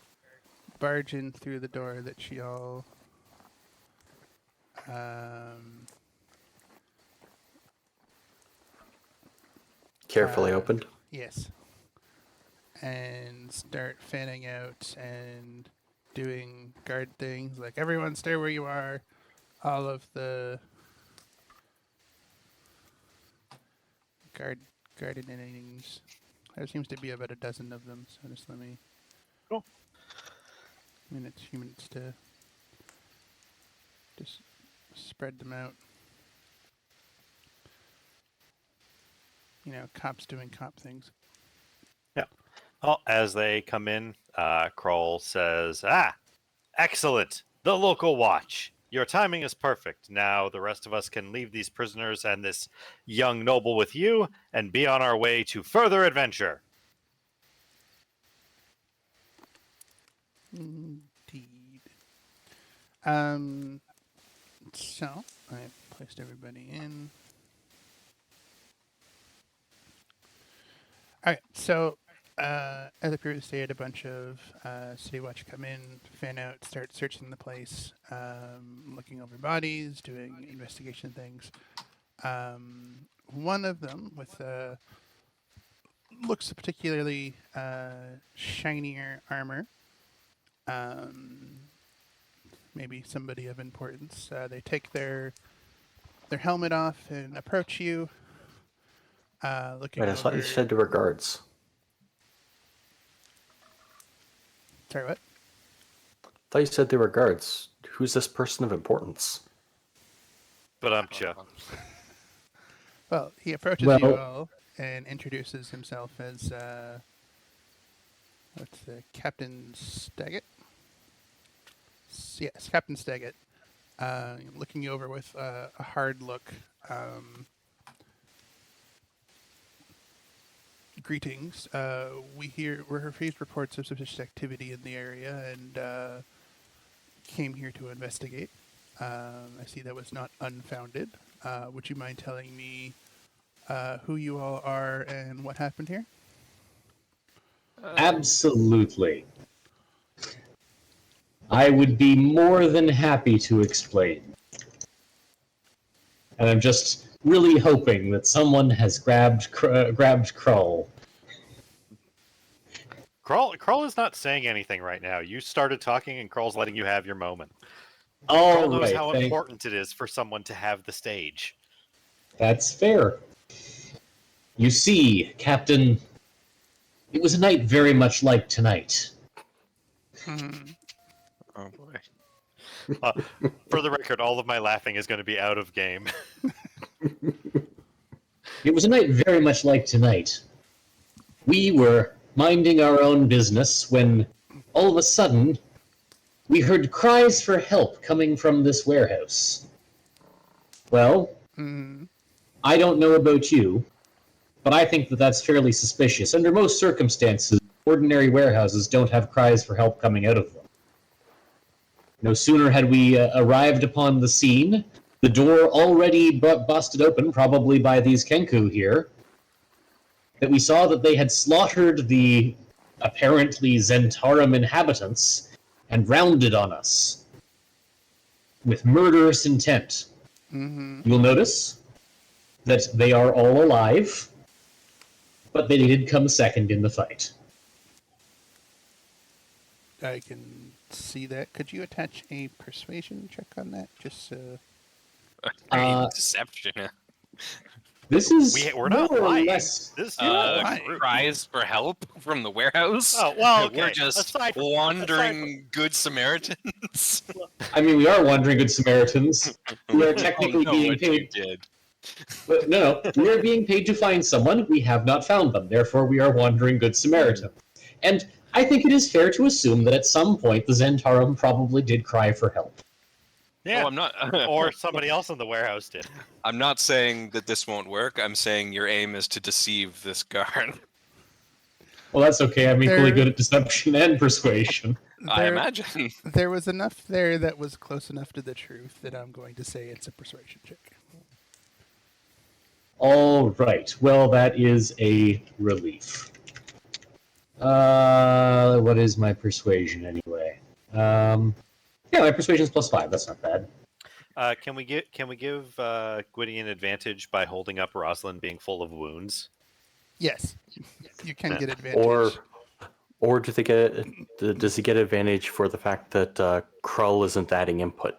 barge in through the door that y'all Carefully opened. yes, and start fanning out and doing guard things like everyone stay where you are. All of the guarded innings. There seems to be about a dozen of them, so just let me. Cool. Few minutes to just spread them out. You know, cops doing cop things. Yeah. Well, as they come in, Kroll says, excellent. The local watch. Your timing is perfect. Now the rest of us can leave these prisoners and this young noble with you and be on our way to further adventure. Indeed. So I placed everybody in. All right. So, as I previously had a bunch of City Watch come in, fan out, start searching the place, looking over bodies, doing investigation things. One of them with looks particularly shinier armor. Maybe somebody of importance. They take their helmet off and approach you. Looking Wait, I over. thought you said there were guards. Sorry, what? I thought you said they were guards. Who's this person of importance? But I'm chill. Well, he approaches Well- you all and introduces himself as Captain Staggett. Yes, Captain Staggett. Looking you over with a hard look. Greetings. We're received reports of suspicious activity in the area and came here to investigate. I see that was not unfounded. Would you mind telling me who you all are and what happened here? Absolutely. I would be more than happy to explain. And I'm just really hoping that someone has grabbed Krull. Kroll is not saying anything right now. You started talking and Kroll's letting you have your moment. All Kroll knows right, how important it is for someone to have the stage. That's fair. You see, Captain, it was a night very much like tonight. Oh boy. For the record, all of my laughing is going to be out of game. It was a night very much like tonight. We were minding our own business when, all of a sudden, we heard cries for help coming from this warehouse. Well, I don't know about you, but I think that that's fairly suspicious. Under most circumstances, ordinary warehouses don't have cries for help coming out of them. No sooner had we arrived upon the scene, the door already busted open, probably by these Kenku here, that we saw that they had slaughtered the apparently Zentarum inhabitants and rounded on us with murderous intent. You'll notice that they are all alive. but they did come second in the fight. I can see that. Could you attach a persuasion check on that? Just so. Deception. This is We're not more or lying. less. This You're not is lying. true. Cries for help from the warehouse. Oh, well, okay. We're just Aside from- wandering good Samaritans. I mean, we are wandering good Samaritans. We are technically Oh, no, being what you paid. did. But no, we are being paid to find someone. We have not found them. Therefore, we are wandering good Samaritans. And I think it is fair to assume that at some point the Zentarum probably did cry for help. Yeah. Oh, I'm not. Or somebody else in the warehouse did. I'm not saying that this won't work. I'm saying your aim is to deceive this guard. Well, that's okay. I'm equally There- good at deception and persuasion. I There, imagine. there was enough there that was close enough to the truth that I'm going to say it's a persuasion check. All right. Well, that is a relief. What is my persuasion anyway? Yeah, my persuasion's +5. That's not bad. Can we give Gwydion advantage by holding up Rosalind being full of wounds? Yes, you can get advantage. Or does he get advantage for the fact that Krull isn't adding input?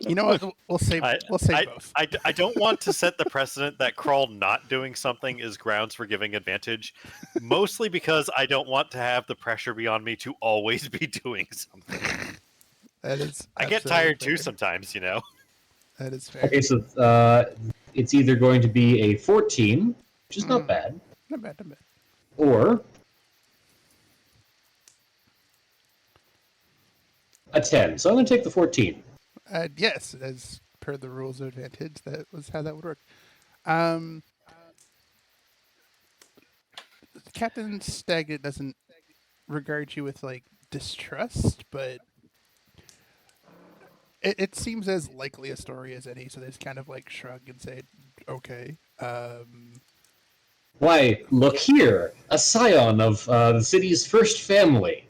You know what? We'll say both. I don't want to set the precedent that Krull not doing something is grounds for giving advantage, mostly because I don't want to have the pressure be on me to always be doing something. That is. I get absolutely tired fair. too sometimes, you know. That is fair. Okay, so it's either going to be a 14, which is not bad, Not bad. Not bad. or a 10. So I'm going to take the 14. Yes, as per the rules of advantage, that was how that would work. Captain Staggett doesn't regard you with like distrust, but it seems as likely a story as any. So they just kind of like shrug and say, "Okay." Why, look here, a scion of the city's first family.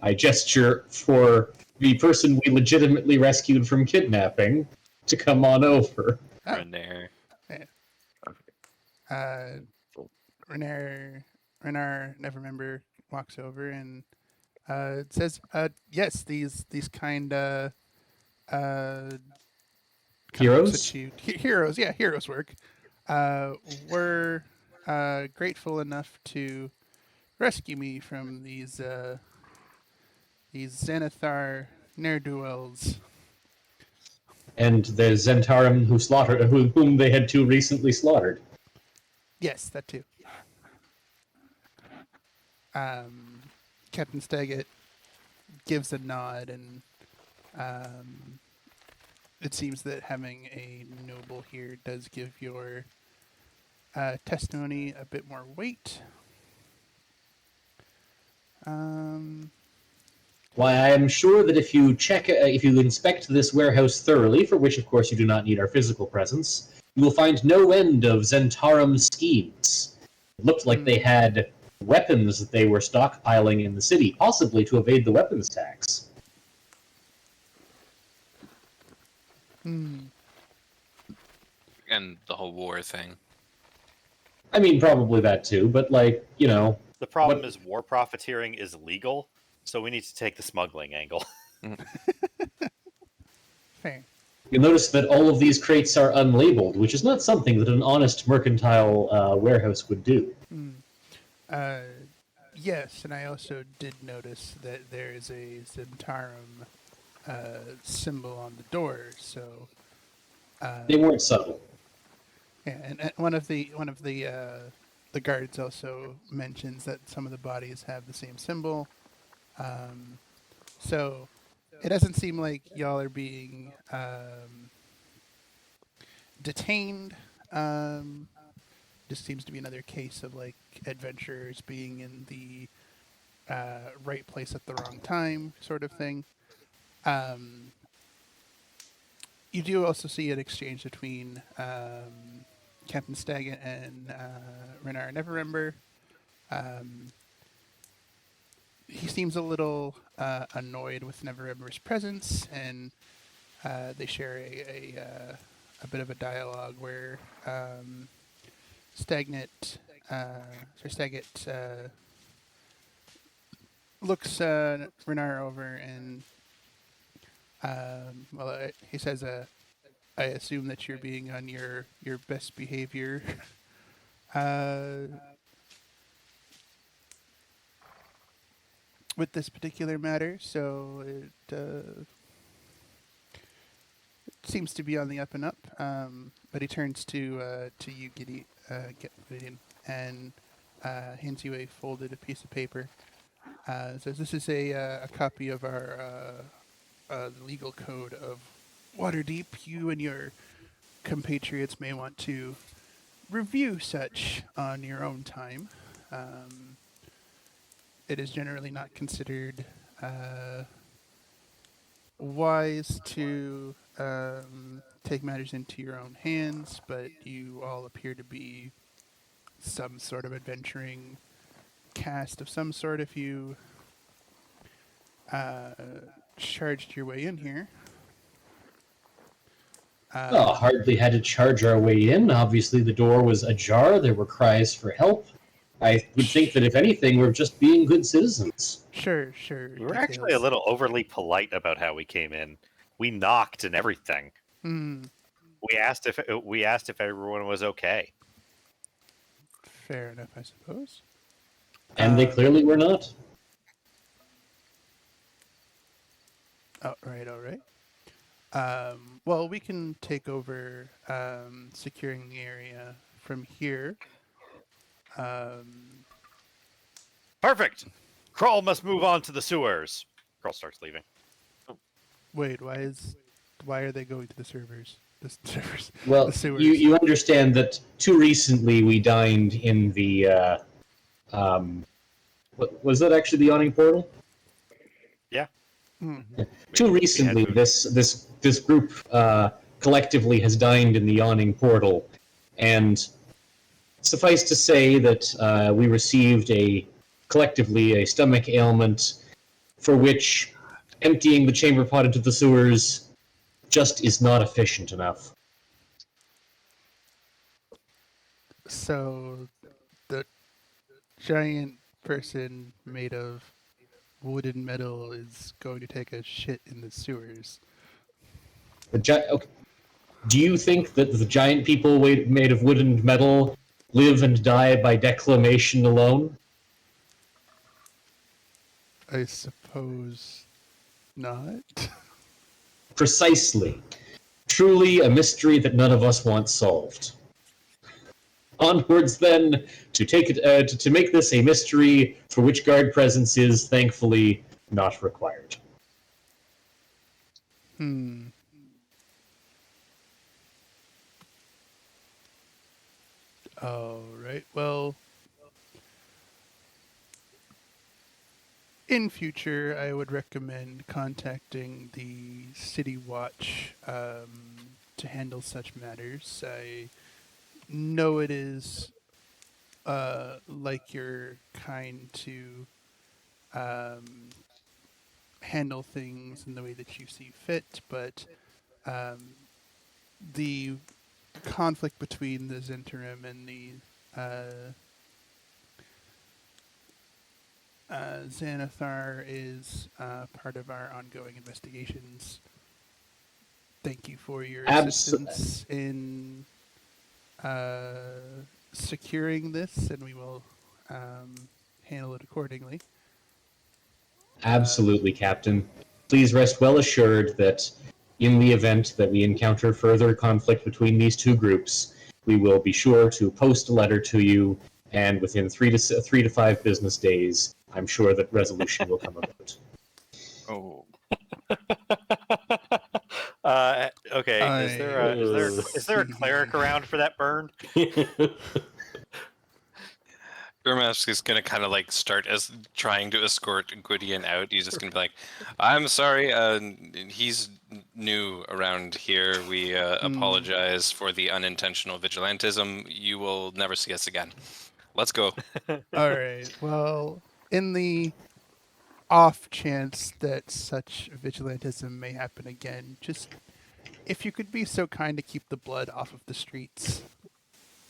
I gesture for the person we legitimately rescued from kidnapping to come on over. Renair. Renar Nevermember walks over and it says, "Yes, these kind Heroes? heroes, yeah, heroes work. Were grateful enough to rescue me from these Xanathar ne'er-do-wells." And the Zentarum whom they had too recently slaughtered. Yes, that too. Captain Staggett gives a nod, and it seems that having a noble here does give your testimony a bit more weight. Why, I am sure that if you inspect this warehouse thoroughly, for which of course you do not need our physical presence, you will find no end of Zentarum schemes. It looked like they had weapons that they were stockpiling in the city, possibly to evade the weapons tax. And the whole war thing. I mean, probably that too, but The problem is war profiteering is legal, so we need to take the smuggling angle. Fair. you'll notice that all of these crates are unlabeled, which is not something that an honest mercantile warehouse would do. Yes, and I also did notice that there is a Zentarum symbol on the door. So They weren't subtle. yeah, and one of the guards also mentions that some of the bodies have the same symbol. So it doesn't seem like y'all are being detained. Just seems to be another case of like adventurers being in the right place at the wrong time, sort of thing. You do also see an exchange between Captain Staggett and Renar Neverember. He seems a little annoyed with Neverember's presence, and they share a bit of a dialogue where Stagnant looks Renar over and he says, "I assume that you're being on your best behavior." With this particular matter, so it seems to be on the up and up. But he turns to you, Gideon, and hands you a folded piece of paper. Says this is a copy of our legal code of Waterdeep. You and your compatriots may want to review such on your own time. It is generally not considered wise to take matters into your own hands, but you all appear to be some sort of adventuring cast of some sort if you charged your way in here. Well, hardly had to charge our way in. Obviously, the door was ajar. There were cries for help. I would think that if anything, we're just being good citizens. Sure. We were actually a little overly polite about how we came in. We knocked and everything. Hmm. We asked if everyone was okay. Fair enough, I suppose. And they clearly were not. All right. Well, we can take over securing the area from here. Perfect. Krull must move on to the sewers. Krull starts leaving. Wait, why are they going to the servers? The servers. Well, the sewers. you understand that too recently we dined in the was that actually the yawning portal? Yeah. Too recently, this group collectively has dined in the yawning portal, and suffice to say that we received collectively a stomach ailment for which emptying the chamber pot into the sewers just is not efficient enough. So, the giant person made of wood and metal is going to take a shit in the sewers. Okay. Do you think that the giant people made of wood and metal live and die by declamation alone? I suppose not. Precisely. Truly a mystery that none of us want solved. Onwards, then, to make this a mystery for which guard presence is, thankfully, not required. All right. Well, in future, I would recommend contacting the City Watch to handle such matters. I know it is like your kind to handle things in the way that you see fit, but the conflict between the Zentarim and the Xanathar is part of our ongoing investigations. Thank you for your assistance in securing this, and we will handle it accordingly. Absolutely, Captain. Please rest well assured that in the event that we encounter further conflict between these two groups, we will be sure to post a letter to you, and within 3 to 5 business days, I'm sure that resolution will come about. Oh. Okay. Is there a cleric around for that burn? Gurmask is gonna kind of like start as trying to escort Gwydion out. He's just gonna be like, "I'm sorry, he's new around here. We apologize for the unintentional vigilantism. You will never see us again. Let's go." All right. Well, in the off chance that such vigilantism may happen again, just if you could be so kind to keep the blood off of the streets,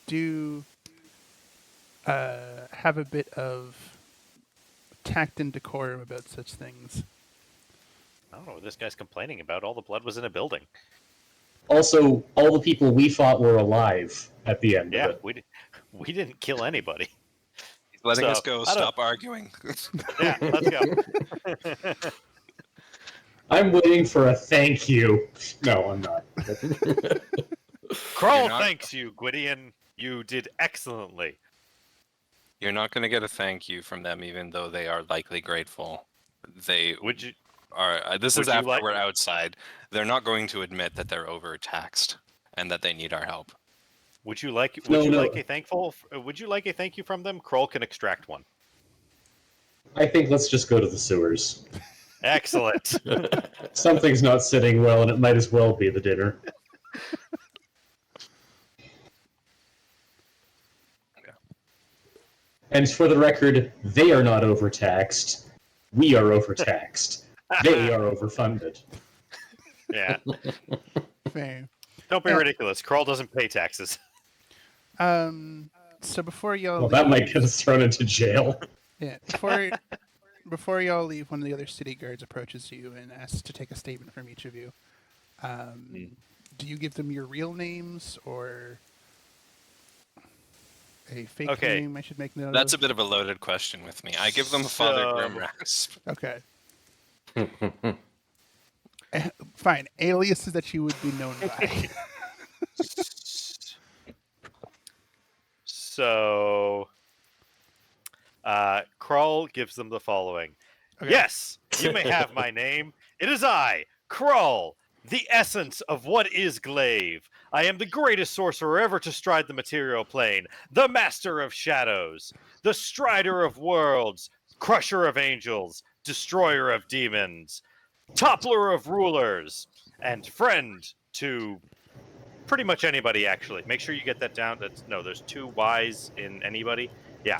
do have a bit of tact and decorum about such things. I don't know what this guy's complaining about. All the blood was in a building. Also, all the people we fought were alive at the end Yeah, of it. we didn't kill anybody. He's letting us So, go. I don't- Stop arguing. Yeah, let's go. I'm waiting for a thank you. No, I'm not. Kroll You're not- thanks you, Gwydion. You did excellently. You're not going to get a thank you from them, even though they are likely grateful. They Would you? are. This Would is you after like- we're outside. They're not going to admit that they're overtaxed and that they need our help. Would you like? Would No, you no. like a thankful? Would you like a thank you from them? Kroll can extract one. I think let's just go to the sewers. Excellent. Something's not sitting well, and it might as well be the dinner. And for the record, they are not overtaxed. We are overtaxed. They are overfunded. Yeah. Fair. Don't be Yeah. ridiculous. Kroll doesn't pay taxes. So before y'all Well, that leave, might get us thrown into jail. yeah, before y'all leave, one of the other city guards approaches you and asks to take a statement from each of you. Do you give them your real names or a fake Okay. name? I should make note That's a of. bit of a loaded question with me. I give them Father So- Grimrasp. Okay. Fine. Aliases that you would be known by. So, Kroll gives them the following. Okay. Yes, you may have my name. It is I, Kroll, the essence of what is glaive. I am the greatest sorcerer ever to stride the material plane, the master of shadows, the strider of worlds, crusher of angels, destroyer of demons, toppler of rulers, and friend to pretty much anybody, actually. Make sure you get that down. There's 2 Y's in anybody. Yeah.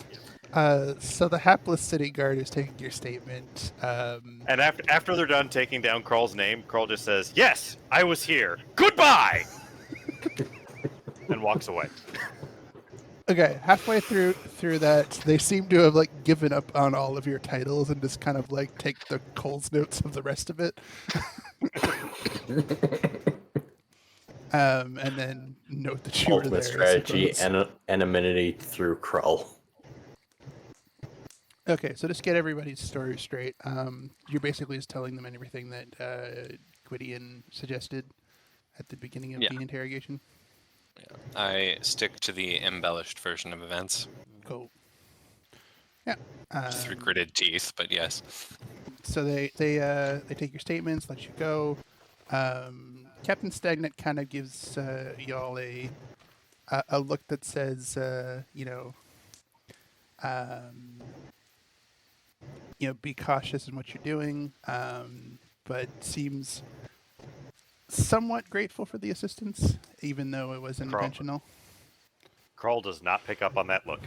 So the hapless city guard is taking your statement. And after they're done taking down Kroll's name, Kroll just says, "Yes, I was here. Goodbye!" and walks away. Okay, halfway through that, they seem to have like given up on all of your titles and just kind of like take the Cole's notes of the rest of it. And then note that you were there. Ultimate I strategy, suppose. anonymity through Krull. Okay, so just get everybody's story straight. You're basically just telling them everything that Gwydion suggested at the beginning of Yeah. the interrogation. I stick to the embellished version of events. Cool. Yeah. Just through gritted teeth, but yes. So they take your statements, let you go. Captain Stagnant kind of gives y'all a look that says, be cautious in what you're doing, but seems somewhat grateful for the assistance, even though it was intentional. Kroll does not pick up on that look.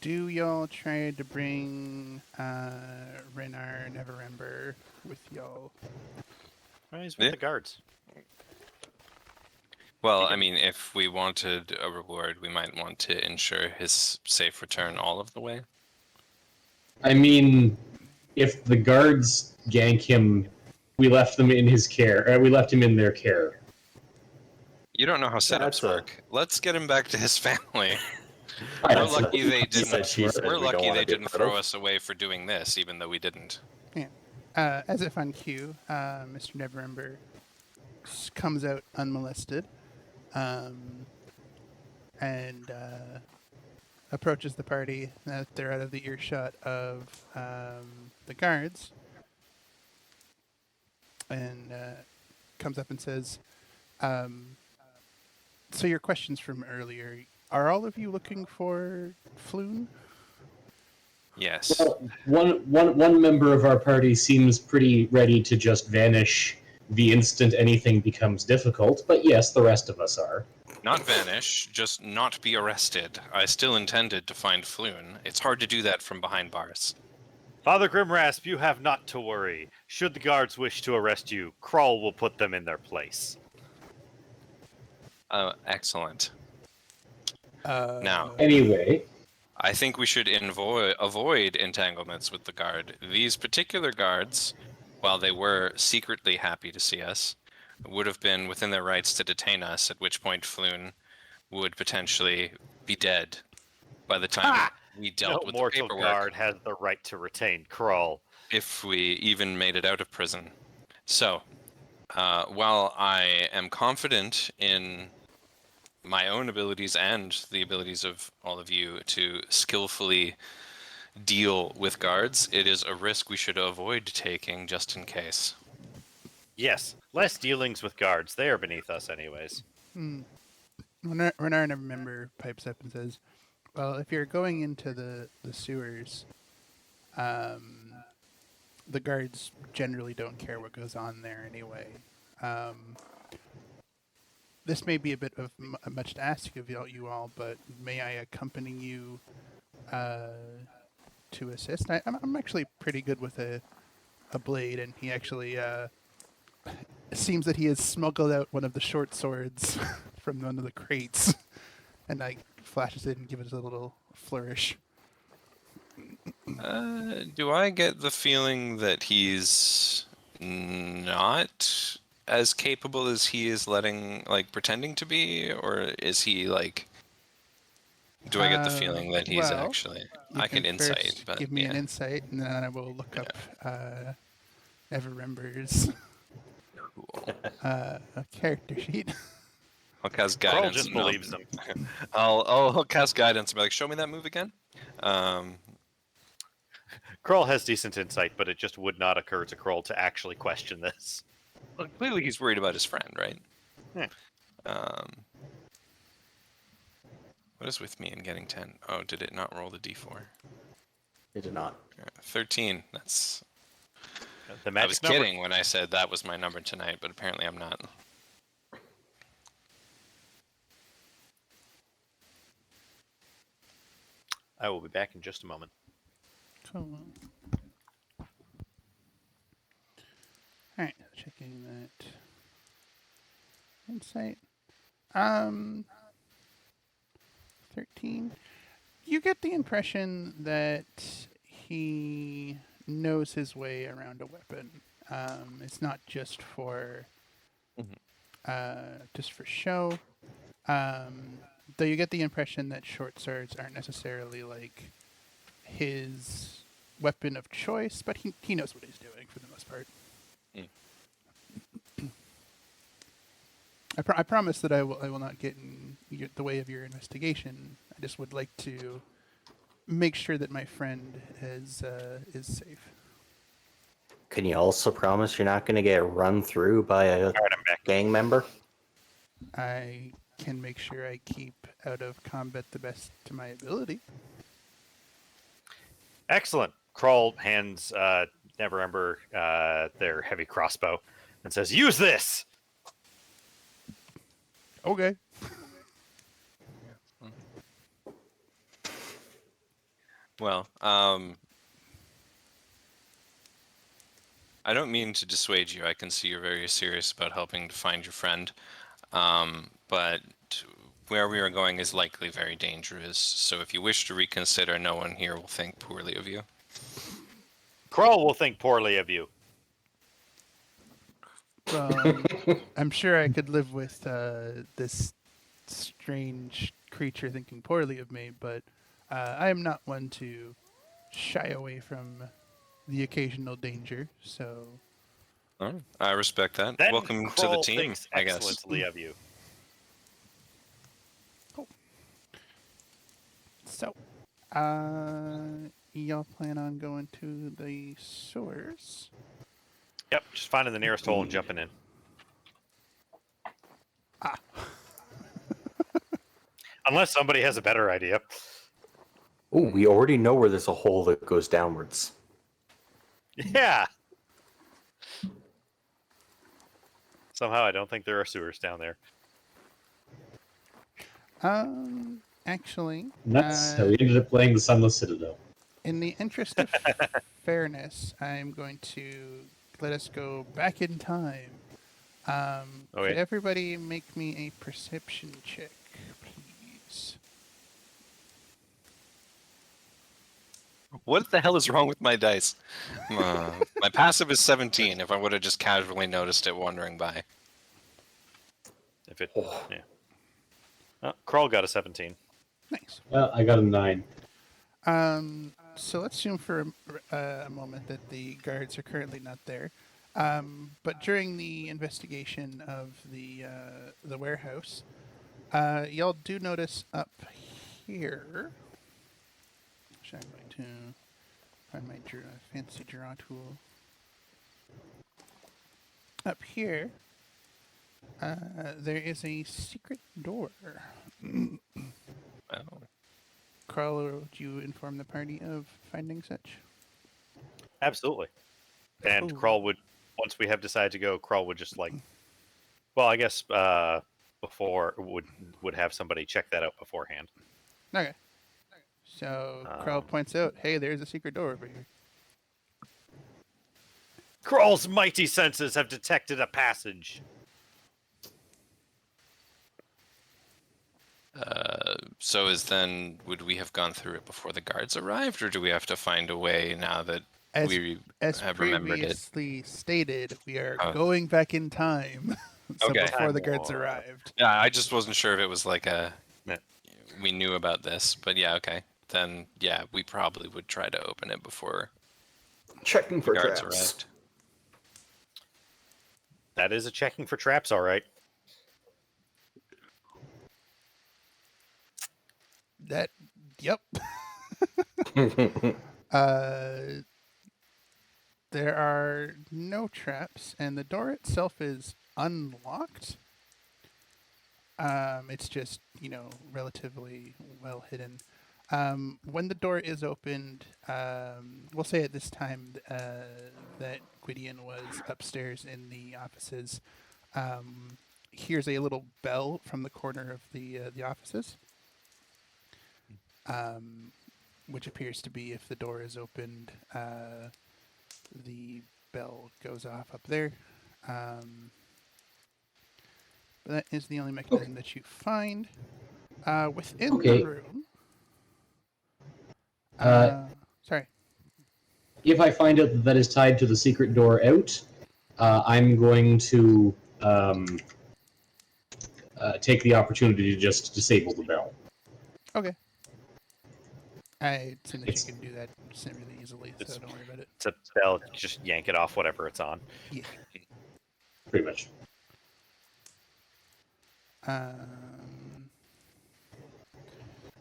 Do y'all try to bring Renar Neverember with y'all? Well, he's with Yeah. the guards. Well, I mean, if we wanted a reward, we might want to ensure his safe return all of the way. I mean, if the guards gank him, we left them in his care. We left him in their care. You don't know how setups That's a- work. Let's get him back to his family. I We're don't lucky they He said, didn't. she said We're we don't lucky wanna they get didn't rid throw of. us away for doing this, even though we didn't. As if on cue, Mr. Neverember comes out unmolested and approaches the party. They're out of the earshot of the guards and comes up and says, so your questions from earlier, are all of you looking for Floon? Yes. Well, one member of our party seems pretty ready to just vanish the instant anything becomes difficult, but yes, the rest of us are. Not vanish, just not be arrested. I still intended to find Floon. It's hard to do that from behind bars. Father Grimrasp, you have not to worry. Should the guards wish to arrest you, Kroll will put them in their place. Excellent. Now, Anyway, I think we should avoid entanglements with the guard. These particular guards, while they were secretly happy to see us, would have been within their rights to detain us, at which point Floon would potentially be dead by the time we no dealt with the mortal paperwork, guard has the right to retain Krull. if we even made it out of prison. So, while I am confident in my own abilities and the abilities of all of you to skillfully deal with guards, it is a risk we should avoid taking just in case. Yes, less dealings with guards. They are beneath us anyways. Renard, a member, pipes up and says, well, if you're going into the sewers, the guards generally don't care what goes on there anyway. This may be a bit of much to ask of you all, but may I accompany you to assist? I'm actually pretty good with a blade, and he actually it seems that he has smuggled out one of the short swords from one of the crates, and like flashes it and gives it a little flourish. Do I get the feeling that he's not as capable as he is pretending to be, or is he like? Do I get the feeling that he's well, actually? You I can insight, first but give me an yeah. insight, and then I will look up Everember's character sheet. I'll cast Krull guidance. just and I'll- believes them. I'll cast guidance and be like, show me that move again. Krull has decent insight, but it just would not occur to Krull to actually question this. Well, clearly he's worried about his friend, right? Yeah. What is with me in getting 10? Oh, did it not roll the d4? It did not. 13. That's. The I magic was number. kidding when I said that was my number tonight, but apparently I'm not. I will be back in just a moment. Cool. Alright, checking that insight. 13. You get the impression that he knows his way around a weapon. It's not just for show. Though you get the impression that short swords aren't necessarily like his weapon of choice, but he knows what he's doing for the most part. I promise that I will not get in the way of your investigation. I just would like to make sure that my friend is safe. Can you also promise you're not going to get run through by a All right, I'm back. gang member? I can make sure I keep out of combat the best to my ability. Excellent. Krull hands Neverember their heavy crossbow and says, "Use this." Okay. Well, I don't mean to dissuade you. I can see you're very serious about helping to find your friend. But where we are going is likely very dangerous. So if you wish to reconsider, no one here will think poorly of you. Krull will think poorly of you. Well, I'm sure I could live with this strange creature thinking poorly of me, but I am not one to shy away from the occasional danger, so... Oh, I respect that. Then Welcome to the Krull team, thinks I guess. excellently of you. So, y'all plan on going to the sewers? Yep, just finding the nearest hole and jumping in. Unless somebody has a better idea. Oh, we already know where there's a hole that goes downwards. Yeah. Somehow I don't think there are sewers down there. Actually, and that's how we ended up playing the Sunless Citadel. in the interest of fairness, I'm going to let us go back in time Could Okay. everybody make me a perception check, please? What the hell is wrong with my dice? My passive is 17. If I would have just casually noticed it wandering by. If it, yeah. Krull got a 17. Nice. Well, I got a 9. So let's assume for a moment that the guards are currently not there. But during the investigation of the warehouse, y'all do notice up here. Actually, I'm going to find my fancy draw tool. Up here, there is a secret door. Oh. Carl, would you inform the party of finding such? Absolutely. And Ooh. Krull would, once we have decided to go, Krull would just like, well, I guess before would have somebody check that out beforehand. Okay. So Carl points out, hey, there's a secret door over here. Krull's mighty senses have detected a passage. So would we have gone through it before the guards arrived, or do we have to find a way now that we As have remembered it? previously stated, we are Oh. going back in time. So Okay. before the Time guards warp. arrived. Yeah, I just wasn't sure if it was like Yeah. we knew about this, but yeah, okay. Then yeah, we probably would try to open it before Checking the for guards traps. arrived. That is a checking for traps, all right. Yep. There are no traps, and the door itself is unlocked. It's just, relatively well hidden. When the door is opened, we'll say at this time that Gwydion was upstairs in the offices. Here's a little bell from the corner of the offices, which appears to be if the door is opened, the bell goes off up there. But that is the only mechanism that you find. Within Okay. the room. Uh, Sorry. If I find out that that is tied to the secret door out, I'm going to take the opportunity to just disable the bell. Okay. I assume that It's- you can do that really easily, so don't worry about it. It's a bell. Just yank it off whatever it's on. Yeah. Pretty much.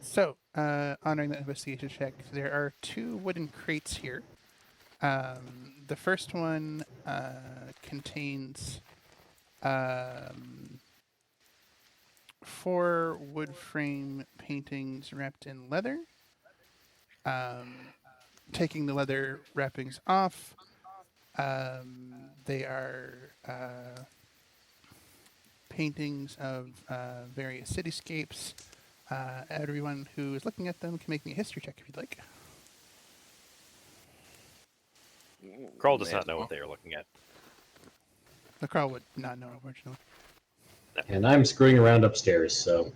So, honoring that investigation check, there are 2 wooden crates here. The first one contains 4 wood frame paintings wrapped in leather. Taking the leather wrappings off, they are paintings of various cityscapes. Everyone who is looking at them can make me a history check if you'd like. Krull does not know what they are looking at. The Carl would not know, unfortunately. And I'm screwing around upstairs, so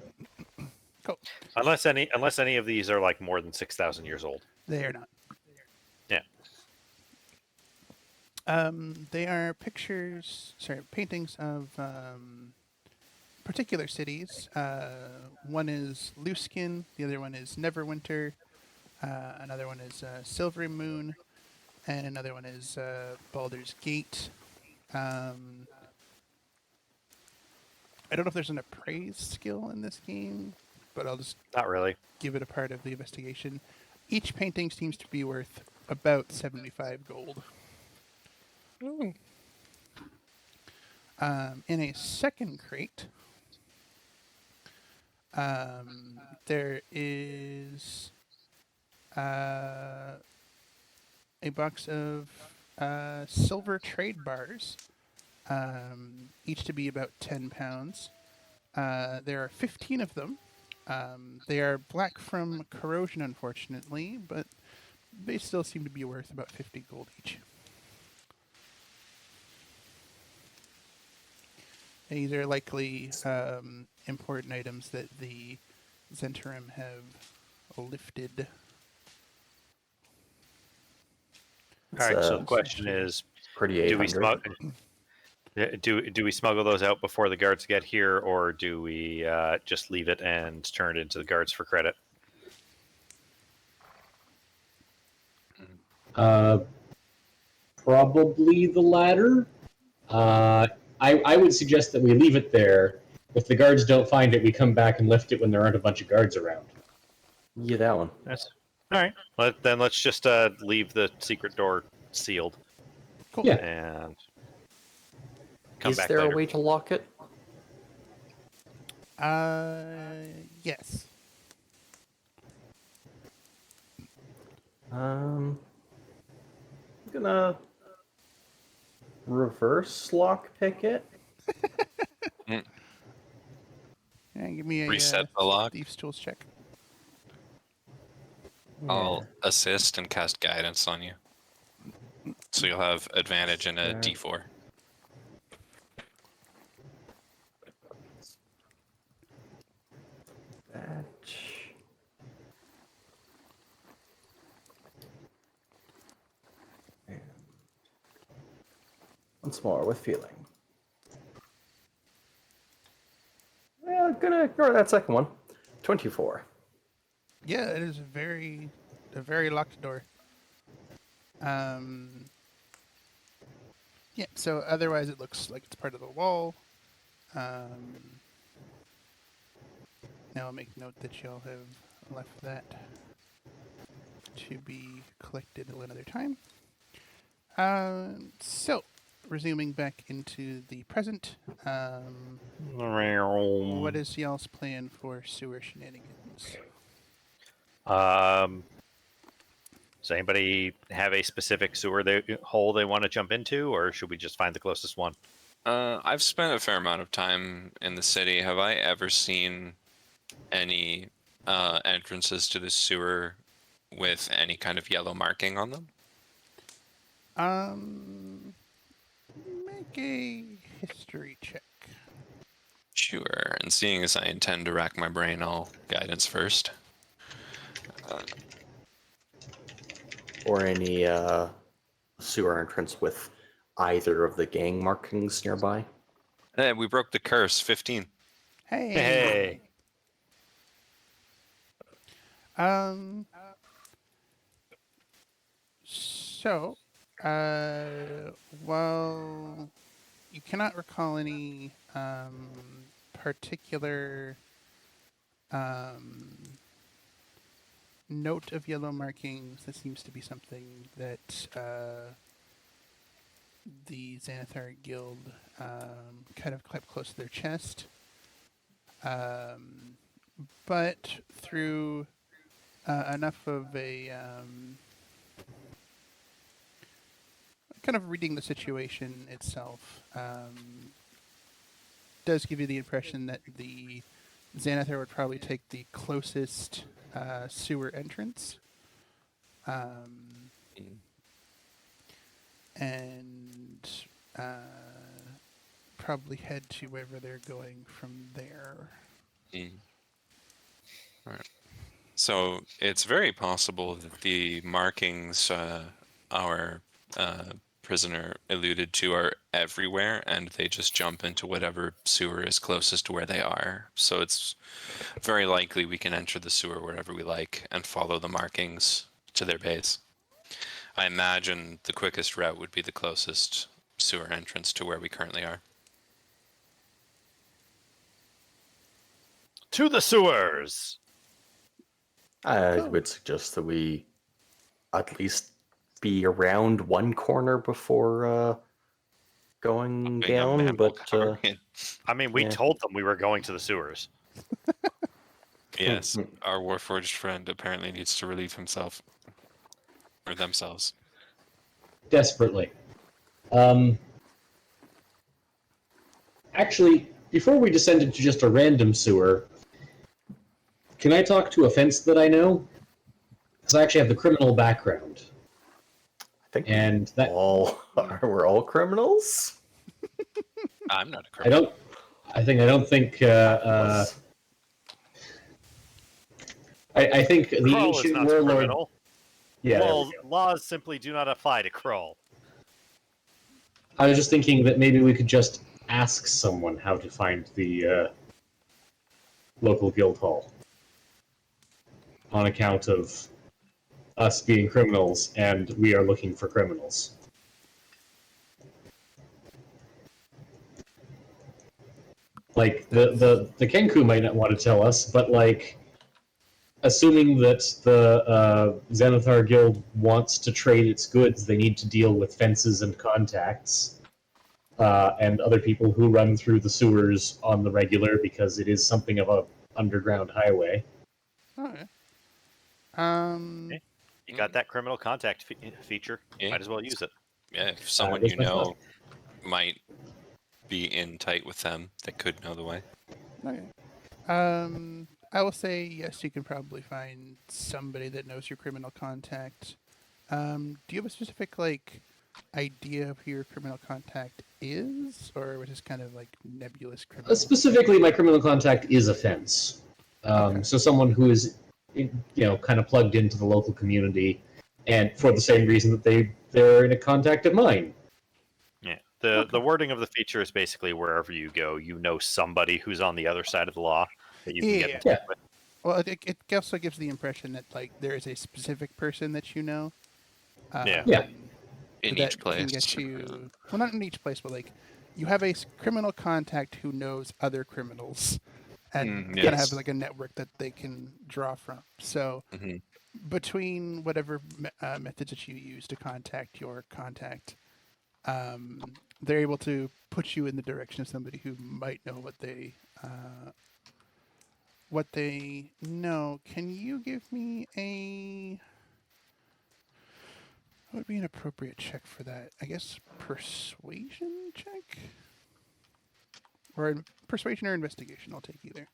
Cool. Unless any of these are like more than 6,000 years old. They are not. Yeah. They are paintings of particular cities. One is Luskin, the other one is Neverwinter, another one is Silvery Moon, and another one is Baldur's Gate. I don't know if there's an appraise skill in this game, but I'll just Not really. give it a part of the investigation. Each painting seems to be worth about 75 gold. In a second crate, there is a box of silver trade bars, each to be about 10 pounds. There are 15 of them. They are black from corrosion, unfortunately, but they still seem to be worth about 50 gold each. These are likely important items that the Zentarum have lifted. All right. So the It's question is, pretty do we 800. do we smuggle those out before the guards get here, or do we just leave it and turn it into the guards for credit? Probably the latter. I would suggest that we leave it there. If the guards don't find it, we come back and lift it when there aren't a bunch of guards around. Yeah, that one. That's all right. Then let's just leave the secret door sealed. Cool. Yeah. And come Is back there later. a way to lock it? Yes. I'm gonna reverse lock pick it. Yeah, give me a Reset the lock. Thieves' Tools check. I'll assist and cast guidance on you. So you'll have advantage in a D4. Batch. And once more with feeling. Well, gonna ignore that second one. 24. Yeah, it is a very locked door. Yeah, so otherwise it looks like it's part of the wall. Now I'll make note that y'all have left that to be collected another time. So, resuming back into the present, what is y'all's plan for sewer shenanigans? Does anybody have a specific sewer hole they want to jump into, or should we just find the closest one? I've spent a fair amount of time in the city. Have I ever seen any entrances to the sewer with any kind of yellow marking on them? Make a history check. Sure. And seeing as I intend to rack my brain, I'll guidance first. Or any sewer entrance with either of the gang markings nearby. Hey, we broke the curse. 15. Hey. So, while you cannot recall any particular note of yellow markings, that seems to be something that the Xanathar Guild kind of kept close to their chest. But through enough of a kind of reading the situation itself, does give you the impression that the Xanathar would probably take the closest sewer entrance, and probably head to wherever they're going from there. All right. So it's very possible that the markings our prisoner alluded to are everywhere, and they just jump into whatever sewer is closest to where they are. So it's very likely we can enter the sewer wherever we like and follow the markings to their base. I imagine the quickest route would be the closest sewer entrance to where we currently are. To the sewers! I would suggest that we at least be around one corner before going Being a down, mammal but guardian. I mean, we Yeah. told them we were going to the sewers. Yes, our warforged friend apparently needs to relieve himself. Or themselves. Desperately. Actually, before we descend into just a random sewer, can I talk to a fence that I know? Because I actually have the criminal background. I think And that we're all criminals. I'm not a I criminal. I don't think. Was- I think the Kroll is ancient not a warlord. criminal. Yeah, there we go. Laws simply do not apply to Kroll. I was just thinking that maybe we could just ask someone how to find the local guild hall, on account of us being criminals, and we are looking for criminals. Like the Kenku might not want to tell us, but like, assuming that the Xanathar Guild wants to trade its goods, they need to deal with fences and contacts, and other people who run through the sewers on the regular, because it is something of a underground highway. Okay. You got that criminal contact feature. Yeah. Might as well use it. Yeah, if someone that's you my know thought. might be in tight with them that could know the way. Okay. I will say yes. You can probably find somebody that knows your criminal contact. Do you have a specific idea of who your criminal contact is, or was this kind of like nebulous criminal? Specifically, my criminal contact is a fence. Okay. So someone who is, kind of plugged into the local community, and for the same reason that they're in a contact of mine. Yeah. The wording of the feature is basically wherever you go, you know somebody who's on the other side of the law that you can get in touch with. Well, it also gives the impression that there is a specific person that you know. Yeah. Yeah. In that each place. can get you. Well, not in each place, but you have a criminal contact who knows other criminals, and kind of yes. have a network that they can draw from. So Mhm. between whatever methods that you use to contact your contact, they're able to put you in the direction of somebody who might know what they know. Can you give me what would be an appropriate check for that? I guess persuasion check? Or persuasion or investigation, I'll take either.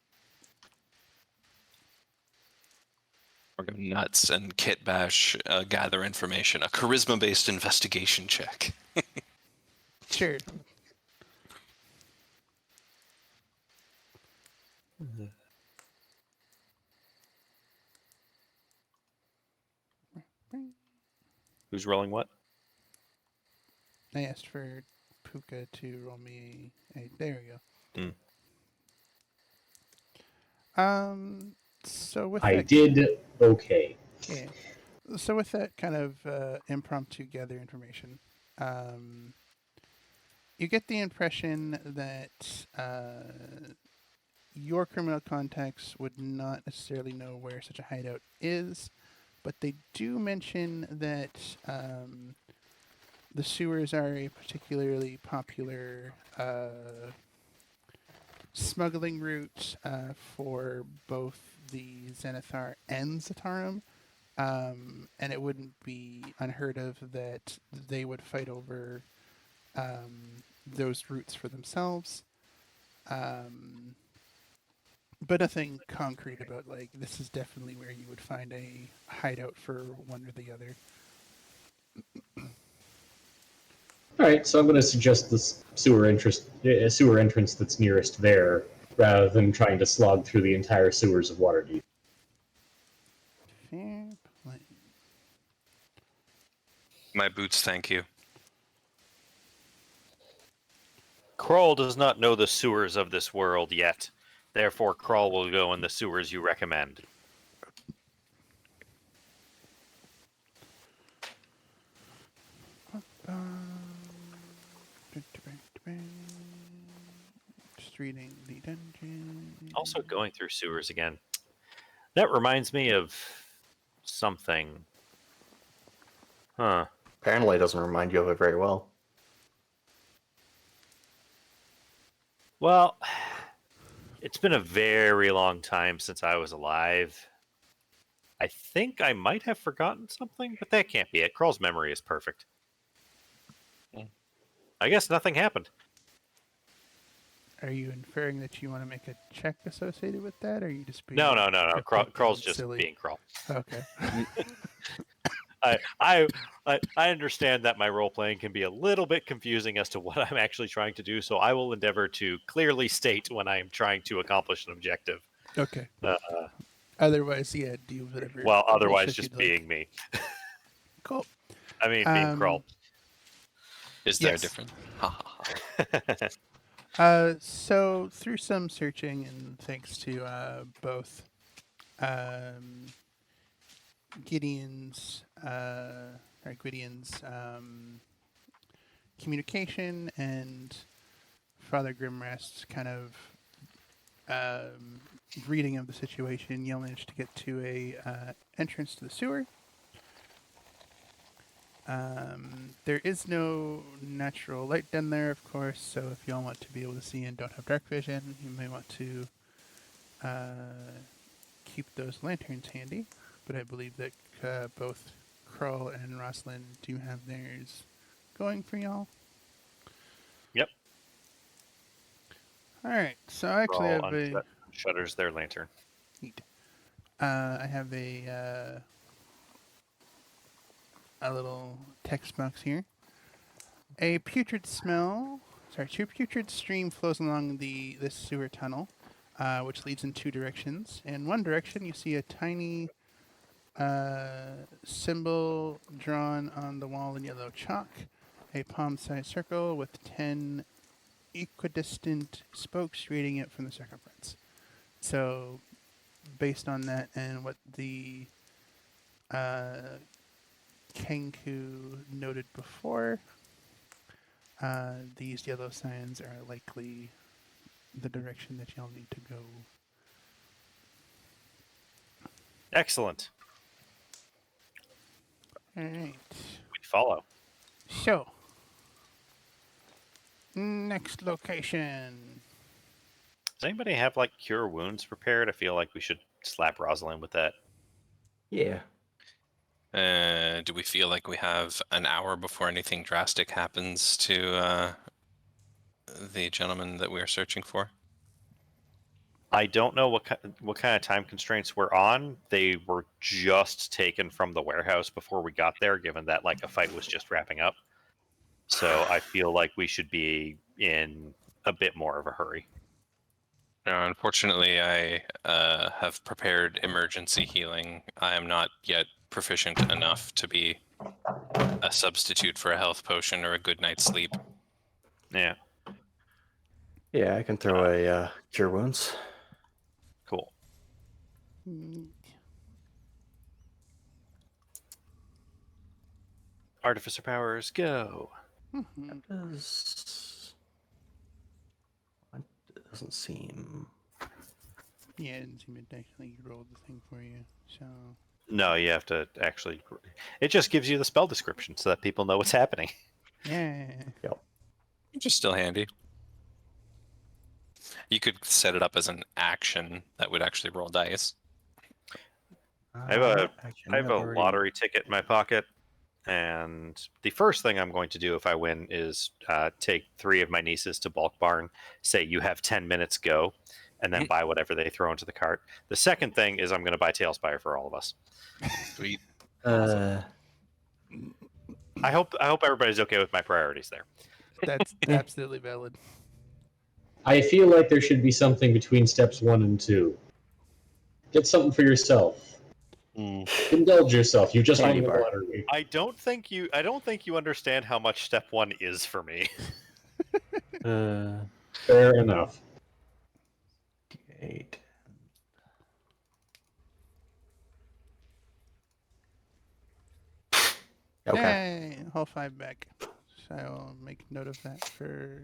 Or go nuts and kit bash, gather information. A charisma-based investigation check. Sure. Who's rolling what? I asked for Puka to roll me a. There we go. So with I that, did okay. yeah. So with that kind of impromptu gather information, you get the impression that your criminal contacts would not necessarily know where such a hideout is, but they do mention that the sewers are a particularly popular smuggling route for both the Xanathar and Zatarum, and it wouldn't be unheard of that they would fight over those routes for themselves. But nothing concrete about this is definitely where you would find a hideout for one or the other. All right, so I'm going to suggest the sewer entrance that's nearest there, rather than trying to slog through the entire sewers of Waterdeep. Fair play. My boots, thank you. Kroll does not know the sewers of this world yet. Therefore, Kroll will go in the sewers you recommend. Just reading the dungeon. Also, going through sewers again. That reminds me of something. Huh. Apparently, it doesn't remind you of it very well. Well, it's been a very long time since I was alive. I think I might have forgotten something, but that can't be it. Kroll's memory is perfect. I guess nothing happened. Are you inferring that you want to make a check associated with that, or are you just being No. being Kroll's just silly? being Kroll. Okay. I understand that my role playing can be a little bit confusing as to what I'm actually trying to do, so I will endeavor to clearly state when I am trying to accomplish an objective. Okay. Uh, Otherwise, yeah, do whatever. while otherwise bullshit just you'd being like. me. Cool. I mean, being Krull. Is there a Yes. difference? Ha ha ha. So through some searching and thanks to both Gideon's communication and Father Grimrest's kind of reading of the situation, you'll manage to get to a entrance to the sewer. There is no natural light down there, of course, so if y'all want to be able to see and don't have dark vision, you may want to keep those lanterns handy. But I believe that both Krull and Rosalind do have theirs going for y'all. Yep. Alright, so I actually have a... Shutters their lantern. Neat. I have a little text box here. A putrid stream flows along this sewer tunnel, which leads in two directions. In one direction, you see a tiny symbol drawn on the wall in yellow chalk, a palm-sized circle with 10 equidistant spokes radiating it from the circumference. So, based on that and what the Kenku noted before, these yellow signs are likely the direction that y'all need to go. Excellent. Alright. We follow. So, next location. Does anybody have like cure wounds prepared? I feel like we should slap Rosalind with that. Yeah. Do we feel like we have an hour before anything drastic happens to the gentleman that we are searching for? I don't know what kind of time constraints we're on. They were just taken from the warehouse before we got there, given that like a fight was just wrapping up. So I feel like we should be in a bit more of a hurry. No, unfortunately, I have prepared emergency healing. I am not yet proficient enough to be a substitute for a health potion or a good night's sleep. Yeah, Yeah, I can throw a cure wounds. cool. Artificer powers, go. It doesn't seem. Yeah, it didn't seem to actually roll the thing for you, so... No, you have to actually... It just gives you the spell description so that people know what's happening. Yeah. Yep. Which is still handy. You could set it up as an action that would actually roll dice. I have a lottery ticket in my pocket, and the first thing I'm going to do if I win is take 3 of my nieces to Bulk Barn, say you have 10 minutes, go, and then buy whatever they throw into the cart. The second thing is I'm going to buy Tailspire for all of us. Sweet. I hope everybody's okay with my priorities there. That's absolutely valid. I feel like there should be something between steps 1 and 2. Get something for yourself. Indulge yourself. You just won the lottery. I don't think you understand how much step 1 is for me. Fair enough. 8. Okay. Yay! Whole 5 back. So I will make note of that for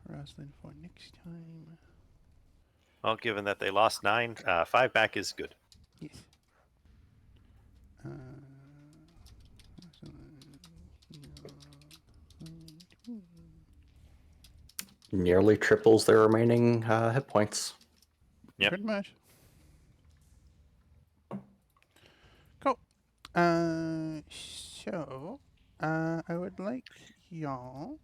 Rosalind for next time. Well, given that they lost 9, 5 back is good. Yes. Nearly triples their remaining hit points. Yep. Pretty much. Cool. So, I would like y'all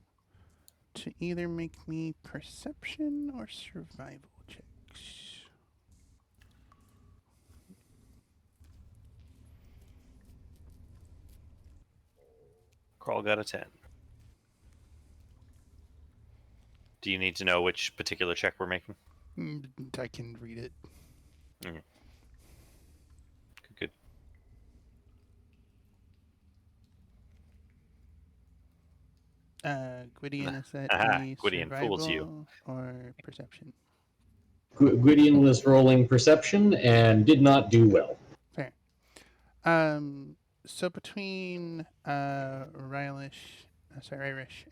to either make me perception or survival checks. Crawl got a 10. Do you need to know which particular check we're making? I can read it. Good. Gwydion, is that Aha, a Gwydion fools you. survival or perception? Gwydion was rolling perception and did not do well. Fair. So between Irish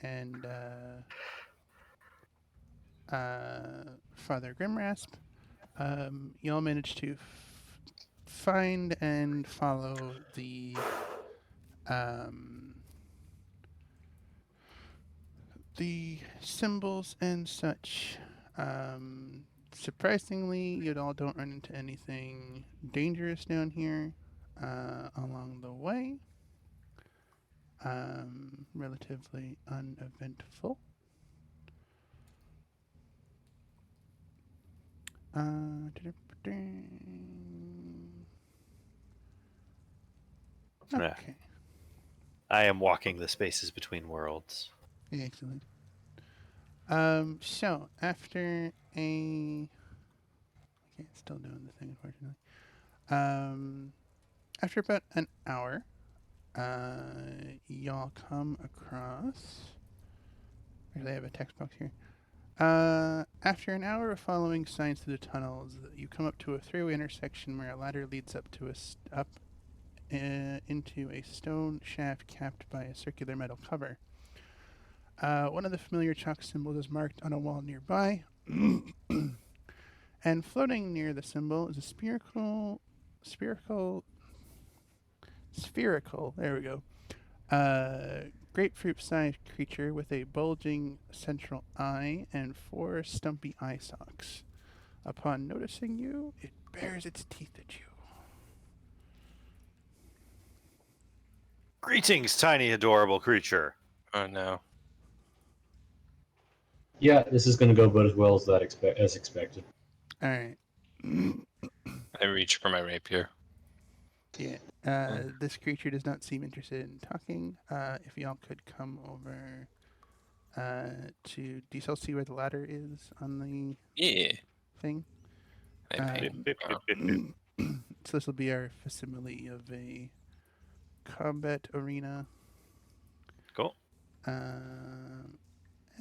and Father Grimrasp, y'all managed to find and follow the symbols and such. Surprisingly, you all don't run into anything dangerous down here along the way. Relatively uneventful. Okay. I am walking the spaces between worlds. Excellent. So after a, okay, it's still doing the thing, unfortunately. After about an hour, y'all come across. Actually, I have a text box here. After an hour of following signs through the tunnels, you come up to a three-way intersection where a ladder leads up to into a stone shaft capped by a circular metal cover. One of the familiar chalk symbols is marked on a wall nearby, and floating near the symbol is a spherical. There we go. Grapefruit-sized creature with a bulging central eye and 4 stumpy eye sockets. Upon noticing you, it bares its teeth at you. Greetings, tiny, adorable creature. Oh no. Yeah, this is going to go about as well as as expected. All right. I reach for my rapier. Yeah. This creature does not seem interested in talking. If y'all could come over do you still see where the ladder is on the Yeah. thing? So this will be our facsimile of a combat arena. Cool.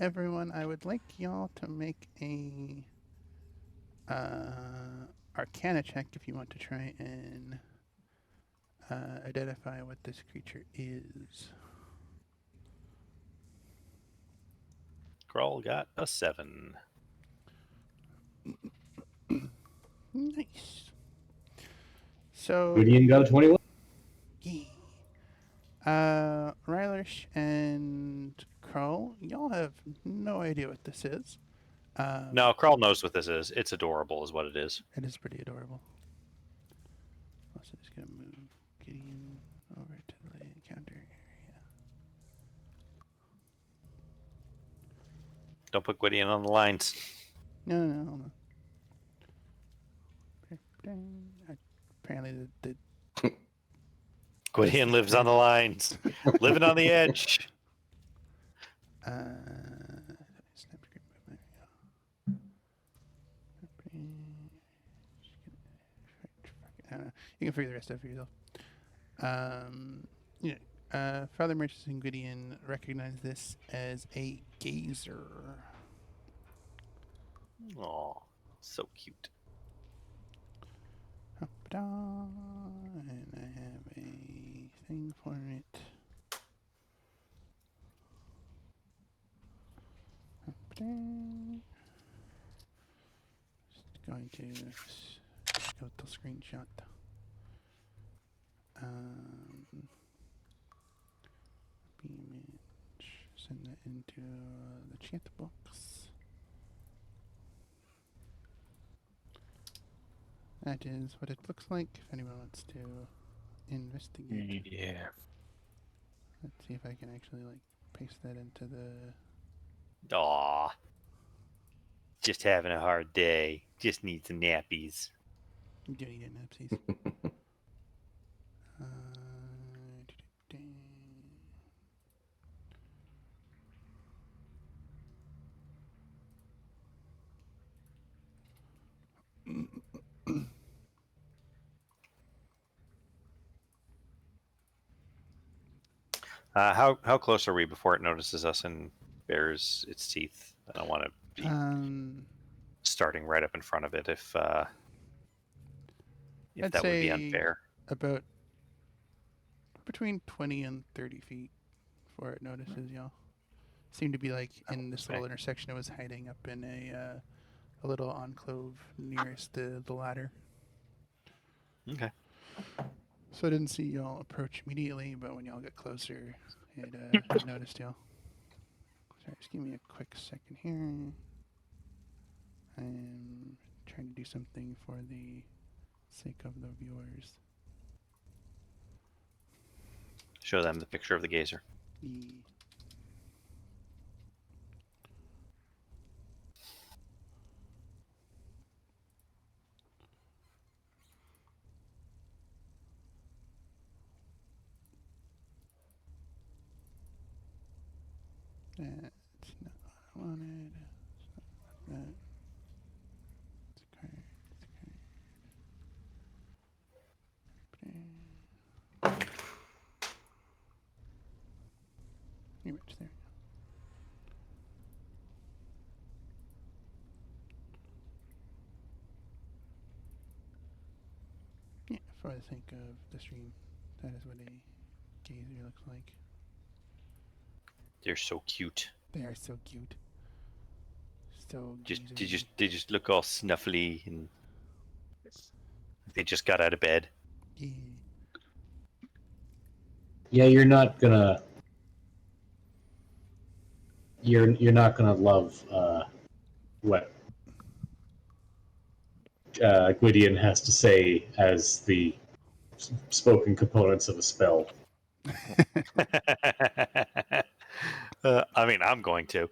Everyone, I would like y'all to make a Arcana check if you want to try and identify what this creature is. Crawl got a 7. Nice. So, Gwydion got a 21. yeah. Rylish and Kroll, y'all have no idea what this is. No, Crawl knows what this is. It's adorable, is what it is. It is pretty adorable. Also, just gonna move Gideon over to the encounter area. Don't put Gwydion on the lines. No, hold on. Apparently, the Gwydion lives on the lines, living on the edge. snap screen movement. I don't know. You can figure the rest out for yourself. Father Merchants and Gwydion recognize this as a gazer. Aw, so cute. And I have a thing for it. Just going to go with the screenshot. Beam image. Send that into the chat box. That is what it looks like if anyone wants to investigate. Yeah. Let's see if I can actually paste that into the... Aw. Just having a hard day. Just need some nappies. You do need napsies. How close are we before it notices us and bares its teeth? I don't want to be starting right up in front of it if I'd that would be say unfair. about between 20 and 30 feet before it notices y'all. Seemed to be like in this little intersection. It was hiding up in a little enclave nearest the ladder. Okay. So I didn't see y'all approach immediately, but when y'all get closer, it noticed y'all. Sorry, just give me a quick second here. I'm trying to do something for the sake of the viewers. Show them the picture of the gazer. That's not what I wanted. It's not that. It's a card. Image there. Yeah, for the sake of the stream, that is what a gazer looks like. They're so cute. They are so cute. So They just look all snuffly and they just got out of bed. Yeah. Yeah, you're not gonna love what Gwydion has to say as the spoken components of a spell. I mean, I'm going to.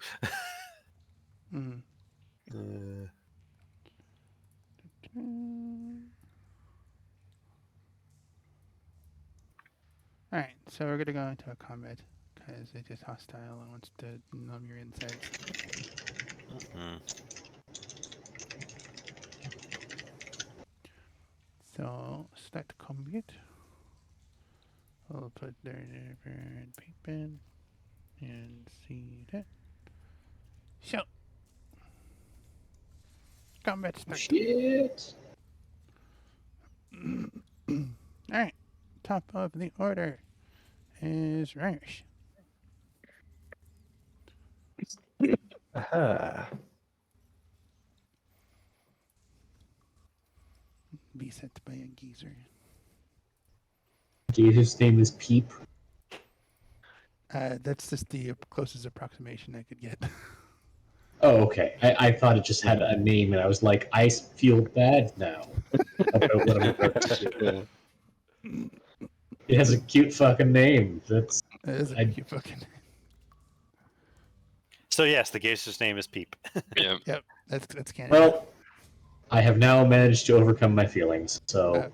Mm. Alright, so we're gonna go into a combat because it is hostile and wants to numb your insides. So, start combat. I'll put their and paper in and see that. So, combat start. Shit. Alright, top of the order is Rarish. Aha. Beset by a geezer. Jesus' name is Peep. That's just the closest approximation I could get. Oh, okay. I thought it just had a name, and I was like, I feel bad now about what I'm about to do. It has a cute fucking name. That's That is a cute fucking. So yes, the gazer's name is Peep. Yeah. Yep, that's canon. well. I have now managed to overcome my feelings, so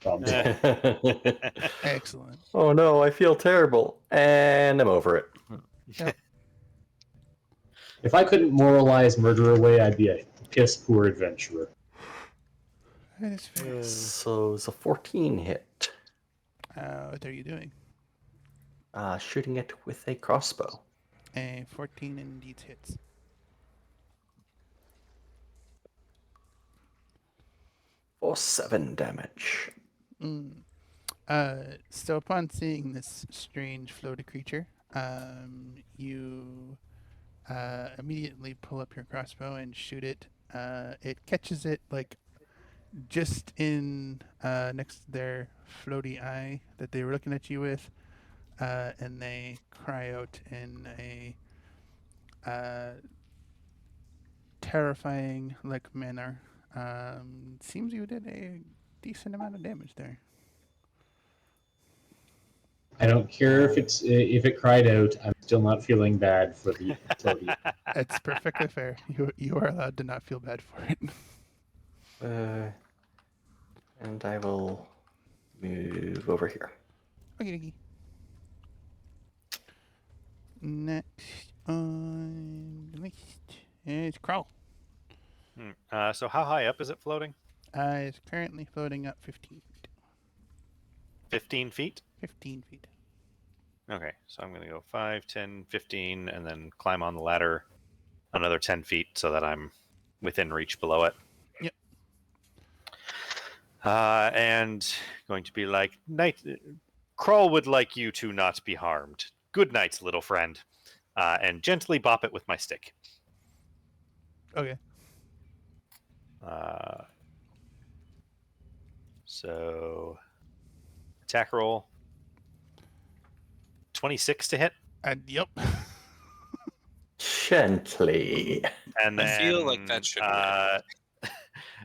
problem solved. Excellent. Oh no, I feel terrible, and I'm over it. Yep. If I couldn't moralize murder away, I'd be a piss poor adventurer. That is fair. So it's a 14 hit. What are you doing? Shooting it with a crossbow. A 14 indeed hits. For 7 damage. So upon seeing this strange floaty creature, you immediately pull up your crossbow and shoot it. It catches it like just in next to their floaty eye that they were looking at you with, and they cry out in a terrifying like manner. Seems you did a decent amount of damage there. I don't care if it cried out. I'm still not feeling bad for the floaty. It's perfectly fair. You are allowed to not feel bad for it. And I will move over here. Okay. Next on the list is Crow. So how high up is it floating? It's currently floating up 15 feet. 15 feet? 15 feet. Okay, so I'm going to go 5, 10, 15, and then climb on the ladder another 10 feet so that I'm within reach below it. Yep. And going to be like, Kroll would like you to not be harmed. Good night, little friend. And gently bop it with my stick. Okay. So, attack roll. 26 to hit. Yep. Gently. And then, I feel like that should work.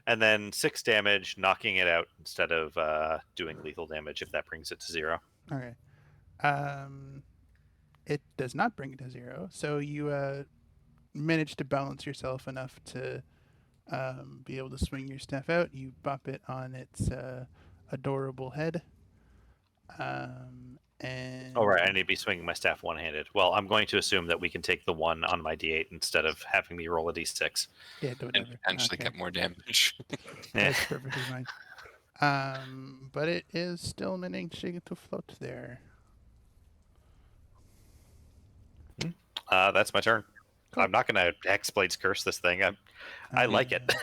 And then 6 damage, knocking it out instead of doing lethal damage if that brings it to 0. Okay. It does not bring it to 0. So you manage to balance yourself enough to be able to swing your staff out. You bop it on its adorable head. And Oh, right. I need to be swinging my staff one-handed. Well, I'm going to assume that we can take the 1 on my d8 instead of having me roll a d6. yeah, do And whatever. potentially Okay. get more damage. That's perfectly fine. But it is still managing to float there. That's my turn. Cool. I'm not going to Hexblade's Curse this thing. I like it.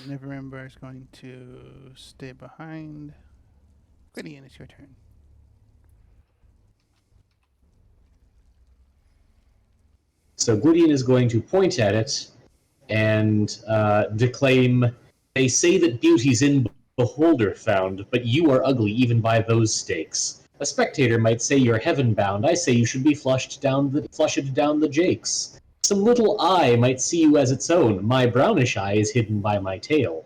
Neverember is going to stay behind. Gideon, it's your turn. So Gwydion is going to point at it and declaim, "They say that beauty's in beholder found, but you are ugly even by those stakes. A spectator might say you're heaven-bound. I say you should be flushed down the jakes. Some little eye might see you as its own. My brownish eye is hidden by my tail.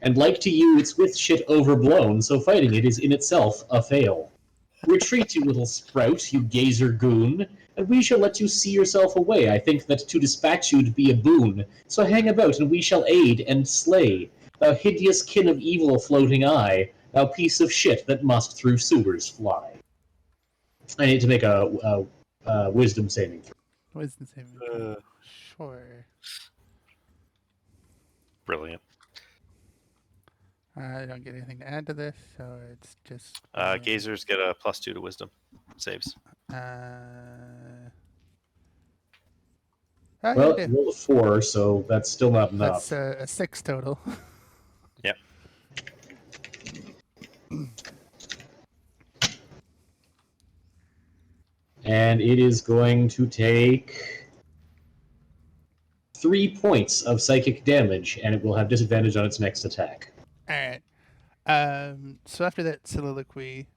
And like to you, it's with shit overblown, so fighting it is in itself a fail. Retreat, you little sprout, you gazer goon, and we shall let you see yourself away. I think that to dispatch you'd be a boon. So hang about, and we shall aid and slay. Thou hideous kin of evil floating eye, thou piece of shit that must through sewers fly." I need to make a wisdom saving throw. Wisdom saving throw. Sure. Brilliant. I don't get anything to add to this, so it's just. Gazers get a +2 to wisdom saves. Well, I rolled a 4, so that's still not enough. That's a 6 total. Yep. And it is going to take 3 points of psychic damage, and it will have disadvantage on its next attack. All right. So after that soliloquy,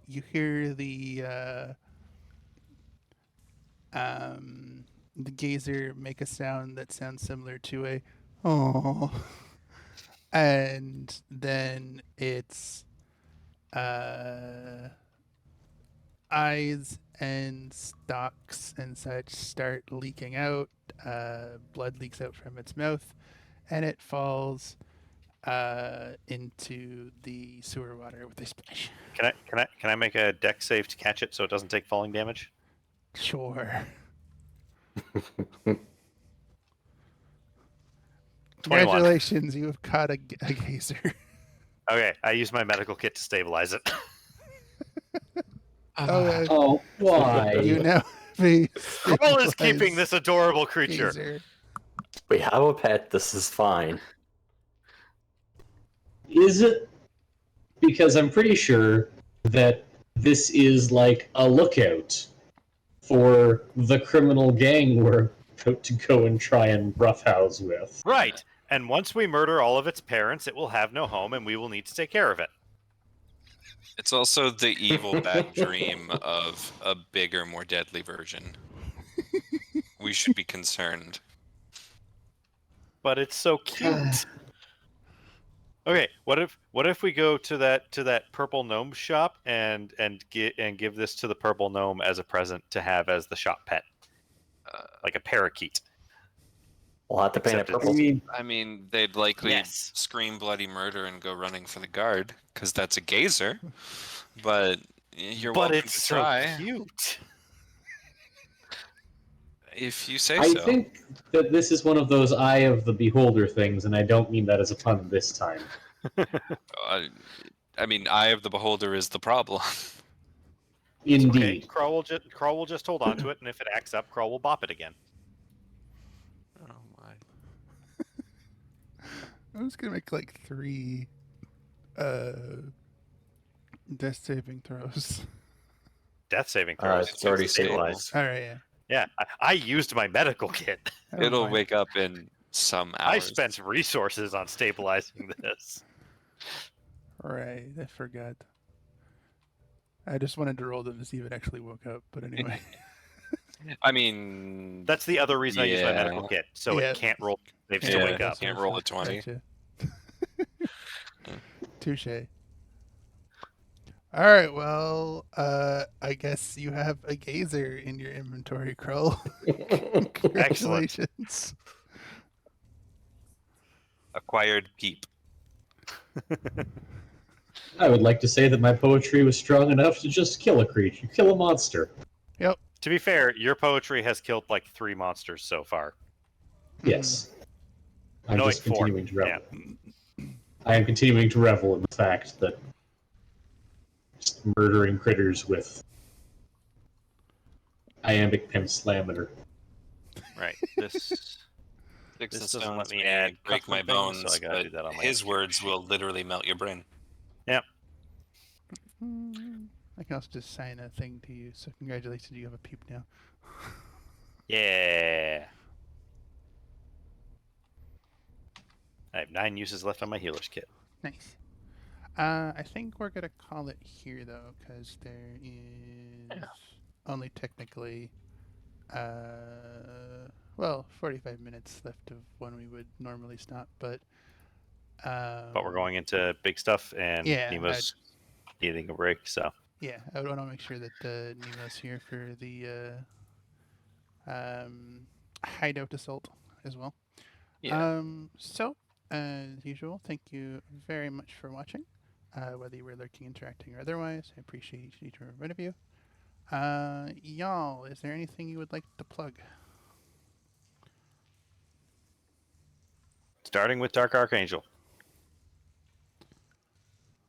you hear the gazer make a sound that sounds similar to a "oh," and then its eyes and stalks and such start leaking out. Blood leaks out from its mouth, and it falls into the sewer water with a splash. Can I make a dex save to catch it so it doesn't take falling damage? Sure. 21. Congratulations, you have caught a gazer. Okay, I use my medical kit to stabilize it. Oh, why? You now be Kroll is keeping this adorable creature. gazer. We have a pet. This is fine. Is it? Because I'm pretty sure that this is like a lookout for the criminal gang we're about to go and try and roughhouse with. Right. And once we murder all of its parents, it will have no home and we will need to take care of it. It's also the evil bad dream of a bigger, more deadly version. We should be concerned. But it's so cute. Okay, what if we go to that purple gnome shop and give this to the purple gnome as a present to have as the shop pet, like a parakeet? We'll have to paint it Except purple. I mean, they'd likely Yes. scream bloody murder and go running for the guard, because that's a gazer. But you're welcome it's to so try cute. if you say I so. think that this is one of those eye of the beholder things, and I don't mean that as a pun this time. I mean, eye of the beholder is the problem. It's okay. Indeed. Crawl will just hold on to it, and if it acts up, Crawl will bop it again. Oh my. I was gonna make like 3 death saving throws. Death saving throws. It's already stable. stabilized. All right, yeah. Yeah, I used my medical kit. I don't It'll mind. wake up in some I hours. spent resources on stabilizing this. Right, I forgot. I just wanted to roll them to see if it actually woke up, but anyway. I mean, That's the other reason I use my medical Yeah. kit, so Yeah. it can't roll saves Yeah, to Yeah, wake up. can't roll a 20. Gotcha. Touche. All right, well, I guess you have a gazer in your inventory, Krull. Congratulations. Acquired peep. I would like to say that my poetry was strong enough to just kill a creature, kill a monster. To be fair, your poetry has killed like 3 monsters so far. Yes. I'm No, just wait, 4. continuing to revel. I am continuing to revel in the fact that just murdering critters with iambic pentameter. Right. This Sticks and This doesn't stones let me may add break my cufflink things, so bones, I gotta but do that on my his computer. words will literally melt your brain. I can also just sign a thing to you. So congratulations, you have a peep now. Yeah. I have 9 uses left on my healer's kit. Nice. I think we're gonna call it here though, because there is only technically, well, 45 minutes left of when we would normally stop, but. But we're going into big stuff, and Yeah, Nemo's needing a break, so. Yeah, I would want to make sure that Nemo's here for the hideout assault as well. Yeah. So, as usual, thank you very much for watching. Whether you were lurking, interacting, or otherwise, I appreciate each and every one of you. Y'all, is there anything you would like to plug? Starting with Dark Archangel.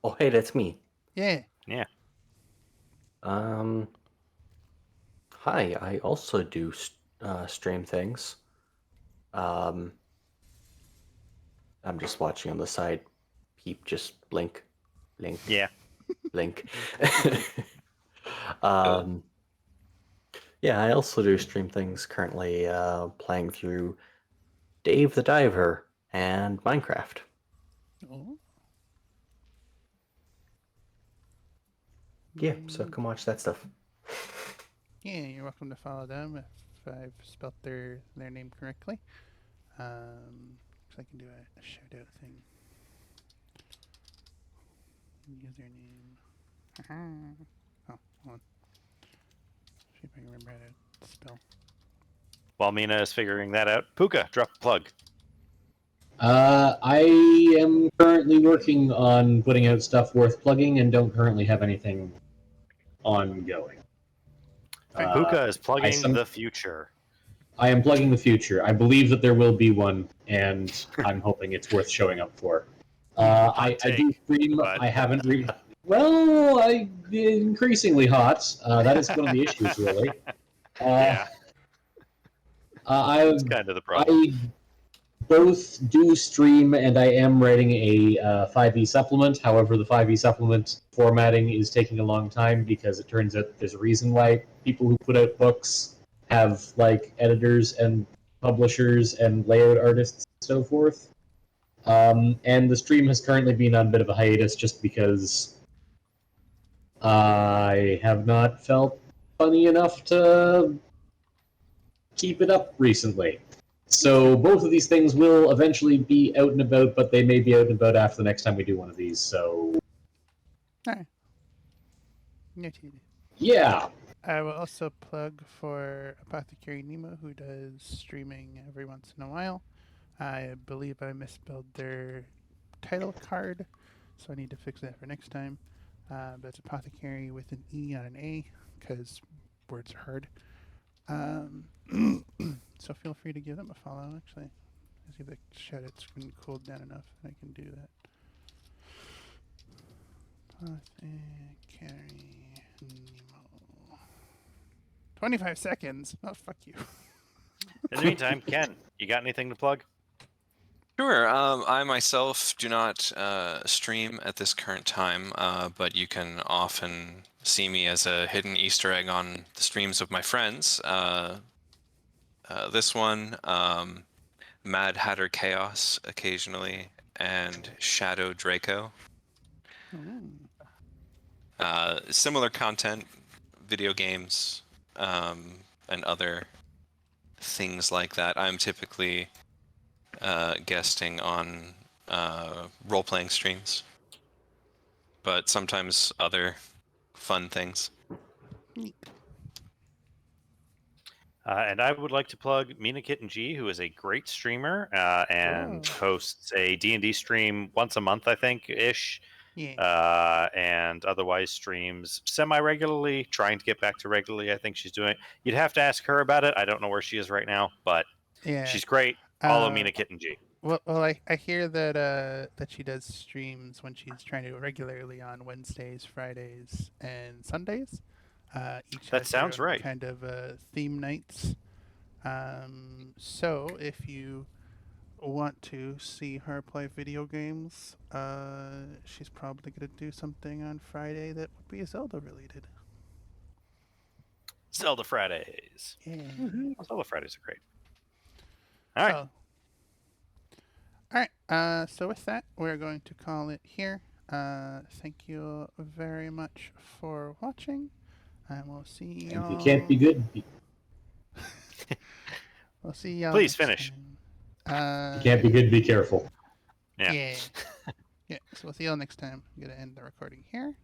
Oh, hey, that's me. Yeah. Yeah. Hi, I also do stream things. I'm just watching on the side. Peep, just blink, blink, Yeah. blink. Yeah, I also do stream things currently, playing through Dave the Diver and Minecraft. Oh. Yeah, so come watch that stuff. Yeah, you're welcome to follow them if I've spelt their name correctly. So I can do a shout out thing. Username. Oh, hold on. See if I can remember how to spell. While Mina is figuring that out, Puka, drop a plug. I am currently working on putting out stuff worth plugging and don't currently have anything ongoing. Puka is plugging some- the future. I am plugging the future. I believe that there will be one, and I'm hoping it's worth showing up for. I do take, stream. but- I haven't read. Well, increasingly hot. That is one of the issues, really. Yeah. That's kind of the problem. I both do stream, and I am writing a 5e supplement. However, the 5e supplement formatting is taking a long time because it turns out there's a reason why people who put out books have like editors and publishers and layout artists and so forth. And the stream has currently been on a bit of a hiatus just because I have not felt funny enough to keep it up recently. So both of these things will eventually be out and about, but they may be out and about after the next time we do one of these. So Noted. yeah, I will also plug for Apothecary Nemo, who does streaming every once in a while. I believe I misspelled their title card, so I need to fix that for next time. But it's Apothecary with an E on an A, because words are hard. So feel free to give them a follow, actually. I see the shout-out's been cooled down enough that I can do that. Apothecary Nemo. 25 seconds? Oh, fuck you. In the meantime, Ken, you got anything to plug? Sure. I myself do not stream at this current time, but you can often see me as a hidden Easter egg on the streams of my friends. This one, Mad Hatter Chaos occasionally, and Shadow Draco. Similar content, video games, and other things like that. I'm typically guesting on role-playing streams, but sometimes other fun things. And I would like to plug Mina Kitten G, who is a great streamer and hosts a D&D stream once a month, I think, ish. Yeah. And otherwise streams semi-regularly, trying to get back to regularly. I think she's doing. You'd have to ask her about it. I don't know where she is right now, but Yeah. she's great. Follow Mina Kitten G. Well, I hear that that she does streams when she's trying to do it regularly on Wednesdays, Fridays, and Sundays. Each That has sounds their own right. kind of theme nights. So if you want to see her play video games, she's probably going to do something on Friday that would be Zelda related. Zelda Fridays. Yeah. Zelda Fridays are great. All right. All right. So with that, we're going to call it here. Thank you very much for watching, and we'll see If y'all. you can't be good, We'll see y'all. Please next finish. time. you can't be good, be careful. Yeah. Yeah. Yeah. So we'll see y'all next time. I'm gonna end the recording here.